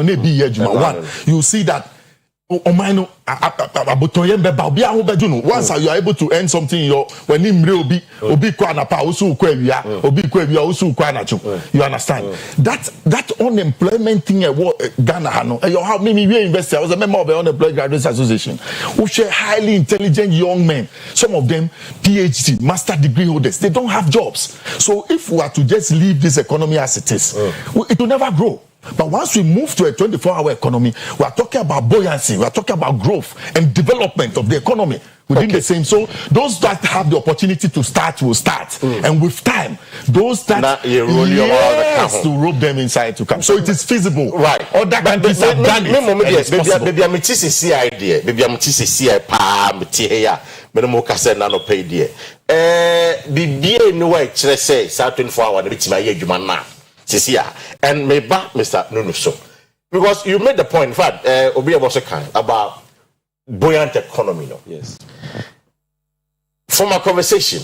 maybe one, you see that once you are able to earn something, you understand? That unemployment thing Ghana how many we invest? I was a member of the Unemployed Graduates Association, which are highly intelligent young men, some of them PhD, master degree holders. They don't have jobs. So if we are to just leave this economy as it is, it will never grow. But once we move to a 24-hour economy, we are talking about buoyancy, we are talking about growth and development of the economy within the same. So those that have the opportunity to start will start. And with time, those that to rope them inside to come. So it is feasible. Right. Other countries have done it. It's possible. Maybe I'm see idea. Maybe I'm see and maybe Mr. Nunuso, because you made the point, in fact, Obi was kind about buoyant economy. No? Yes. From our conversation,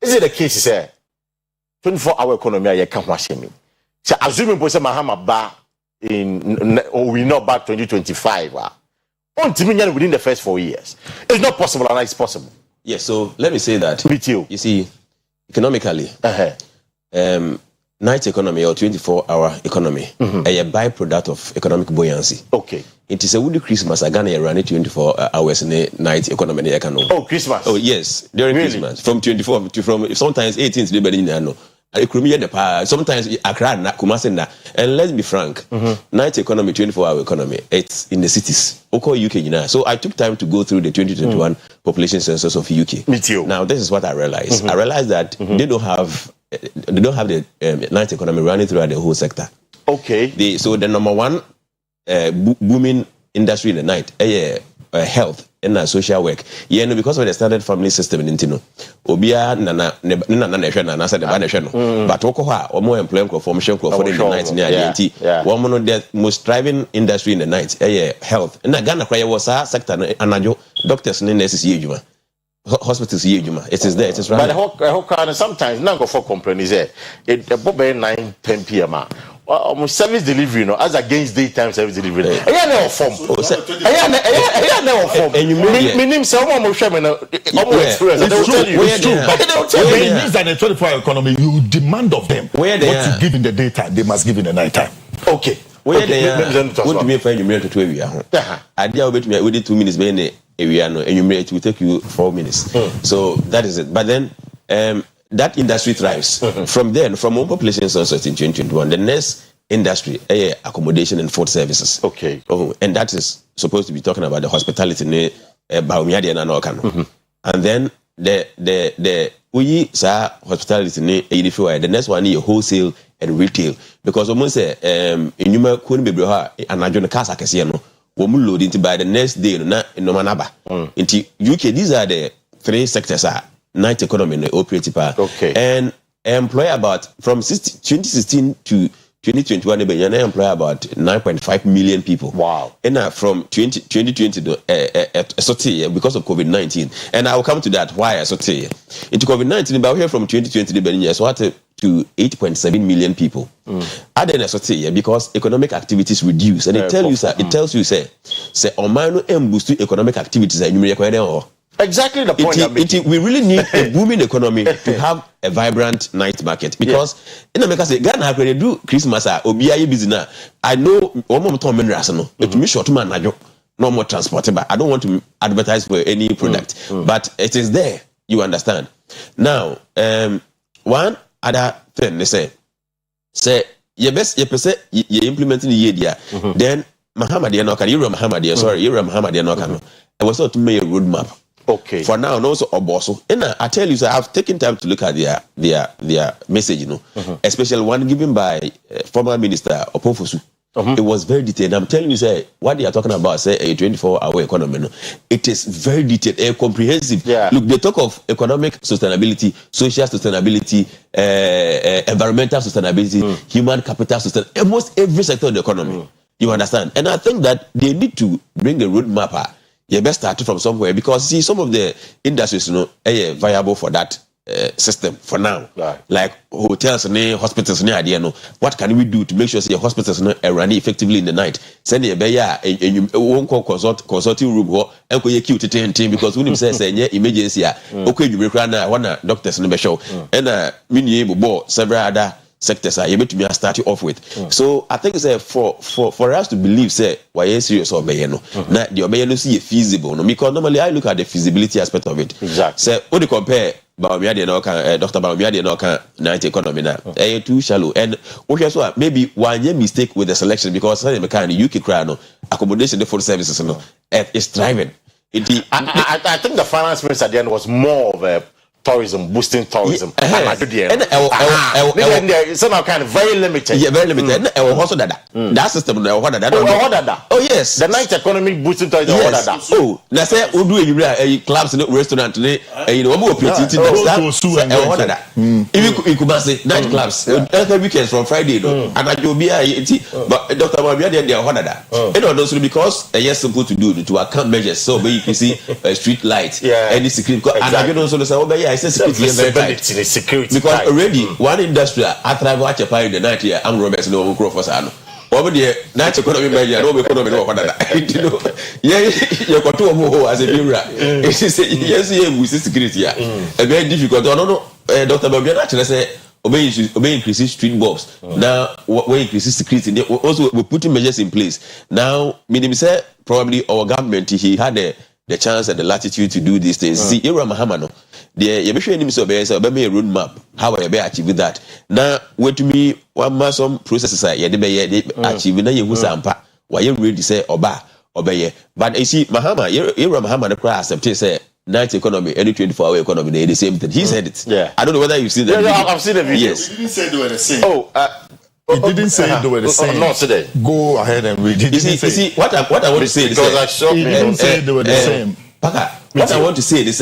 is it the case? You say 24-hour economy, I can't watch me. So assuming Mahama ba in or we know back 2025, within the first 4 years, it's not possible, and it's possible. Yes. So let me say that. With you see, economically, night economy or 24-hour economy, a byproduct of economic buoyancy. Okay. It is a woody Christmas. I gonna run it 24 hours in a night economy. Oh, Christmas. Oh, yes. During Christmas. From 24 to from sometimes 18 to the sometimes Accra, Kumasi, and let's be frank, night economy, 24-hour economy, it's in the cities. UK, so I took time to go through the 2021 population census of UK. Me too. Now, this is what I realized. I realized that they don't have the night economy running throughout the whole sector. Okay. So the number one booming industry in the night, health and social work. Because of the standard family system in Intino, Obia Nana said the Banashano, but Okoha or more employment formation for the night near the one of the most thriving industry in the night, health. And Ghana Craya was a sector and doctors in the hospitals it is there, it is right. But the whole kind of sometimes now go for complaint is there. It about 9-10 p.m. almost service delivery, as against daytime service delivery. I never form. I never form. And you mean someone will show me almost experience. They will tell you. It's true, but when it means that the 24-hour economy, you demand of them what you give in the daytime, they must give in the nighttime. Okay. What do you find you married to 2 years? I dare wait me within 2 minutes, being area, no, and you married will take you 4 minutes. So that is it. But then that industry thrives. From then, from one population census in 2021, the next industry, accommodation and food services. Okay. And that is supposed to be talking about the hospitality, and then the hospitality, the next one is wholesale and retail, because almost in you couldn't be and I join the casa casino. Woman load into by the next day, no manaba. Into UK, these are the 3 sectors: night economy and operative power. Okay. And employ about from 2016 to 2021, they employ about 9.5 million people. Wow. And from 2020 to because of COVID-19. And I will come to that why I into COVID-19, but here from 2020 to 8.7 million people. Then because economic activities reduce, and it tells you say Omano boost economic activities and you exactly the point. We really need a booming economy to have a vibrant night market, because in America say Ghana they do Christmas obiaye business. I know one more time no it me short man no more transportable. I don't want to advertise for any product, but it is there. You understand? Now, one other thing they say you implementing the year then Muhammadiya no can you Muhammadiya no can. I was not to make a roadmap. Okay. For now, and also Oboso. And I tell you, I have taken time to look at their message, especially one given by former minister Opofosu. It was very detailed. I'm telling you, what they are talking about, a 24-hour economy. It is very detailed, comprehensive. Yeah. Look, they talk of economic sustainability, social sustainability, environmental sustainability, human capital sustainability, almost every sector of the economy. You understand? And I think that they need to bring a roadmap. You best start from somewhere, because see some of the industries, are viable for that system for now. Right. Like hotels and hospitals, what can we do to make sure your hospitals are running effectively in the night? Send a bear and you won't call consulting room and go cute because when you say emergency, okay, you require one doctors in the show and mini several other sectors are able to be starting off with. So I think for us to believe why serious or bayano that the obayano see feasible because normally I look at the feasibility aspect of it. Exactly. So when you compare Dr. Baumia no night economy now too shallow, and so maybe one year mistake with the selection, because the UK crowd accommodation for services is thriving. I think the finance minister at the end was more of a tourism, boosting tourism. It's now kind of very limited. Yeah, very limited. Also that system. Oh yes, the night economy boosting tourism. Yes. Oh, let's say we do a clubs in restaurant today. You know, we operating that. If you could say night clubs, weekends from Friday, and I will be but Dr. Babia they are that. And also because yes, simple to do to account measures. So you can see street lights, any security, and I can also say, I said security because already one industry I travel at in the night here. I'm Roberts no Crawford. Over the night economy manager, no economy over that. You got two more as a mirror. Yes, we see security here. A very difficult. No, Dr. Babian actually say obey increasing street bulbs. Now we increasing security. Also we're putting measures in place. Now, meaning say probably our government he had the chance and the latitude to do these things. See, Ira Mahamano, you be showing him so be a roadmap. How I be achieve that? Now, wait to me, one must some processes are achieving na you sampa. Why you ready say obey. But you see, Ira Mahama the class accept say night economy, any 24-hour economy, they the same thing. He said it. Yeah. I don't know whether you've seen that. Yeah, I've seen the video. Yes. He didn't say they were the same. He didn't say they were the same. Not today. Go ahead and read it. You see, what I want to say is he didn't say they were the same. Paka, what I want to say is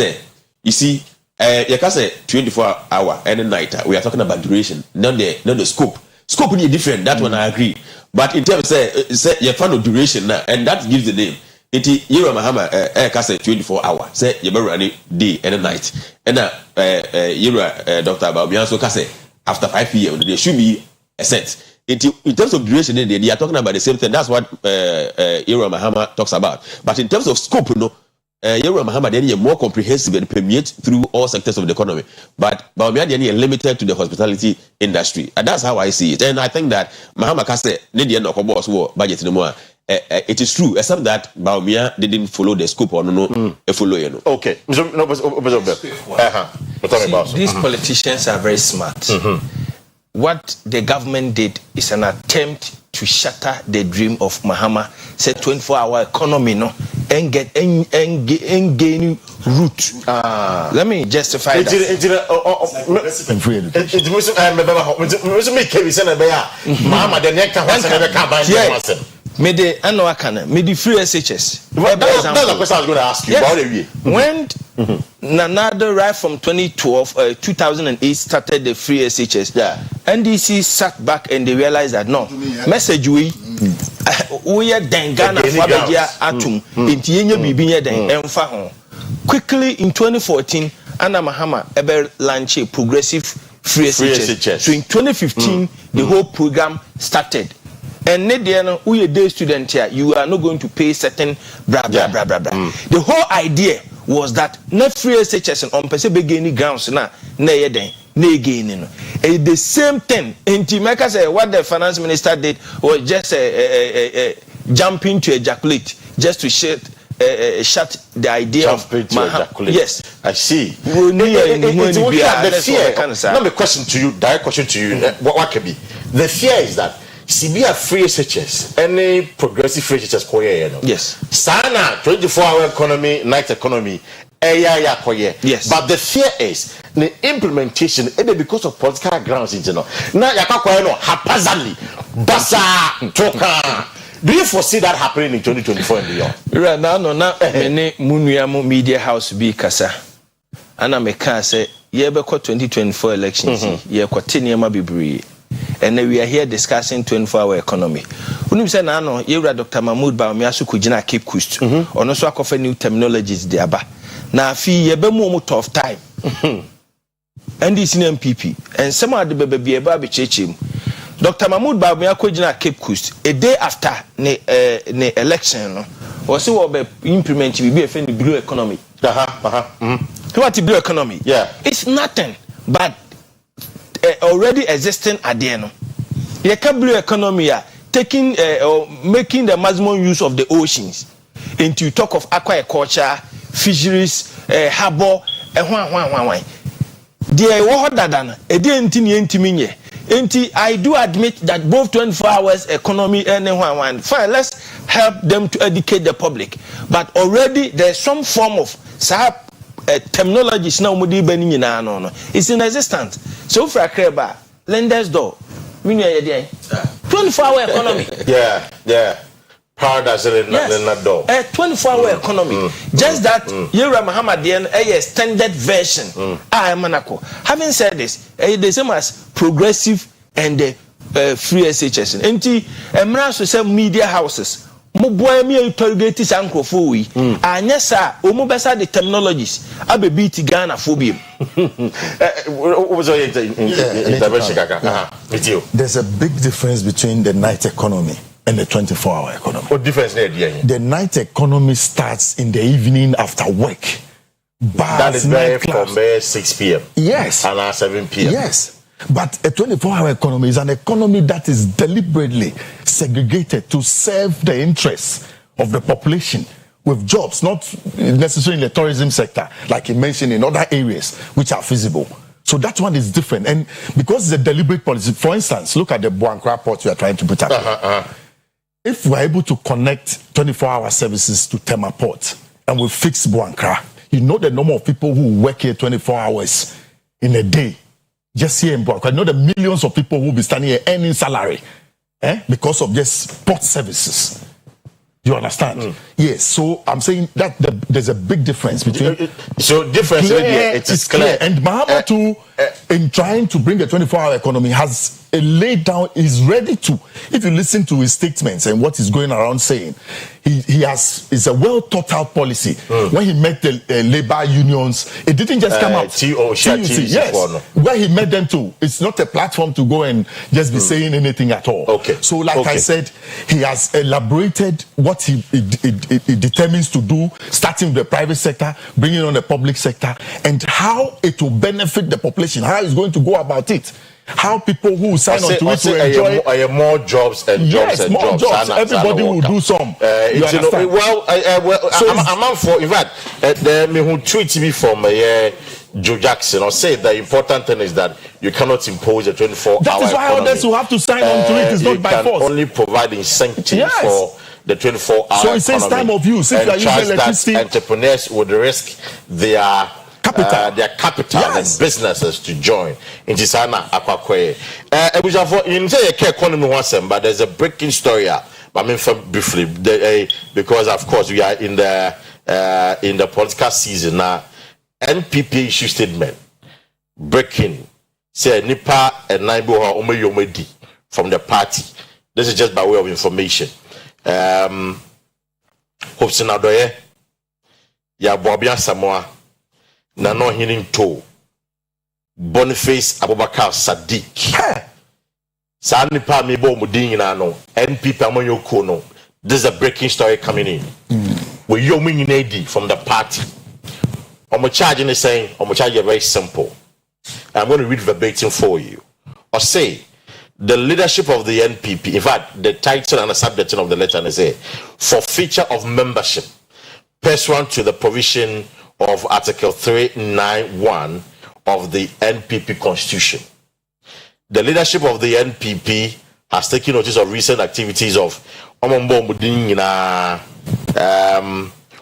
you see, you can say 24-hour any night. We are talking about duration, not the scope. Scope is different. That one I agree. But in terms say you find a duration now, and that gives the name. Iti Yura Mahama can say 24-hour. Say you be running day and night. And Yura Dr. Babian so can say after 5 years there should be a set. In terms of duration, they are talking about the same thing. That's what Ira Mahama talks about. But in terms of scope, Ira Mahama they are more comprehensive and permeate through all sectors of the economy. But Bawumia they are limited to the hospitality industry, and that's how I see it. And I think that Mahama Kase they no boss war budget no more. It is true, except that Bawumia didn't follow the scope or follow. Okay, these politicians are very smart. What the government did is an attempt to shatter the dream of Mahama. Say 24-hour economy, no, and gain root. Let me justify that. Me the anwakana, me the free SHS. That's the question I was going to ask you. Yes. When Nanado right from 2008 started the free SHS, NDC sat back and they realized that no, message we are dengana fabedia atum inti yenye bibinya den emfa ho. Quickly in 2014, Anna Mahama ever launched a progressive free SHS. So in 2015, the whole program started. And we a day student here, you are not going to pay certain blah blah blah blah blah. The whole idea was that not free SHS on person beginning grounds na yeden na again. The same thing. Intimeka say what the finance minister did was just jumping to ejaculate, just to shut the idea of ejaculate. Yes, I see. Let me question to you, direct question to you. What could be the fear is that CBA free SHS, any progressive free SHS koye no. Yes. Sana 24-hour economy, night economy, ya koye. Yes. But the fear is the implementation, because of political grounds, you know. Now koye no haphazardly, basa toka. Do you foresee that happening in 2024 and beyond? Right now, many munuyamu media house be kasa. Ana meka say yebeko 2024 elections. Ye kwate niema bibiri. And we are here discussing 24-hour economy. When you say no, you read Dr. Mahmoud Bawumia so kujina Cape Coast. Or also offer new terminologies there. Now, fee yebe more tough time. And this in MPP. And some of the baby baby chechim. Dr. Mahmoud Bawumia kujina Cape Coast a day after the election. Or so be implement we be a blue economy. What the blue economy? Yeah, it's nothing but already existing at the end. The blue economy taking or making the maximum use of the oceans into talk of aquaculture, fisheries, harbor, and one. I do admit that both 24 hours economy and one. Fine, let's help them to educate the public. But already there's some form of terminology is now it's in existence. So for a creba, lenders door, 24-hour economy. Yeah. Paradise in that door. A 24-hour economy. Just that Ira Mahama a standard version. Manako. Having said this, the same as progressive and free SHS. Enti emra so say media houses. Mo boy me interrogate sankofo wi. Anya sa o mo besa the terminologies abebi ti Ghana phobia. There's a big difference between the night economy and the 24-hour economy. What difference there? The night economy starts in the evening after work. That is very from 6 p.m. Yes. And 7 p.m. Yes. But a 24-hour economy is an economy that is deliberately segregated to serve the interests of the population with jobs, not necessarily in the tourism sector, like you mentioned in other areas which are feasible. So that one is different. And because it's a deliberate policy, for instance, look at the Buankra port we are trying to put up. If we're able to connect 24-hour services to Tema Port and we fix Buankra, you know the number of people who work here 24 hours in a day. Just here in Buankra, you know the millions of people who will be standing here earning salary because of just port services. You understand? Yes. So I'm saying that there's a big difference between. So difference it is clear. And Mahama too, in trying to bring a 24-hour economy, has laid down, is ready to. If you listen to his statements and what he's going around saying, it's a well thought out policy. When he met the labor unions, it didn't just come out. TUC, yes, where he met them to. It's not a platform to go and just be saying anything at all. Okay. So, like I said, he has elaborated what he determines to do, starting with the private sector, bringing on the public sector, and how it will benefit the population, how he's going to go about it. How people who sign on to it will enjoy more jobs and jobs and more jobs. Everybody will do some. I'm out for. In fact, me who tweet me from Joe Jackson or say the important thing is that you cannot impose a 24-hour. That is why others will have to sign on to it. It's not by force. Only provide incentives for the 24-hour. So it says time of use. If you are using electricity, entrepreneurs would risk their capital and businesses to join in Tisana Akwa. In say economy one but there's a breaking story. But I mean briefly because of course we are in the political season now. NPP issue statement breaking. Say Nipa and Naibo Omeyomedi from the party. This is just by way of information. Hopes in Adoye ya Bobia Samoa. Nano hearing to Boniface Abubakar Sadiq. Sani pa mebo muding nano NPP amonyo kono. This is a breaking story coming in. We yoming in AD from the party. Omo charging is saying omo charge is very simple. I'm going to read verbatim for you. Or say the leadership of the NPP. In fact, the title and the subject of the letter is a forfeiture of membership pursuant to the provision of Article 391 of the NPP Constitution. The leadership of the NPP has taken notice of recent activities of Omombo Mudinina,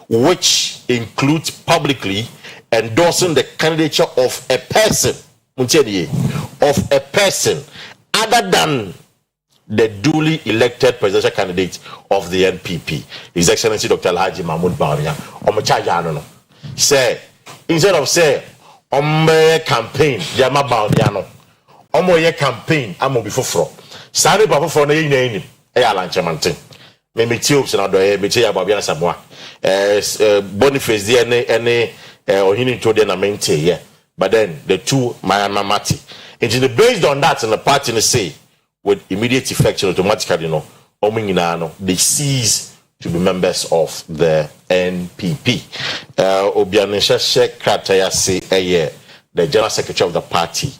which includes publicly endorsing the candidature of a person, other than the duly elected presidential candidate of the NPP, His Excellency Dr. Alhaji Mahmoud Bawumia. Omochaja say instead of say campaign Jama Bawumia no campaign amo bi foforo sare ba foforo na yina enim alanchemante me tios na do me tia Bawumia Samoa Boniface there any ohini to the na mente but then the two Mamati it is based on that and the party say with immediate effect automatically they cease to be members of the NPP. Obianisha Sheikh Krataya say the General Secretary of the party,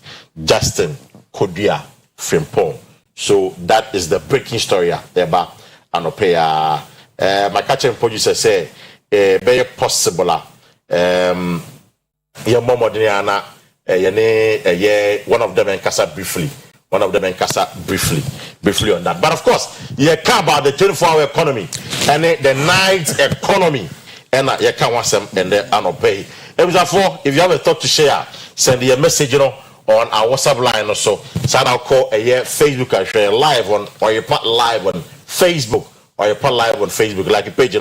Justin Kodia Frimpong. So that is the breaking story there. My catching producer say very possible. Your mom one of them and Kasa briefly. One of them and Kasa briefly on that. But of course, you care about the 24-hour economy and the night economy. And you can't want some and they are not pay. If you have a thought to share, send a message on our WhatsApp line or so. So I'll call Facebook and share live on or you put live on Facebook or you put live on Facebook like a page,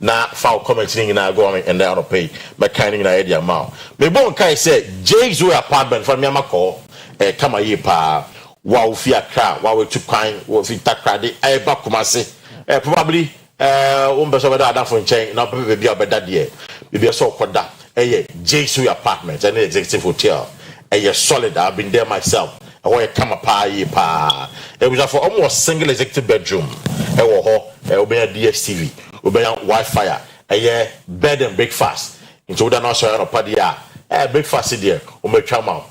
now found commenting in our government and they are not pay. But kind of idea amount. Maybe one can say Jay's apartment from Yamako, come a year pa. Wow, fear crowd, wow, to kind, what if you take credit, Bakumasi, probably, that for chain, not maybe a better dear. Maybe a so called that, Jesu apartments and executive hotel, solid. I've been there myself. I want to come a pa. It was for almost single executive bedroom. Will be a DSTV, will be a Wi-Fi, bed and breakfast. Into the national party, breakfast there, come on.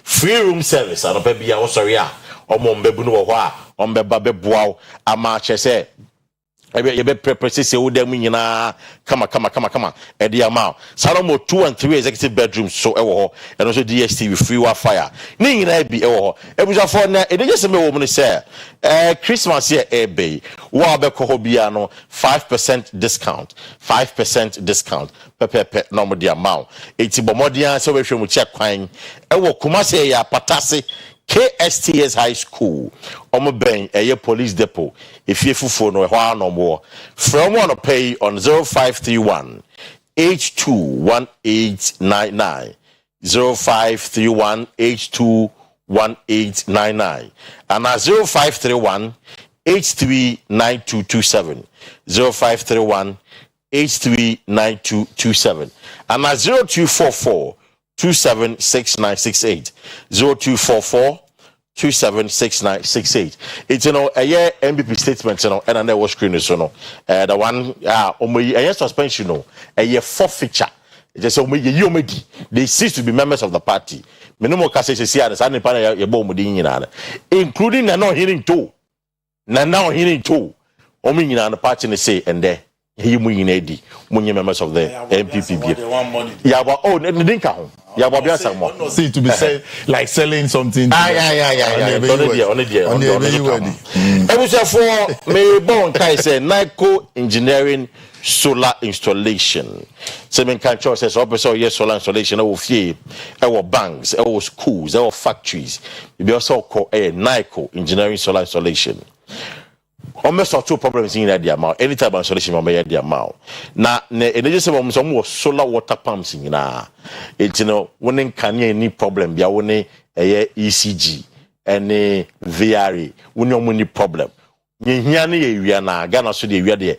Free room service, and a baby, I was sorry, or Mombebuno, on Bebabe Bow, a march, I say. You be precise, you them in come on, at the amount. Salomo 2 and 3 executive bedrooms, so and also DSTV free Wi-Fi. Ning I be it was a phone, it just a woman say, Christmas here, bay, Wabeko Hobiano, 5% discount, 5% discount, per normal the amount. 80 Bomodia, so we should check quine, Kumase ya Patase. KSTS High School, Omo a police depot. If you phone no more, from one to pay on 0531 821899 0531 1899 and 0531 839227 0531 839227 and 0244 276968 0244 276968. It's a year MPP statement, and I was screen so the one a suspension, a year forfeiture. Just they cease to be members of the party. Minimum cases here, including not hearing too. Now hearing too. Oming in the party say and there. He members of the MPP. Yeah, but oh, didn't come. Yeah, but see to be said like selling something. Yeah. I was for me born Kai say Nico engineering solar installation. Seven countries says also yes solar installation our banks, our schools, our factories. We also call a Nico engineering solar installation. Almost two problems in the amount. Anytime installation may the amount. Now, energy some solar water pumps in it's when can any problem be a ECG any VRE when any problem. We na Ghana so the we there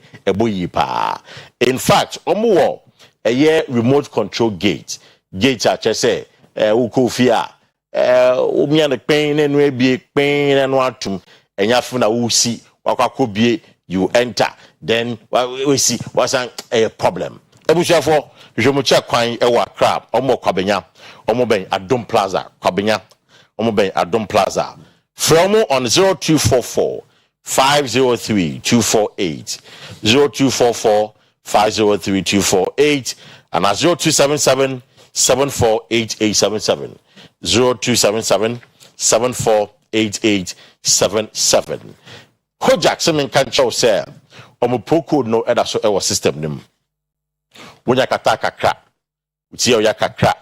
in fact, a remote control gate I just say ukofia umi and pain and we be pain and want to and yafuna usi you enter, then we see what's a problem. Ebusha you mu check kwan ewa crab omo kwabenya omo ben Adom Plaza kwabenya omo ben Adom Plaza from on 0244 503 248 0244 503 248 and 0277 748877 0277 748877. Kojak semen kan chow say omo poko no eda so ewo system nim wonya kata kakra uti ya kakra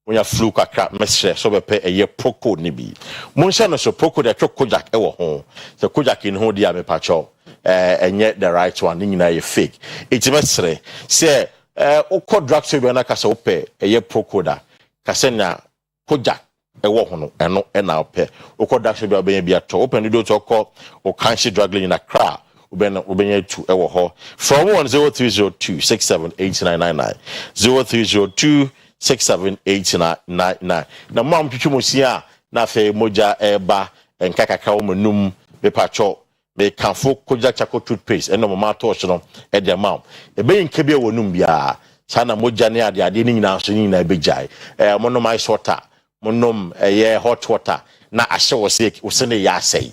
wonya flu kakra mesre so bepe eye poko ni bi monhya no so poko de twa kojak ewo ho so kojak in ho dia me pacho enye the right one ni nyina ye fake iti mesre say okọ drug so na kasa ope eye poko da kasa na kojak ewo ho no eno na ope okọ drug so be bi ato open do to okọ o kanshi drug in a cra ubenya tu ewo ho from 10302 678999 0302 678999 na mam twitwumosia na fe moja eba enkakaka wo manum me pacho me kanfo koja chako toothpaste eno mama touch no e de mam ebe nke bia wonum bia sana moja ne ade ni nyina so nyina ebejai monom ice water monom hot water na ashe wose ya say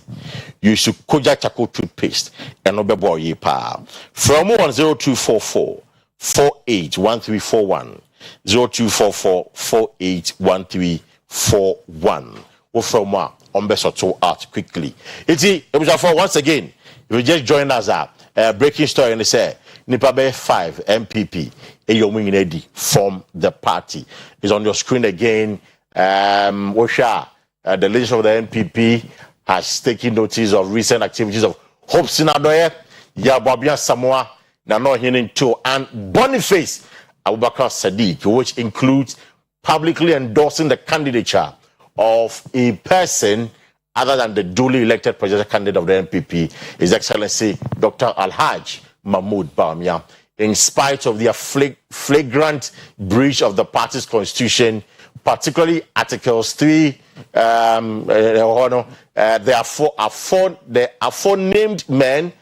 you should koja chako toothpaste and no bebo ye pa from 10244 481341 0244 481341 wo from on besoto out quickly it for once again if you just join us breaking story and say nipa be 5 MPP eyomuyinedi from the party is on your screen again. The leadership of the NPP has taken notice of recent activities of Hope Sinadoye, Yababia Samoa, Nano Hininto, and Boniface Abubakar Sadiq, which includes publicly endorsing the candidature of a person other than the duly elected presidential candidate of the NPP, His Excellency Dr. Alhaj Mahmoud Bawumia, in spite of their flagrant breach of the party's constitution, particularly Articles 3. There are four named men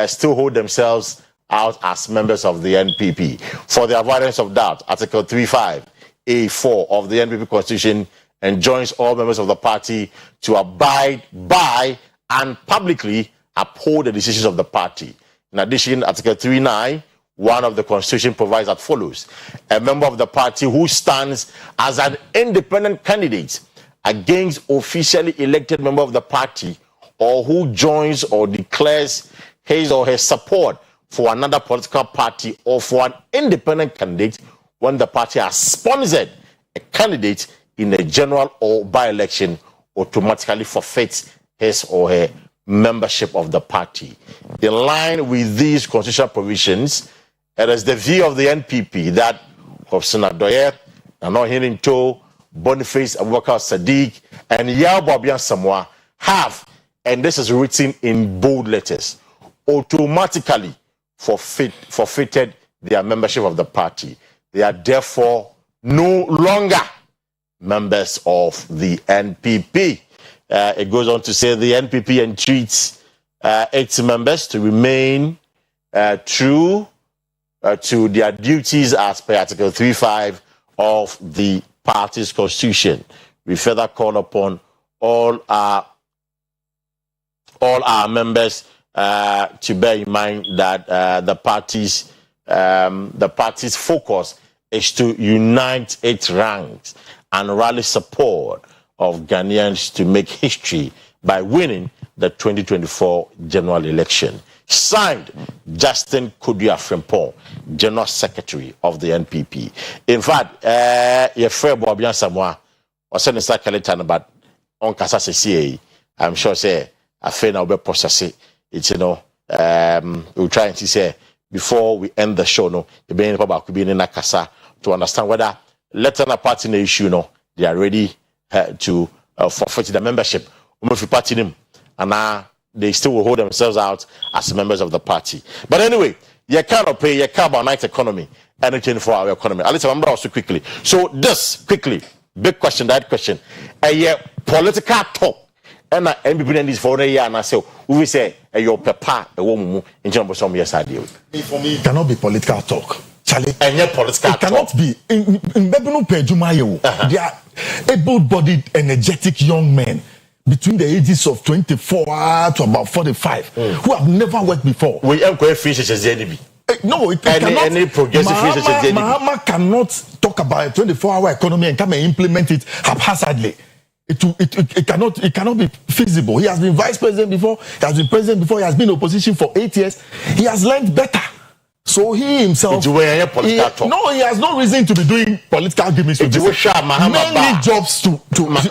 still hold themselves out as members of the NPP. For the avoidance of doubt, Article 35A4 of the NPP Constitution enjoins all members of the party to abide by and publicly uphold the decisions of the party. In addition, Article 39 1 of the Constitution provides as follows: a member of the party who stands as an independent candidate against officially elected member of the party, or who joins or declares his or her support for another political party or for an independent candidate when the party has sponsored a candidate in a general or by-election, automatically forfeits his or her membership of the party. In line with these constitutional provisions, it is the view of the NPP that Hope Sinadoye, Nano Hininto, Boniface Abubakar Sadiq, and Yao Bobian Samoa have, and this is written in bold letters, automatically forfeited their membership of the party. They are therefore no longer members of the NPP. It goes on to say the NPP entreats its members to remain true to their duties as per Article 3.5 of the party's constitution. We further call upon all our members to bear in mind that the party's focus is to unite its ranks and rally support of Ghanaians to make history by winning the 2024 general election. Signed, Justin Kodua Frimpong, General Secretary of the NPP. In fact, your friend Bobian Samoa was sending a calendar, but on Kasasa CA, I'm sure say I feel now we process it. It's we'll try to say before we end the show, no, the being about could be in Nakasa to understand whether letting a party in the issue, no, they are ready to forfeit the membership. Party them, and now they still will hold themselves out as members of the party. But anyway, you cannot pay, you can't buy night economy, anything for our economy. I'll remember also quickly. So this quickly, big question, that question. A political talk. And NPP this for a year, and I say, we say, your papa, a woman, in terms of some years idea. For me, it cannot be political talk. Charlie, and yet political it cannot be. In Bebino Pejumayo, they are able-bodied, energetic young men between the ages of 24 to about 45 who have never worked before. We have finished as the enemy. No, it cannot. Any progressive Mahama cannot talk about a 24-hour economy and come and implement it haphazardly. It cannot be feasible. He has been vice president before. He has been president before. He has been in opposition for 8 years. He has learned better. So he himself, he has no reason to be doing political gimmicks. Mainly jobs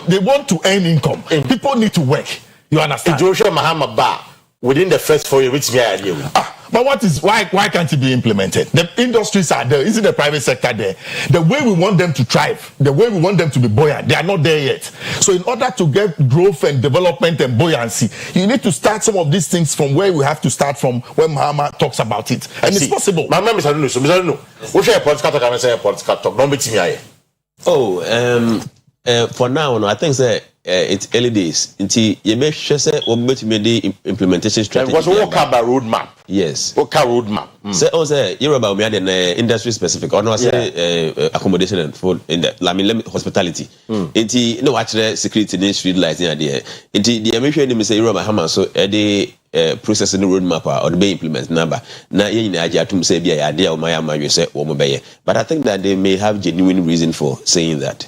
they want to earn income. People need to work. You understand? Within the first 4 years, but why can't it be implemented? The industries are there. Isn't the private sector there? The way we want them to thrive, the way we want them to be buoyant, they are not there yet. So in order to get growth and development and buoyancy, you need to start some of these things from where we have to start from when Mahama talks about it. And it's possible. My name is Adunu. So Mr. Adunu, what should a political talk and say a political talk? Don't be me. For now, I think that it's early days. Until you make sure that we make the implementation strategy. Because we walk about roadmap. Yes. Walk a roadmap. So, you're about me and industry specific. Or no, I say accommodation and food in the. I mean, hospitality. Until no, actually, security in street lights in the. Until the emission, say you're about Haman. So, the processing the roadmap or the implement number. Now, you know, I to say be idea of my you say but I think that they may have genuine reason for saying that.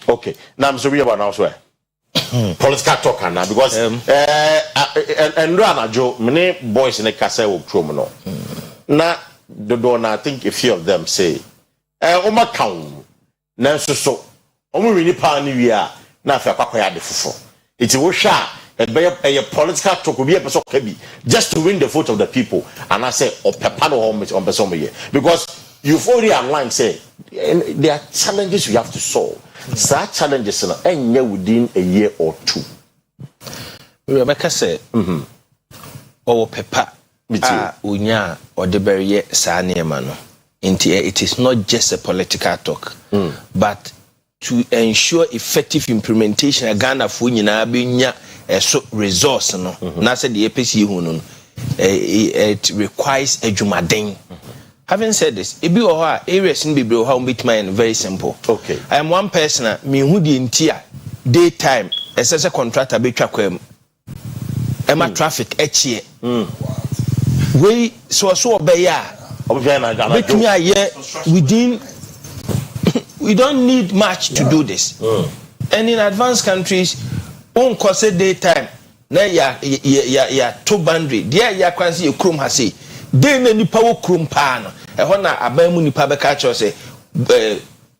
Okay. Now I'm sorry about now swear. Political talk now because and Rana Joe, many boys in the castle will promo no. Now the door I think a few of them say Oma town na so omo really pan ni wi a na fa kwakwaya de fofo. It will sha a political talk will be a person just to win the vote of the people and I say or pepano on person because you've already outlined say there are challenges we have to solve. Such challenges are within a year or two. Rebecca said, "Oh, Peppa, unya or the barrier sani mano." It is not just a political talk, but to ensure effective implementation. A Ghana for binya resource no. Na said the APC hunun. It requires a jumaden. Having said this, it be areas in Bibro how bit mine very simple. Okay. I am one person, me who the entire daytime, as a contractor be track Emma traffic each year. We so obey within we don't need much to do this. And in advanced countries, on course daytime, na ya two boundary, there ya kwansi a chrome has say. Then any power crum pan, a honor abamu ni pabakacho say,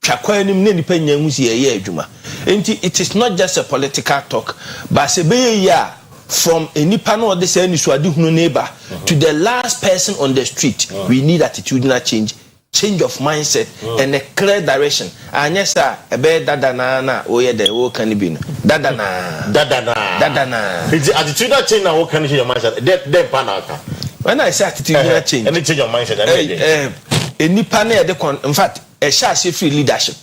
Chakwanim Nini Penya Musi a year Juma. It is not just a political talk, but a from any panel of the same Swadu neighbor to the last person on the street. We need attitudinal change change of mindset and a clear direction. And yes, sir, a bed dadana, oh yeah, the old can be dadana. It's the attitude that change now. Can you your mindset? Dead panaka. When I say attitude that change, and change your mindset. Any panel, in fact, a chassis free leadership.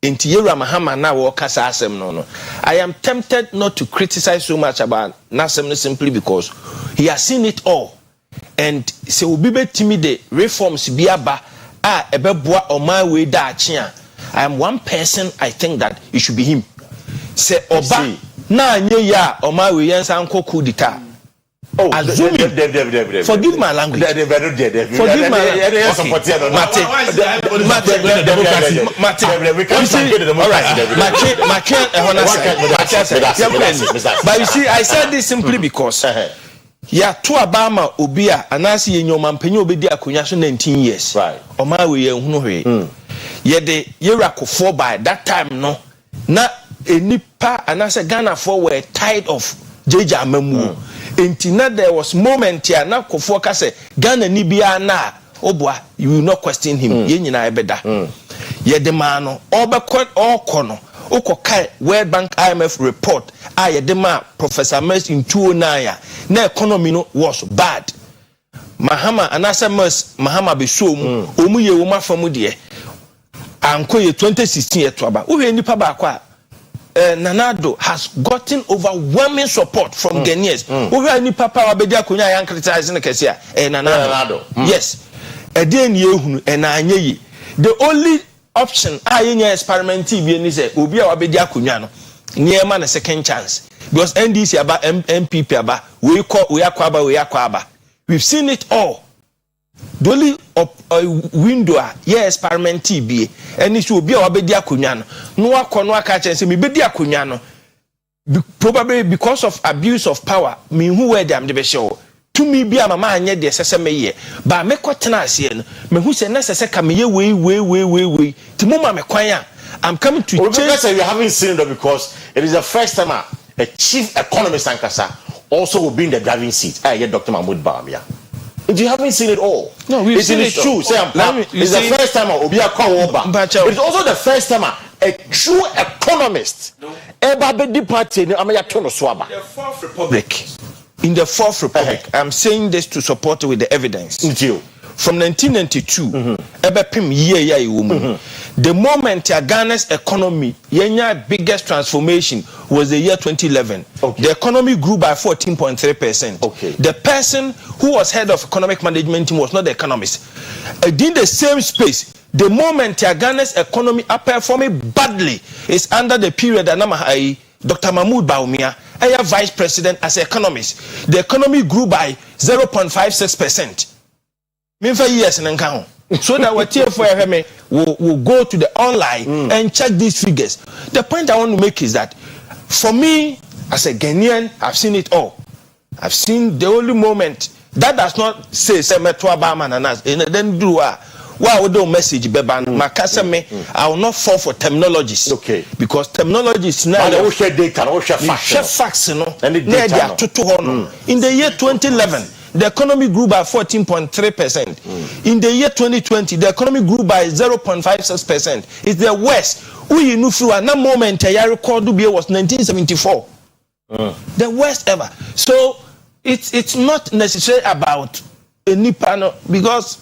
Into Yera Mahama now walk as Asem no. I am tempted not to criticize so much about Nasem simply because he has seen it all. And so we be timid reforms biaba ebeboa on my way da chia. I am one person I think that it should be him. Say oba na nye ya on my way yansa anko coup d'etat. Oh, forgive my language. Forgive my But you see, I said this simply because yeah, to Obama Obia and I see in your mampenyo be there 19 years. Right. On my way, yeah, the Yerako 4 by that time, no, not a nipa and I said Ghana 4 were tired of Jeja Memu. Intina there was moment here na Kofoka say Ghana ni bia na obwa you will not question him ye nyina ebeda ye de man no obekọ okono ukokai World Bank IMF report ye de ma Professor Mers in 2009 na economy no was bad Mahama anasa Mers Mahama be so mu omu ye wo mafamu de anko ye 2016 etoaba wo he nipa ba kwa Nanado has gotten overwhelming support from Ghanaians. Who have any papa abedia kunya yan criticizing the Kesia? Nanado. Yes. Then you and Anye. The only option I experiment TV is Ubia abedia kunyano. Near man a second chance. Because NDC about MPP about we are. We've seen it all. The only window experiment TB and it will be our bedia kunyano. No one catch and say me bedia kunyano. Probably because of abuse of power, me who were them the show. To me be a mama and yet the sesame ye. But me quatenasian, me who say necessary come ye way. To mama me kwaya. I'm coming to change. You haven't seen it because it is the first time a chief economist Ankasa also will be in the driving seat. I get Dr. Mahmoud Bamia. You haven't seen it all. No, we've seen it true. It's the first time Obia Kwawoba. But it's also the first time a true economist ever be departed in the Fourth Republic. In the Fourth Republic, I'm saying this to support with the evidence. From 1992, the moment Ghana's economy, biggest transformation was the year 2011. Okay. The economy grew by 14.3%. Okay. The person who was head of economic management team was not the economist. In the same space, the moment Ghana's economy are performing badly is under the period that Dr. Mahmoud Bawumia, vice president as economist. The economy grew by 0.56%. Years and count. So that what TFOFMA will go to the online and check these figures. The point I want to make is that for me, as a Ghanaian, I've seen it all. I've seen the only moment that does not say Metro Obama and us. And then do why would do message beban makaseme I will not fall for terminologies. Okay. Because terminologies now they share data, they share facts, and in the year 2011 the economy grew by 14.3%. In the year 2020, the economy grew by 0.56%. It's the worst. We knew through a moment I record was 1974. The worst ever. So it's not necessarily about a new panel because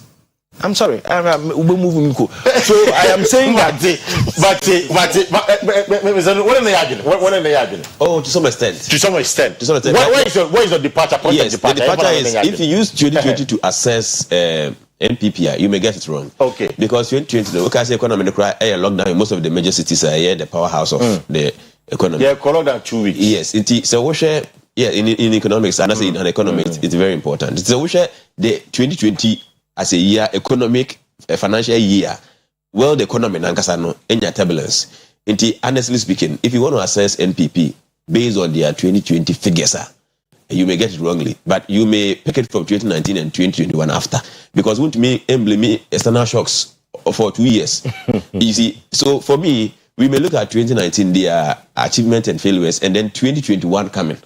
I'm sorry, I'm moving. So I am saying that. What are they arguing? Oh, to some extent. To some extent. Where is the departure point? Yes, the departure is if you use 2020 to assess NPPI, you may get it wrong. Okay. Because 2020, the Okasi economy lockdown in most of the major cities are here, the powerhouse of the economy. Yeah, lockdown 2 weeks. Yes. So we share. Yeah, in economics, and I say in economics, it's very important. So we share the 2020 as a year, economic, financial year. Well, the economy nankasano enya turbulence. Honestly speaking, if you want to assess NPP based on their 2020 figures, you may get it wrongly, but you may pick it from 2019 and 2021 after, because won't me emblem external shocks for 2 years. You see, so for me, we may look at 2019 their achievement and failures, and then 2021 coming.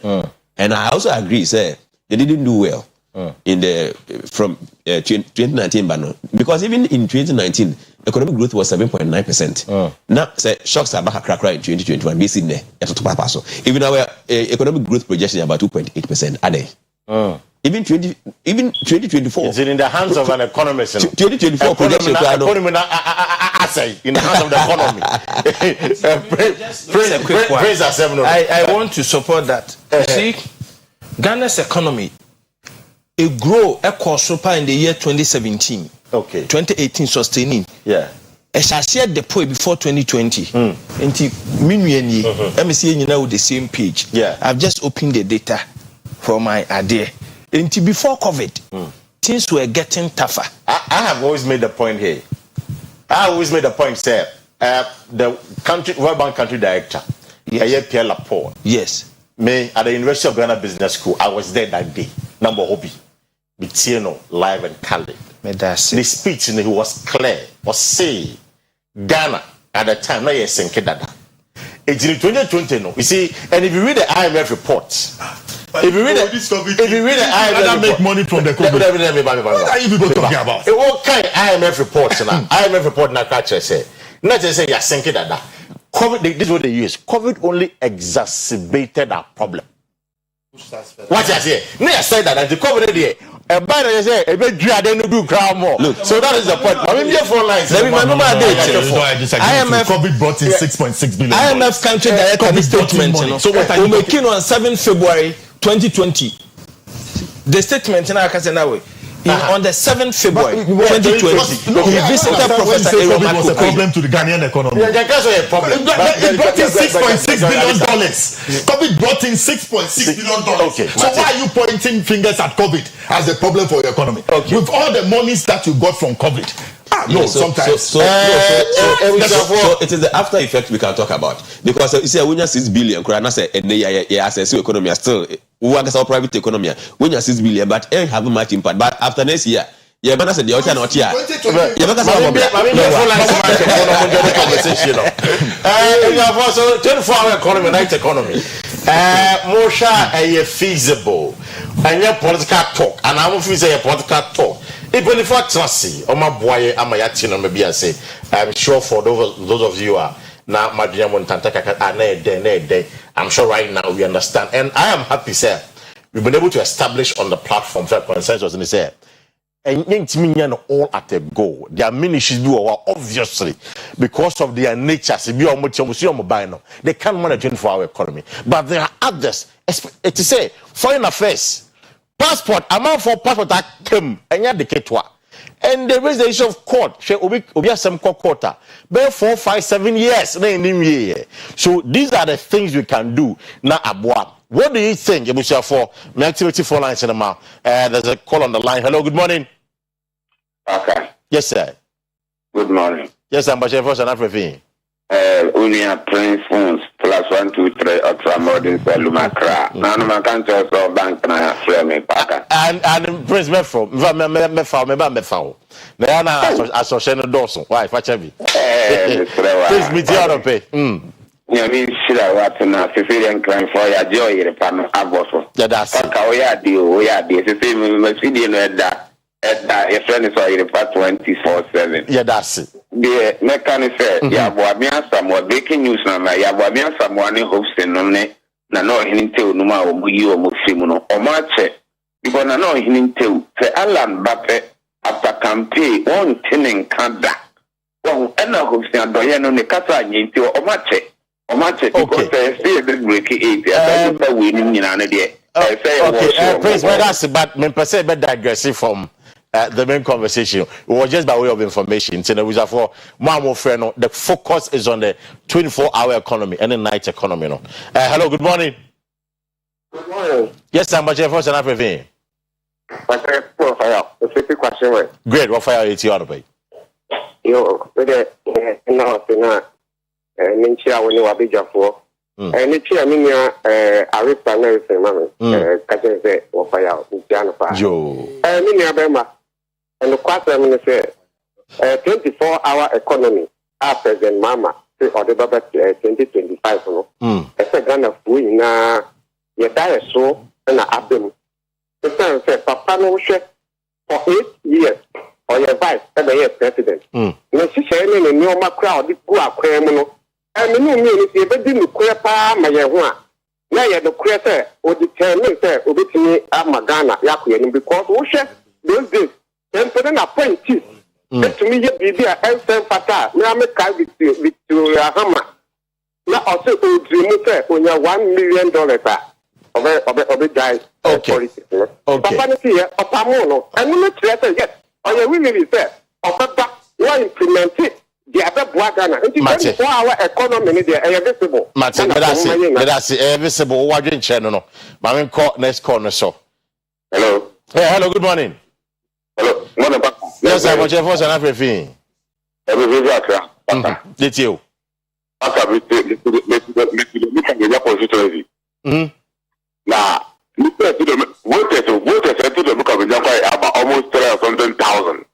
And I also agree, say they didn't do well. in the from 2019 bano, because even in 2019 economic growth was 7.9%. Now say shocks are back a crack in 2021 basically there so even our economic growth projection is about 2.8% a day. Even 2024 it's in the hands of an economist. 2024 projection I say in the hands of the economy. I want to support that. See, Ghana's economy it grow a super in the year 2017. Okay. 2018 sustaining. Yeah. I shall share the point before 2020. Until minueni, MSC now with the same page. Yeah. I've just opened the data for my idea. Until before COVID, things were getting tougher. I have always made the point here. Sir. The country World Bank country director, Pierre Laporte. Yes. Me at the University of Ghana Business School, I was there that day. Number hobby. Bitieno, live and candid. The speech he was clear, was say Ghana at the time, now yes, in Dada. It's in 2020, no. You see, and if you read the IMF report, if you read the IMF make money from the COVID. What are you people talking about? It all kind IMF reports now. IMF report now catch say. Not just say yes, in Dada. COVID, this is what they use. COVID only exacerbated our problem. What I say? No, I said that the COVID there. Look, so that is the point. I mean, for lines. IMF COVID brought in 6.6 billion. IMF country director statement. So what are you making on 7 February 2020? The statement in our country now. On the 7th February 2020, he visited Professor COVID was a problem to the Ghanaian economy. Yeah, that's a problem. It brought in $6.6 billion. COVID brought in $6.6 billion. Okay. So why are you pointing fingers at COVID as a problem for your economy? Okay. With all the monies that you got from COVID. Sometimes. So it is the after effect we can talk about. Because you see, when you 6 billion, say economy are still private economy. When you 6 billion, but it have much impact. But after next year, you're gonna say the other not here. You're gonna say conversation. 24-hour economy, night economy. More feasible. And your political talk, and I won't say a political talk. Even if I trust you, my boy, maybe I say, I'm sure for those of you are now, I'm sure right now we understand. And I am happy, sir. We've been able to establish on the platform consensus and say, and all at a go. There are many issues obviously because of their nature. They can't manage 24-hour economy. But there are others. To say foreign affairs. Passport, amount for passport that came and you decatwa. And there is the issue of court. Some quarter. But 4, 5, 7 years. So these are the things we can do now. What do you think? For my activity 4 lines in the mouth. There's a call on the line. Hello, good morning. Okay. Yes, sir. Good morning. Yes, I'm Bashir and everything. Unia Prince Phones +123 Ultramodern Salumakra. None of my countries or bank na frame paka. And Prince Mefo, Mefo. Nana Association Dawson. Why, Fachabi? Prince Mitianope. You mean Silla Watson, Sicilian crime for your joy, the panel Aboso. That's we are the same Mercedes your friend is already part 24/7. Yeah, that's it. The mechanic said, "Yeah, some more breaking news now. Yeah, someone hopes in no ne. Na no hinting Numa or Muyu or Musimuno or Marche. Because na no hinting to Alan Bappe after campaign one tinning Kanda. Well, and now hopes in Doyen on the Kata Yinto or Marche. Or Marche, because they say the breaking 8. I think winning in an idea. Okay, Prince, that's but me per se digressing from the main conversation. It was just by way of information. So we for more friend. The focus is on the 24-hour economy and the night economy. No. Hello, good morning. Good morning. Yes, I'm Bashir and everything. Great. What fire is you out of it? Yo, with it, no, Minchia when you are big for. And it's here, Arista American Mammy, catching the or fire, Janova. Joe. Minia Bema. And the quarter minister 24-hour economy after the Mama or the Baba 2025. It's a gun of winning. You die so and a abdom. The son said, Papa no share for 8 years or your vice every year president. No, she said, in your crowd, go a criminal. And the new meaning is if you queer pa my one. Now you're the creator or the chairman said, Obitini Amagana, Yakuan, because we share those days. Then for an apprentice. To me, you be a elsewhere fata. Now I'm a car with your hammer. Now also to dream when you're $1 million of a guy. Okay. Papa here, Papamono, and we not yet. Or you really say, or Papa, you implement it. The other Guagana, and you 24-hour economy, they are visible. Martin, that's visible. Watching channel. Mammy call next corner. So, hello. Hey, hello, good morning. Hello, morning, Papa. Yes, I want your voice and everything. Did you? Now, voters to the book of about almost 3,000.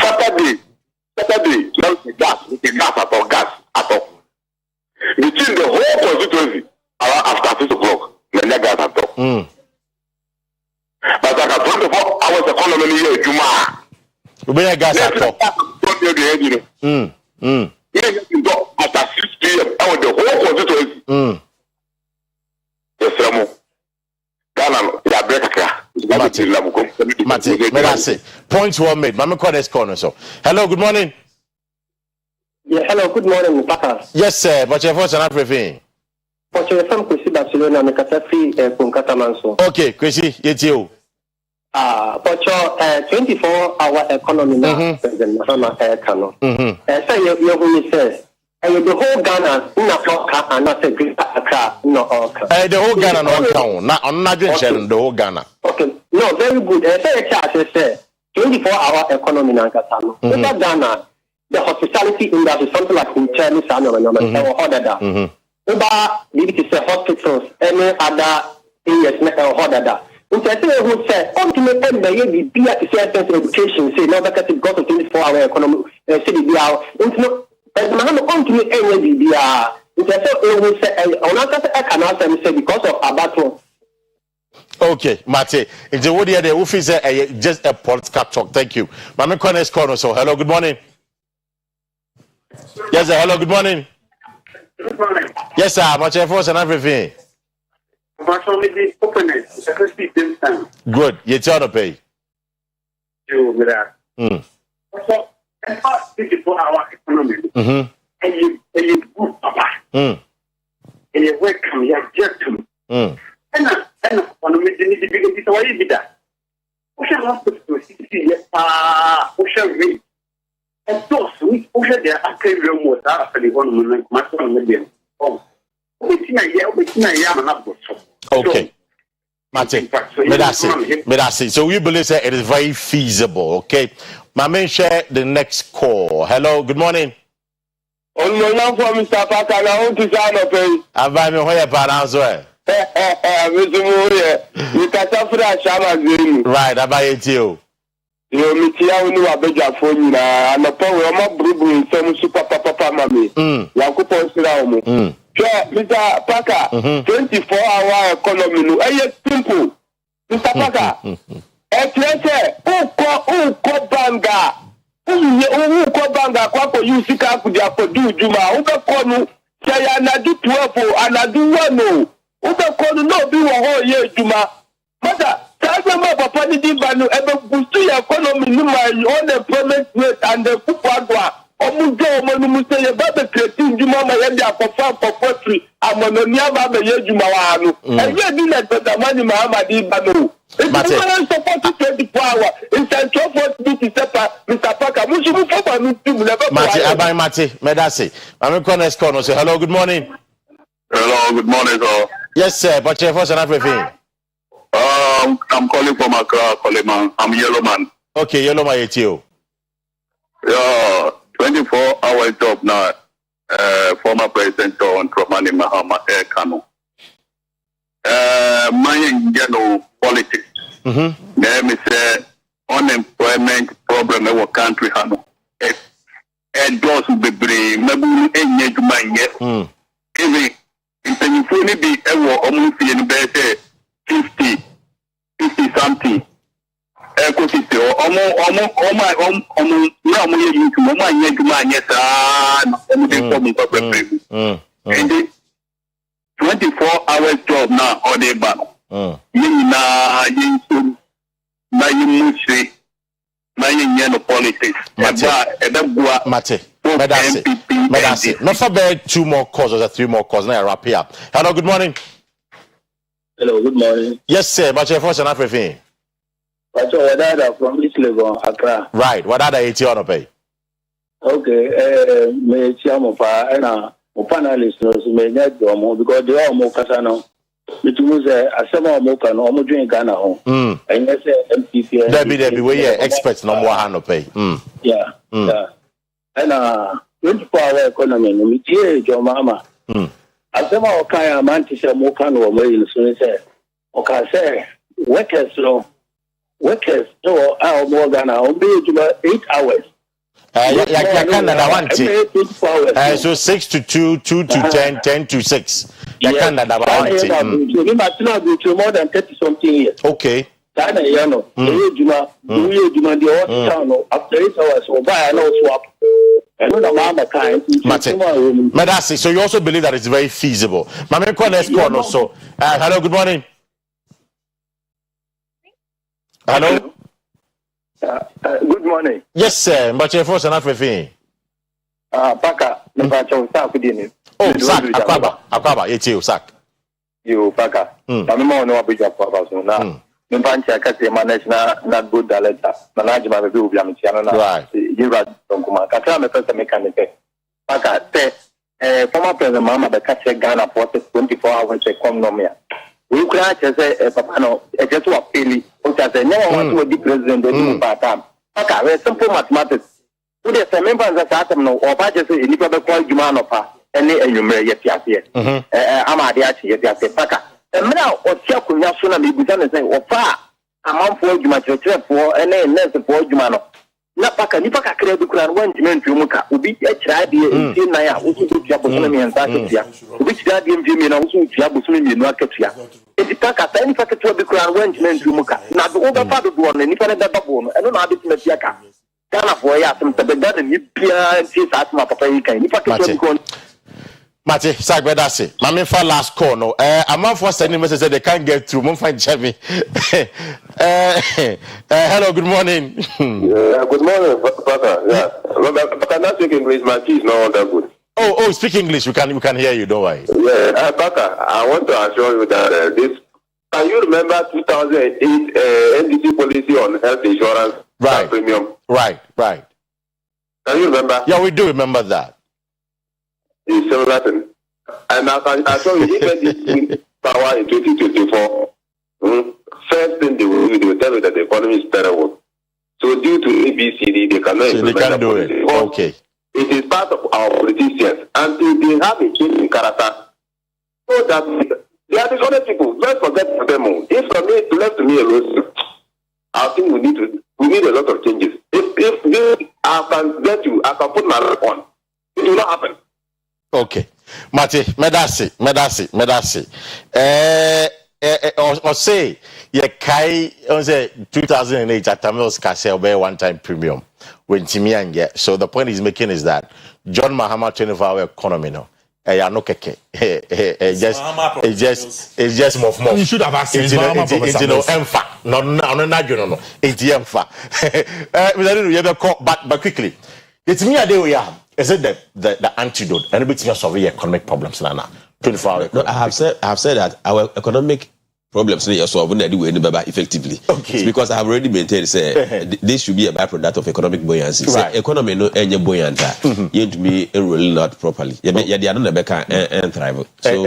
Saturday, now the gas at all. Between the whole constituency, after 6 o'clock, the gas at all. But I got 24 hours economy here, Juma. We bring gas at all. After 6 p.m., I the whole constituency. Mate, point well made. Mama call this corner. So, hello, good morning. Yeah, hello, good morning, Papa. Yes, sir. But your voice and everything. But you're from Kwesi, Barcelona, Mekatafi, Punkatamanso. Okay, Kwesi, it's you. But your 24-hour economy now, President Mahama Kano. So you say, the whole Ghana, and not a great Accra, no, the whole Ghana, no, I'm not doing the whole Ghana. Okay, no, very good. Say 24-hour economy in Ghana. Without Ghana, the hospitality industry, something like hotel, or other. About hospitals, any other areas, or other. Who say, ultimately, the be at the education, say, no, because it's got a 24-hour economy, city, because of Abato. Okay, Mate. It's the word here. The office is just a political talk. Thank you. Mama Corner's corner. So, hello, good morning. Yes, sir. Hello, good morning. Good morning. Yes, sir. Much efforts and everything. Good. You tell the pay. Also, about 24-hour economy. And you good, Papa. And you welcome, you object to. And economy, they need to be the way you did that. Ocean hospital, 60 years, Ocean Ring. And those we Ocean there are very remote after the 1 million. Oh, okay. Mate, so we believe that it is very feasible, okay? My man share the next call. Hello, good morning. On my young for Mr. Parker, I want to sign up. I'm by me where as well. You can suffer a shaman. Right, I buy it you. You meet you know a bigger phone and a power of my brew some super papa mammy. Yakupo Siramu. Mr. Parker, 24-hour economy. I simple. Mr. Parker. Uko banga kwako yusika kuja kodu juma ubekonu saya anadu 12 anadu 1 ubekonu no bi wo ho ye juma mata sasa ma papa ni dibanu ebe boost your economy ni my unemployment rate and the kupagwa omujo omonu museye ba be creating juma ma ye dia kofa factory amononi aba be ye juma wa anu eye bi na peta mani Muhammad ibanu. It's a support 24 hours. It's a 12 Mr. Parker. Mate, Medasi. I'm going to call say hello, good morning. Hello, good morning, sir. Yes, sir. But your first and everything. I'm calling from Accra, Coleman. I'm Yellow Man. Okay, Yellow Man, it's you. Yeah, 24-hour job now. Former President John Dramani Mahama Kano. My politics. Let me say unemployment problem in our country. And those who be brave, maybe any to my even if you fully be ever almost in bed 50 And 24 hours job now all day back. Politics. Mate. Medasi. Not for bed 2 more calls or 3 more calls. Now I wrap it up. Hello, good morning. Hello, good morning. Yes, sir. But your first and everything. But your dada from East Legon, Accra. Right. What are the 80 on pay? Okay, me chiamopa and panelists may net because they are more casano. It was a summer mocha no more drink Ghana home. And yes, MPP. Debbie, we are experts no more hand pay. Yeah. And 24-hour economy, no me your mama. I some of Kaya Mantis and Mokan or Mail, so say, okay, say, workers, no, more than I'll be 8 hours. Canada one so 6 to 2, 2 to 10, 10 to 6. Canada one more than 30 something years. Okay. After 8 hours, or buy an old swap. Medasi, so you also believe that it's very feasible. Mame let's call also. Hello, good morning. Hello. Good morning. Yes, sir. But your first and everything. Paka, oh, Sack, Aquaba, it's you, Sack. You, Paka. I'm more no big up so now. Mpancha kati manage na good daleta. Management will be Yamichana. Right. You got from Kuma. Katra me pesa mechanic. Paka, former president Mama the catch Ghana for 24 hours economy. We crash as a papano, a just what Pili, which has a no one to be president in part-time. Okay, very simple mathematics. Would a member of the Saturn or budget in the other call Jumanopa, and you may yet here. Amadiachi, yet Paka. And now, or Chakunya Suna be begun and say, or far, a month for Jumacha for and then less for Jumano. Napaka, Nipaka credit crown 1 to Muka, would be a child in Naya, which is Japanese and Zakatia, which Guardian Jimmy also Jabusumi in Nakatia. If you pack at any packet to the crown 1 to Muka, not the older part of one, and if I had a bone, I don't know how to make Yaka. Ghana for Yasim, the dad and Yipia and Tis at my papa, you can. Mate, Sagbedasi, my for last call. No, I'm not for sending messages that they can't get through. Mom find Chevy. Hello, good morning. Good morning, Papa. Yeah, but I'm not speaking English. My key is not that good. Oh, speak English. We can hear you. Don't worry. Yeah, Papa, I want to assure you that this. Can you remember 2008 NDC policy on health insurance? Right. Premium. Right. Can you remember? Yeah, we do remember that. It's similar thing. And I saw you even this power in 2024. First thing they will tell you that the economy is terrible. So due to ABCD, they cannot so they can't do it. Okay. It is part of our politicians. And they have a change in character. So that they are the other people. Let's forget them. If for me, left to me alone, I think we need a lot of changes. If I can get you, I can put my life on. It will not happen. Okay. Mate, medasi. Or say, ye kai, on say 2008 at Tamils Castle Bay one time premium when Timian get. So the point he's making is that John Mahama 24-hour economy no. No keke. It's just more. You should have asked him. It's no emfa. No. It's emfa. But quickly. It's me a day we are. Is it the antidote? And it's just solve economic problems now. 24 hours. No, I have said that our economic problems are solved effectively. Okay. It's because I have already maintained this should be a byproduct of economic buoyancy. Right. Say, economy no any buoyant. You to be enrolling not properly. Yeah, they are not and thrive. So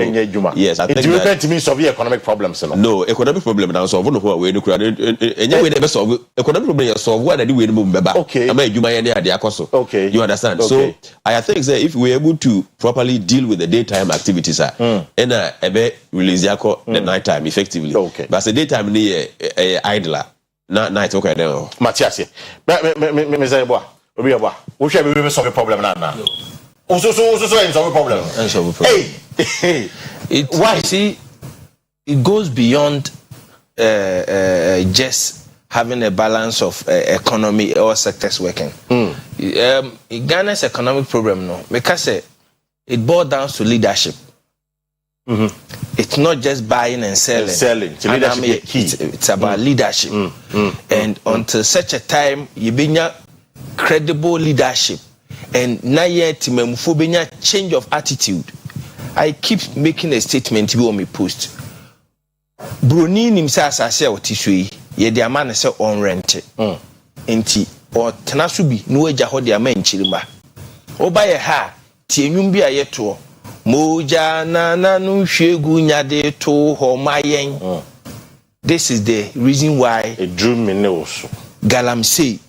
yes, I think that to me solve economic problems. No, economic problem now solve no way to create. Anyway, never solve economic problem. Solve what they do with okay. I mean, you might they are also. Okay. You understand? Okay. So I think that if we are able to properly deal with the daytime activities, and release the nighttime effectively. Okay. But the daytime near idler, not night. Okay, then. Matthias, me say boy, we are boy. We shall be solve a problem now. Also, solve a problem. Hey, why see? It goes beyond just having a balance of economy, all sectors working. Ghana's economic problem, no, because it boils down to leadership. It's not just buying and selling. It's about leadership. And until such a time, you be credible leadership, and now yet change of attitude. I keep making a statement on my post. Bruni nimsa asase a otisui ye de ama ne se on rent enti o tenaso bi no agya ho de ama nchirima oba ye ha tie enwum bi a ye to moja na no hwegu nyade to ho mayen. This is the reason why a drew me no so galamsey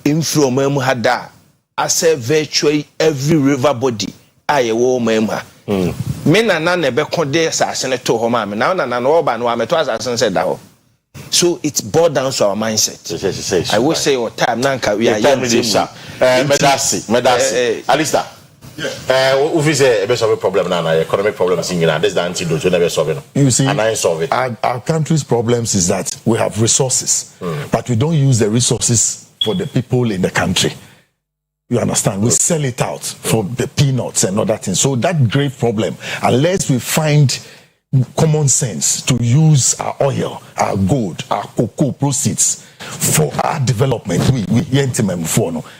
influence mu hada as virtually every river body aye wo mema. Me na be konde asase ne to ho ma me na no oba no ameto asase said that. So it's boiled down to our mindset. I will say all time nanka we are young. Medasi Alista. If it's a solve problem now, economic problems in Ghana, that's the antidote to never solve it. You see, and I solve it. Our country's problems is that we have resources, but we don't use the resources for the people in the country. You understand? We sell it out for the peanuts and other things. So that great problem, unless we find common sense to use our oil, our gold, our cocoa proceeds for our development,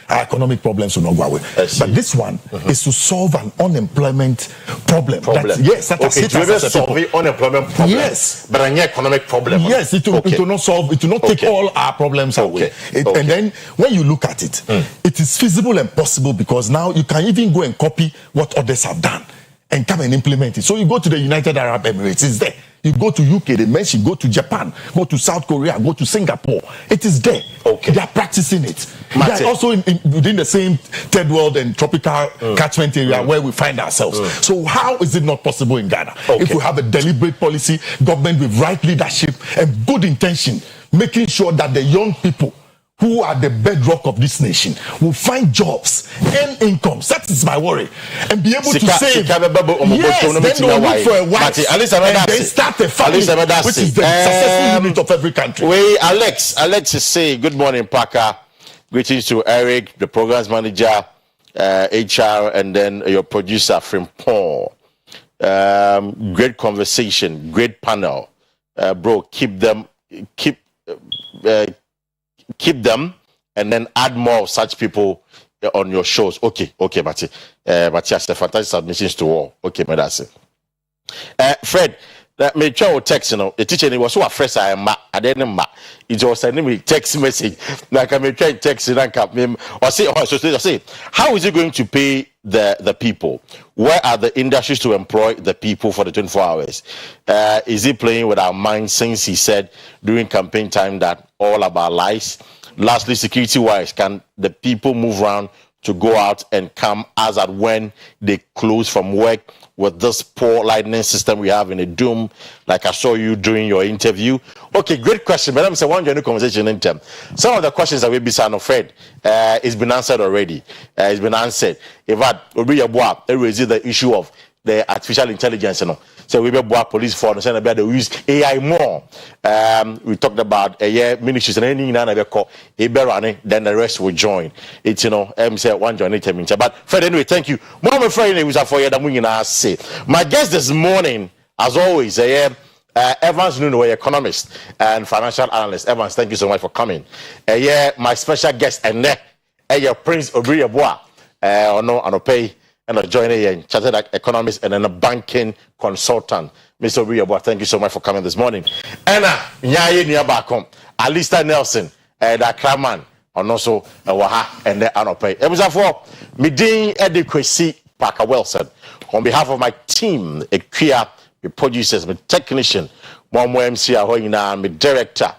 our economic problems will not go away. But this one is to solve an unemployment problem. That solve the unemployment problem. Yes, but an economic problem. Yes, it will not solve. It will not take all our problems away. And then when you look at it, it is feasible and possible because now you can even go and copy what others have done and come and implement it. So you go to the United Arab Emirates, it's there. You go to UK, they mention, go to Japan, go to South Korea, go to Singapore. It is there. They are practicing it. They are also within the same third world and tropical catchment area where we find ourselves. So how is it not possible in Ghana? If we have a deliberate policy, government with right leadership and good intention, making sure that the young people who are the bedrock of this nation will find jobs and incomes. That is my worry. And be able to save. Yes, then they'll look for a wife and then start a family, which is the successful unit of every country. Wait, Alex is saying, good morning, Parker. Greetings to Eric, the programs manager, HR, and then your producer, from Paul. Great conversation, great panel. Bro, keep them, and then add more of such people on your shows. Okay, but yes, the fantastic submissions to all. Okay, that's it. Fred, that may try to text, the teacher was so afraid I am I didn't it was sending me text message. Like I may try to text or say, how is it going to pay the people? Where are the industries to employ the people for the 24 hours? Is he playing with our minds since he said during campaign time that all about lies? Lastly, security-wise, can the people move around to go out and come as at when they close from work with this poor lighting system we have in a dome, like I saw you during your interview? Okay, great question. But I'm saying one new conversation in term. Some of the questions that we'll be saying, Fred, it's been answered already. It's been answered. If I raise the issue of the artificial intelligence, so we be police for saying about they use AI more. We talked about ministries and anything that they call running, then the rest will join. It's say one join it. But Fred, anyway, thank you. More Fred was for you that say. My guest this morning, as always, Evans Nuno, economist and financial analyst. Evans, thank you so much for coming. My special guest and Prince Oyerepa, pay. And joining a chartered economist and then a banking consultant. Mr. Oyerepa, thank you so much for coming this morning. Anna, Nyaye Niabakom, Alista Nelson, the Kraman, and also Waha and the Anope. It was for Midin Kwesi Parker Wilson. On behalf of my team, Akua, my producers, my technician, Mamo MC Ahoyina, my director,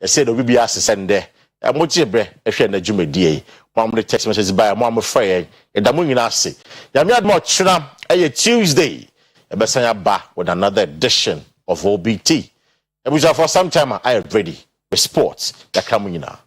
I said the BBS send there. I'm Motibre, if you're in the Jumedi. Mom text messages by a mom afraid, and Damuina say, Yamiad Mochina, a Tuesday, a Bessaya back with another edition of OBT. And we are for some time I am ready with sports that come in now.